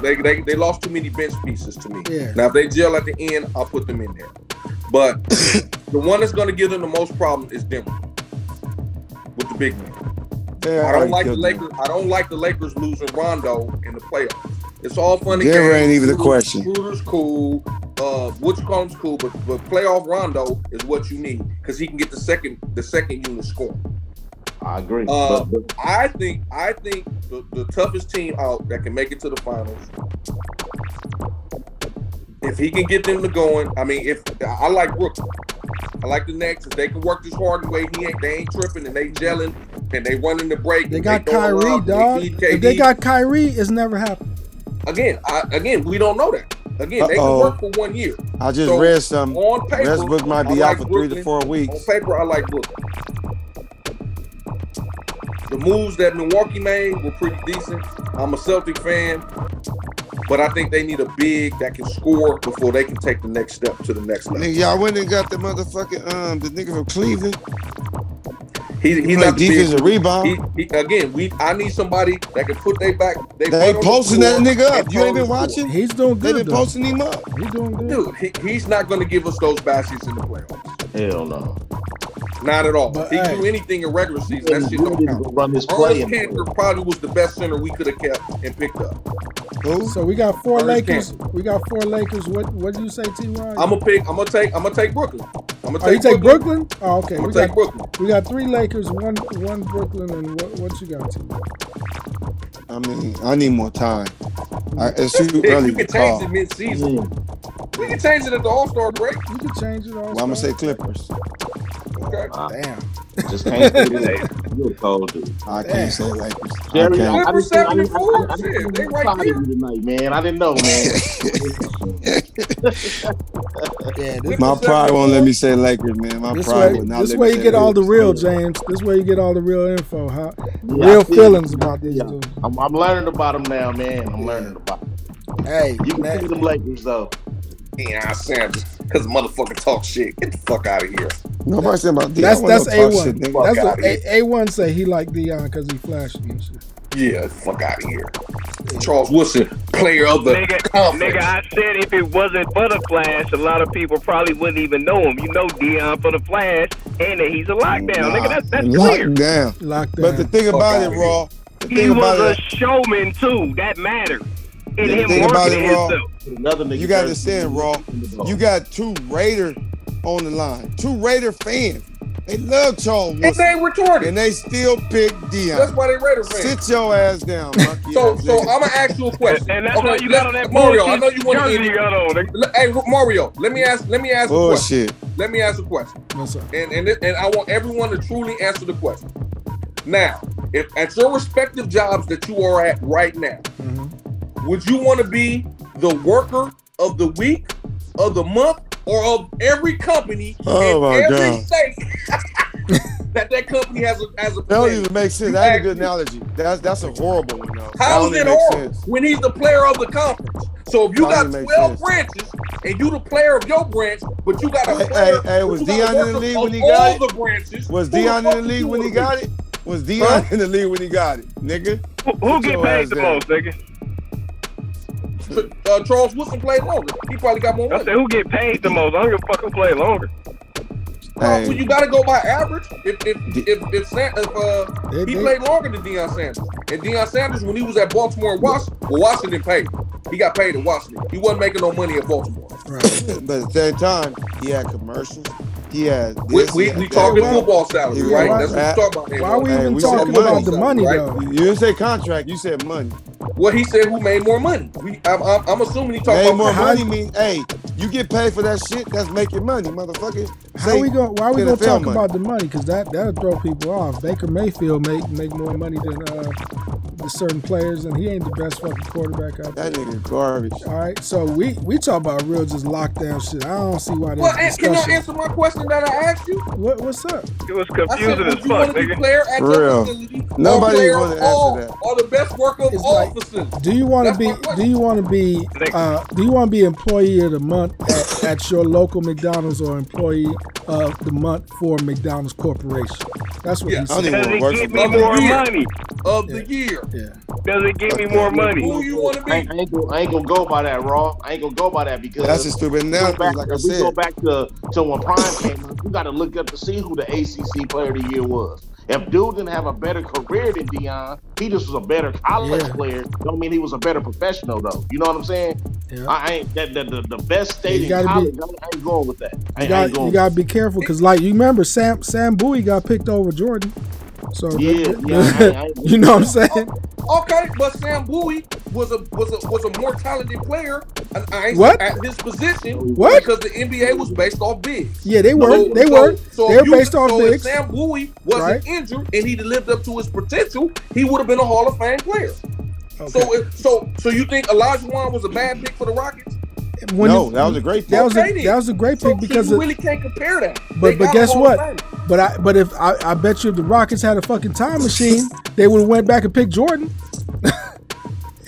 Speaker 4: they lost too many bench pieces to me.
Speaker 1: Yeah.
Speaker 4: Now if they gel at the end, I'll put them in there. But the one that's going to give them the most problem is Denver with the big man.
Speaker 3: Yeah,
Speaker 4: I don't like the
Speaker 3: killed
Speaker 4: Lakers.
Speaker 3: them.
Speaker 4: I don't like the Lakers losing Rondo in the playoffs. It's all funny.
Speaker 3: Denver
Speaker 4: games.
Speaker 3: ain't even the question.
Speaker 4: Schroeder's cool. What you call him's cool, but playoff Rondo is what you need because he can get the second unit scoring.
Speaker 5: I agree.
Speaker 4: I think the toughest team out that can make it to the finals, if he can get them to going. I mean, if I like Brooklyn, I like the Nets. If they can work this hard way, they ain't tripping and they gelling and they running the break.
Speaker 1: They got Kyrie, dog. If they got Kyrie, it's never happened.
Speaker 4: Again, we don't know that. Again, they can work for 1 year.
Speaker 3: I just read some.
Speaker 4: On paper,
Speaker 3: Westbrook might be
Speaker 4: I
Speaker 3: out for 3 to 4 weeks.
Speaker 4: On paper, I like Brooklyn. The moves that Milwaukee made were pretty decent. I'm a Celtic fan, but I think they need a big that can score before they can take the next step to the next level.
Speaker 3: Nigga, y'all went and got the motherfucking the nigga from Cleveland.
Speaker 4: He's
Speaker 3: He
Speaker 4: not the
Speaker 3: defensive
Speaker 4: big-
Speaker 3: rebound.
Speaker 4: I need somebody that can put their back.
Speaker 3: They
Speaker 4: foot on
Speaker 3: posting
Speaker 4: the
Speaker 3: that
Speaker 4: floor
Speaker 3: nigga up.
Speaker 4: and
Speaker 3: You ain't been
Speaker 4: score.
Speaker 3: watching?
Speaker 1: He's doing
Speaker 3: They
Speaker 1: good.
Speaker 3: been posting him up.
Speaker 1: He's doing good.
Speaker 4: Dude, he's not going to give us those baskets in the playoffs.
Speaker 5: Hell no.
Speaker 4: Not at all.
Speaker 1: But,
Speaker 4: He can
Speaker 1: hey.
Speaker 4: do anything in regular season. That shit don't count.
Speaker 5: Run this play.
Speaker 4: Ernest Cantor probably was the best center we could have kept and picked up.
Speaker 3: Who?
Speaker 1: So we got 4
Speaker 4: Ernest
Speaker 1: Lakers.
Speaker 4: Cantor.
Speaker 1: We got 4 Lakers. What do you say, T-Rod?
Speaker 4: I'm gonna take Brooklyn.
Speaker 1: You take Brooklyn? Oh, okay.
Speaker 4: I'm gonna take Brooklyn.
Speaker 1: We got 3 Lakers, one Brooklyn, and what you got, T-Rod?
Speaker 3: I mean, I need more time. It's too early
Speaker 4: You
Speaker 3: to
Speaker 4: can change
Speaker 3: call.
Speaker 4: it mid-season. We can change it at the All-Star break.
Speaker 1: You can change it all.
Speaker 3: Well, I'm gonna say Clippers.
Speaker 4: Okay.
Speaker 1: Damn.
Speaker 5: Just can't say that. You're a cold dude.
Speaker 3: I can't say Lakers.
Speaker 5: Jerry,
Speaker 3: I
Speaker 4: Clippers
Speaker 3: can't.
Speaker 4: 74. Shit, they right
Speaker 5: proud of
Speaker 4: there.
Speaker 5: you tonight, man. I didn't know, man.
Speaker 1: Yeah,
Speaker 3: My pride won't let me say Lakers, man. My pride will not let me say
Speaker 1: This way you get all the real, James. This way you get all the real info, real feelings about these dudes.
Speaker 5: I'm learning about them now, man. I'm learning about them.
Speaker 1: Hey,
Speaker 5: you can see them Lakers though.
Speaker 4: Deion Sanders, because motherfucker talk shit. Get the fuck out of here.
Speaker 3: Nobody said about
Speaker 1: That's
Speaker 3: Deion.
Speaker 1: A1.
Speaker 3: Shit,
Speaker 1: that's what A1 say. He like Deion because he flashy and shit.
Speaker 4: Yeah, fuck out of here. Charles Woodson, player of the conference.
Speaker 2: Nigga, I said if it wasn't for the Flash, a lot of people probably wouldn't even know him. You know Deion for the Flash, and that he's a lockdown. Nigga, that's clear.
Speaker 3: Lockdown. But the thing about it, Raw,
Speaker 2: he was a showman too. That matters. And him working himself.
Speaker 3: You got to understand, Raw. You got two Raider on the line. Two Raider fans. They love Charles Woodson.
Speaker 4: And they retarded.
Speaker 3: And they still pick Deion.
Speaker 4: That's why they Raider fans.
Speaker 3: Sit your ass down, monkey.
Speaker 4: So I'm going to ask you a question.
Speaker 2: And that's why you got on that
Speaker 4: Mario, I know you want
Speaker 2: jersey you got on.
Speaker 4: Hey, Mario, let me ask a
Speaker 3: Bullshit.
Speaker 4: question. Let me ask a question.
Speaker 1: What's up?
Speaker 4: And I want everyone to truly answer the question. Now, if at your respective jobs that you are at right now, would you want to be the worker of the week, of the month, or of every company in every state that company has a
Speaker 3: That don't even make sense. That's a good analogy. That's a horrible one, though.
Speaker 4: How is it horrible when he's the player of the conference? So if you got 12 branches and you the player of your branch, but you got a player,
Speaker 3: hey, was Deion in the league when he got it?
Speaker 4: Branches,
Speaker 3: was Deion in the league when he got it? Was Deion in the league when he got it, nigga?
Speaker 2: Who get paid the most, nigga?
Speaker 4: Charles Woodson played longer. He probably got more money.
Speaker 2: I said who get paid the most? I don't give a fuck who play longer.
Speaker 3: Hey.
Speaker 4: So you got to go by average. If he played longer than Deion Sanders, and Deion Sanders when he was at Baltimore and Washington paid. He got paid at Washington. He wasn't making no money at Baltimore.
Speaker 3: Right. But at the same time, he had commercials. He had this,
Speaker 4: we talking football salary, right? That's what we're talking about.
Speaker 1: Why are we even talking about the money, though?
Speaker 3: You didn't say contract. You said money.
Speaker 4: Well, he said who made more money. I'm assuming he talking
Speaker 3: about
Speaker 4: more
Speaker 3: money. Mean, hey, you get paid for that shit. That's making money, motherfucker.
Speaker 1: Why are we gonna talk about the money? Because that'll throw people off. Baker Mayfield make more money than the certain players, and he ain't the best fucking quarterback out there.
Speaker 3: That nigga garbage.
Speaker 1: All right, so we talk about real just lockdown shit. I don't see why.
Speaker 4: Well, can y'all answer my question that I asked you?
Speaker 1: What's up?
Speaker 2: It was confusing as fuck, nigga.
Speaker 4: Player at your facility,
Speaker 3: nobody's going to answer that.
Speaker 4: Or the best worker of all facilities.
Speaker 1: Do you want to be employee of the month at your local McDonald's or employee of the month for McDonald's Corporation? That's what he said.
Speaker 2: Does it give me more money
Speaker 4: of the year?
Speaker 1: Yeah.
Speaker 2: Does it give me more money?
Speaker 4: Who you want to be?
Speaker 5: I ain't gonna go by that, Raw. I ain't gonna go by that because
Speaker 3: that's a stupid analogy. Like I said,
Speaker 5: we go back to when Prime came out. You got to look up to see who the ACC Player of the Year was. If dude didn't have a better career than Deion, he just was a better college player. Don't mean he was a better professional though. You know what I'm saying? Yeah. I ain't the best state in college. I ain't going with that.
Speaker 1: You gotta be careful because, like, you remember Sam Bowie got picked over Jordan. So
Speaker 5: you
Speaker 1: know what I'm saying?
Speaker 4: Okay, but Sam Bowie was a more talented player at his position.
Speaker 1: What?
Speaker 4: Because the NBA was based off bigs.
Speaker 1: Yeah, they were. They were based off bigs.
Speaker 4: If Sam Bowie wasn't injured and he'd lived up to his potential, he would have been a Hall of Fame player. Okay. So you think Elijah Wan was a bad pick for the Rockets?
Speaker 3: That was a great pick.
Speaker 1: That was a great pick because
Speaker 4: you really can't compare that.
Speaker 1: But guess what? But if I bet you if the Rockets had a fucking time machine, they would have went back and picked Jordan.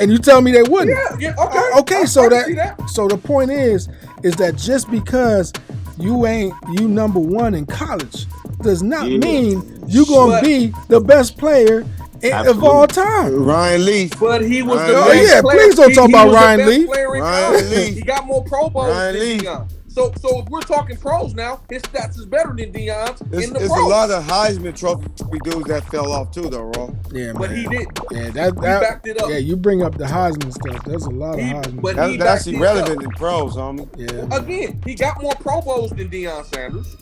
Speaker 1: And you tell me they wouldn't?
Speaker 4: Yeah. Okay.
Speaker 1: Okay. So the point is that just because you ain't number one in college does not mean you gonna be the best player of all time.
Speaker 3: Ryan Leaf.
Speaker 4: But he was the
Speaker 1: best player. Please don't talk about Ryan Leaf.
Speaker 3: Ryan Leaf.
Speaker 4: He got more Pro Bowls than Deion. So if we're talking pros now, his stats is better than Deion's in the pros.
Speaker 3: There's a lot of Heisman Trophy dudes that fell off too, though, Raw.
Speaker 1: Yeah,
Speaker 4: but he didn't.
Speaker 1: Yeah, that backed it up. Yeah, you bring up the Heisman stuff. There's a lot of Heisman.
Speaker 4: But
Speaker 3: that's actually relevant in pros, homie.
Speaker 1: Yeah.
Speaker 4: Again, he got more Pro Bowls than Deion Sanders.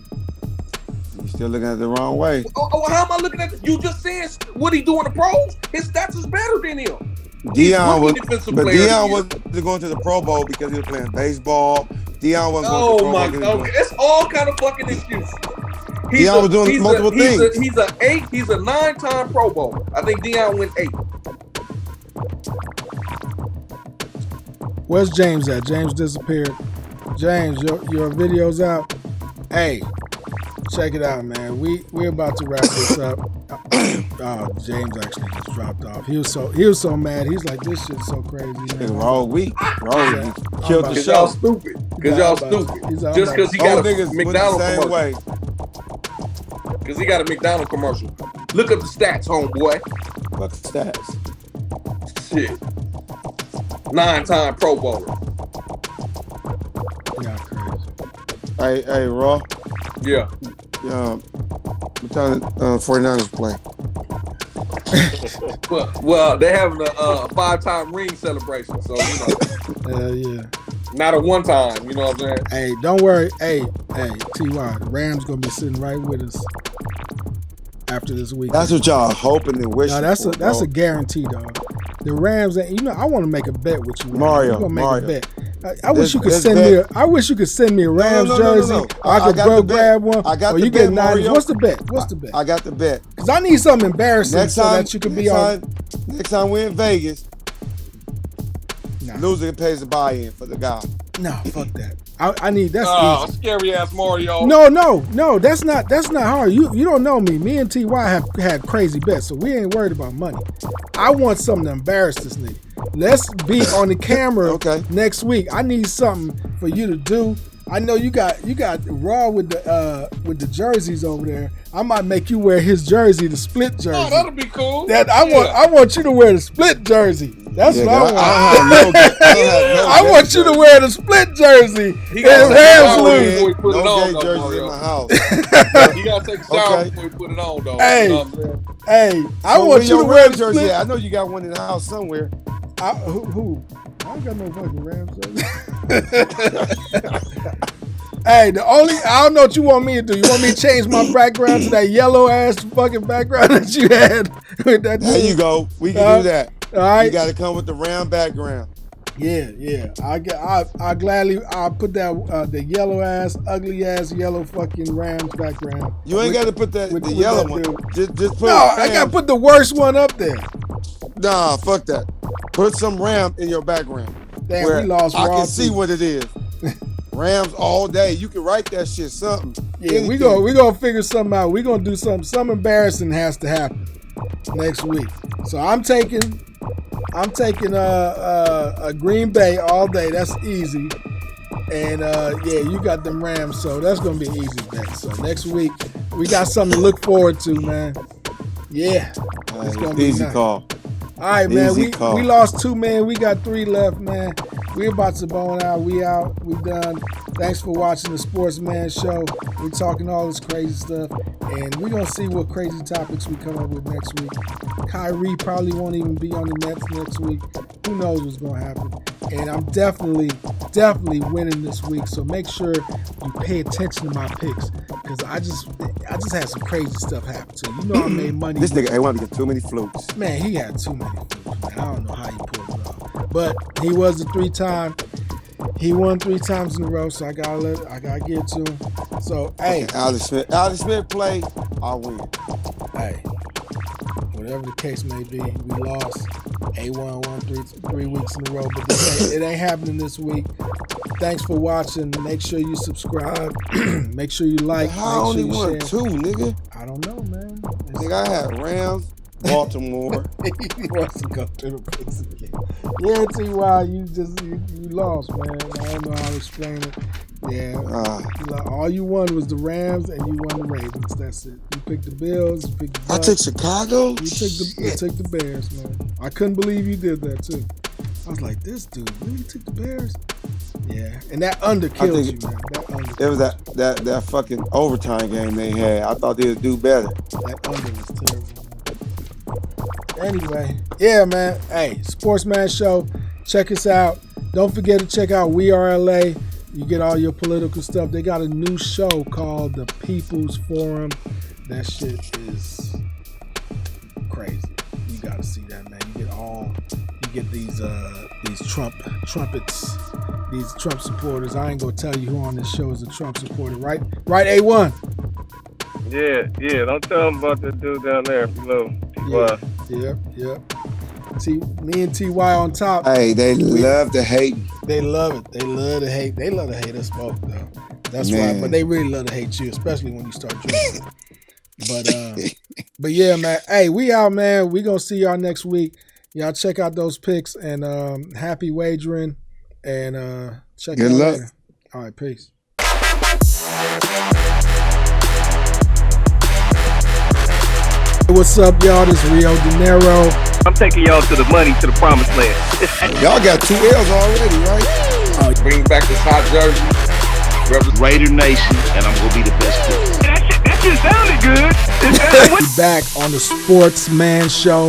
Speaker 3: You're still looking at it the wrong way.
Speaker 4: How am I looking at this? You just saying what he do in the pros? His stats is better than him.
Speaker 3: Deion wasn't going to the Pro Bowl because he was playing baseball. Deion wasn't going to the Pro Bowl.
Speaker 4: Oh my God! It's all kind of fucking excuses.
Speaker 3: Deion was doing multiple things.
Speaker 4: He's a 9-time Pro Bowl. I think Deion went 8.
Speaker 1: Where's James at? James disappeared. James, your video's out. Hey, check it out, man. We're about to wrap this up. Oh, James actually just dropped off. He was so mad. He's like, this shit's so crazy, man.
Speaker 3: It's wrong week. Killed the
Speaker 4: Cause
Speaker 3: show.
Speaker 4: y'all stupid. Cause y'all stupid. Just because he got a McDonald's commercial. Because he got a McDonald's commercial. Look up the stats, homeboy.
Speaker 3: Fuck the stats.
Speaker 4: Shit. 9-time Pro Bowler.
Speaker 1: Yeah, crazy.
Speaker 3: Hey, Raw.
Speaker 4: Yeah.
Speaker 3: What time 49ers play?
Speaker 4: Well, they having a 5-time ring celebration, so
Speaker 1: yeah.
Speaker 4: Not a 1-time. You know what I'm saying?
Speaker 1: Hey, don't worry. Hey, Ty, the Rams gonna be sitting right with us after this week.
Speaker 3: That's what y'all hoping and wishing.
Speaker 1: No, that's a guarantee, dog. The Rams, I want to make a bet with you.
Speaker 3: Mario,
Speaker 1: We're gonna make a bet. I wish you could send me. I wish you could send me a Rams jersey.
Speaker 3: No.
Speaker 1: I could go grab one.
Speaker 3: I got
Speaker 1: or
Speaker 3: the
Speaker 1: you
Speaker 3: bet,
Speaker 1: get 90.
Speaker 3: Mario.
Speaker 1: What's the bet?
Speaker 3: I got the bet.
Speaker 1: Because I need something embarrassing so that you could be on.
Speaker 3: Next time we're in Vegas,
Speaker 1: Nah.
Speaker 3: loser pays the buy-in for the guy.
Speaker 1: No, fuck that. I need that's easy.
Speaker 4: Scary ass Mario.
Speaker 1: No, that's not hard. You don't know me. Me and TY have had crazy bets, so we ain't worried about money. I want something to embarrass this nigga. Let's be on the camera next week. I need something for you to do. I know you got Raw with the jerseys over there. I might make you wear his jersey, the split jersey.
Speaker 4: Oh, that'll be cool.
Speaker 1: I want you to wear the split jersey. That's what I want.
Speaker 3: I
Speaker 1: want you to wear the split jersey.
Speaker 4: He gotta
Speaker 1: Rams lose.
Speaker 4: before he put it on,
Speaker 3: gay jerseys in my house.
Speaker 4: You gotta take a shower before you put it on, though.
Speaker 1: Hey,
Speaker 4: you know what I'm saying?
Speaker 1: hey, I want you to wear the
Speaker 3: jersey.
Speaker 1: split.
Speaker 3: I know you got one in the house somewhere.
Speaker 1: Who? I don't got no fucking Rams jersey. Hey, I don't know what you want me to do. You want me to change my background to that yellow ass fucking background that you had with that?
Speaker 3: There you go. We can do that.
Speaker 1: All right.
Speaker 3: You got to come with the round background.
Speaker 1: Yeah. I gladly put that the yellow ass, ugly ass yellow fucking Rams background.
Speaker 3: You ain't got to put the yellow one. Just put.
Speaker 1: No, I got to put the worst one up there.
Speaker 3: Nah, fuck that. Put some Ram in your background.
Speaker 1: Damn, we lost.
Speaker 3: I can see what it is. Rams all day. You can write that shit something.
Speaker 1: Yeah, we gonna figure something out. We gonna do something. Something embarrassing has to happen next week. So I'm taking a Green Bay all day. That's easy. And you got them Rams, so that's gonna be an easy bet. So next week we got something to look forward to, man. Yeah, it's gonna be
Speaker 3: easy
Speaker 1: nice.
Speaker 3: call.
Speaker 1: All right, man.
Speaker 3: Easy call.
Speaker 1: We lost 2, man. We got 3 left, man. We about to bone out. We out. We done. Thanks for watching the Sportsman Show. We're talking all this crazy stuff, and we're gonna see what crazy topics we come up with next week. Kyrie probably won't even be on the Nets next week. Who knows what's gonna happen? And I'm definitely winning this week. So make sure you pay attention to my picks, because I just had some crazy stuff happen too. You know I made money.
Speaker 3: This nigga ain't want to get too many flukes.
Speaker 1: Man, he had too many flukes, man. I don't know how he pulled it off. But he was a 3-time. He won 3 times in a row, so I gotta give it to him. So hey,
Speaker 3: Alex Smith play, I'll win.
Speaker 1: Hey, whatever the case may be, we lost. A1 won 3 weeks in a row, but it ain't happening this week. Thanks for watching. Make sure you subscribe. Make sure you like.
Speaker 3: How I only
Speaker 1: make sure
Speaker 3: won
Speaker 1: you
Speaker 3: 2,
Speaker 1: share.
Speaker 3: nigga?
Speaker 1: I don't know, man.
Speaker 3: Nigga, I had Rams, Baltimore.
Speaker 1: He wants to go through the picks again. Yeah, T.Y., you lost, man. I don't know how to explain it. Yeah. All you won was the Rams and you won the Ravens. That's it. You picked the Bills. You picked the Bucks.
Speaker 3: I took Chicago?
Speaker 1: You took the Bears, man. I couldn't believe you did that, too. I was like, this dude really took the Bears? Yeah. And that under kills you, man.
Speaker 3: It was that fucking overtime game they had. I thought they would do better.
Speaker 1: That under was terrible. Anyway, yeah, man. Hey, Sportsman Show. Check us out. Don't forget to check out We Are LA. You get all your political stuff. They got a new show called The People's Forum. That shit is crazy. You gotta see that, man. You get these trumpets, these Trump supporters. I ain't gonna tell you who on this show is a Trump supporter, right? Right, A1?
Speaker 2: Yeah. Don't tell them about that dude down there below.
Speaker 1: Yeah. See, me and TY on top.
Speaker 3: Hey, they love to hate me.
Speaker 1: They love it. They love to hate. They love to hate us both, though. That's why. But they really love to hate you, especially when you start drinking. But yeah, man. Hey, we out, man. We gonna see y'all next week. Y'all check out those picks and happy wagering and check it out later. All right, peace. Hey, what's up, y'all? This is Rio Dinero.
Speaker 2: I'm taking y'all to the money, to the promised land.
Speaker 3: Y'all got 2 L's already, right?
Speaker 4: Bring back this hot jersey.
Speaker 5: Raider Nation, and I'm gonna be the best pick.
Speaker 2: That shit sounded good.
Speaker 1: Back on the Sportsman Show.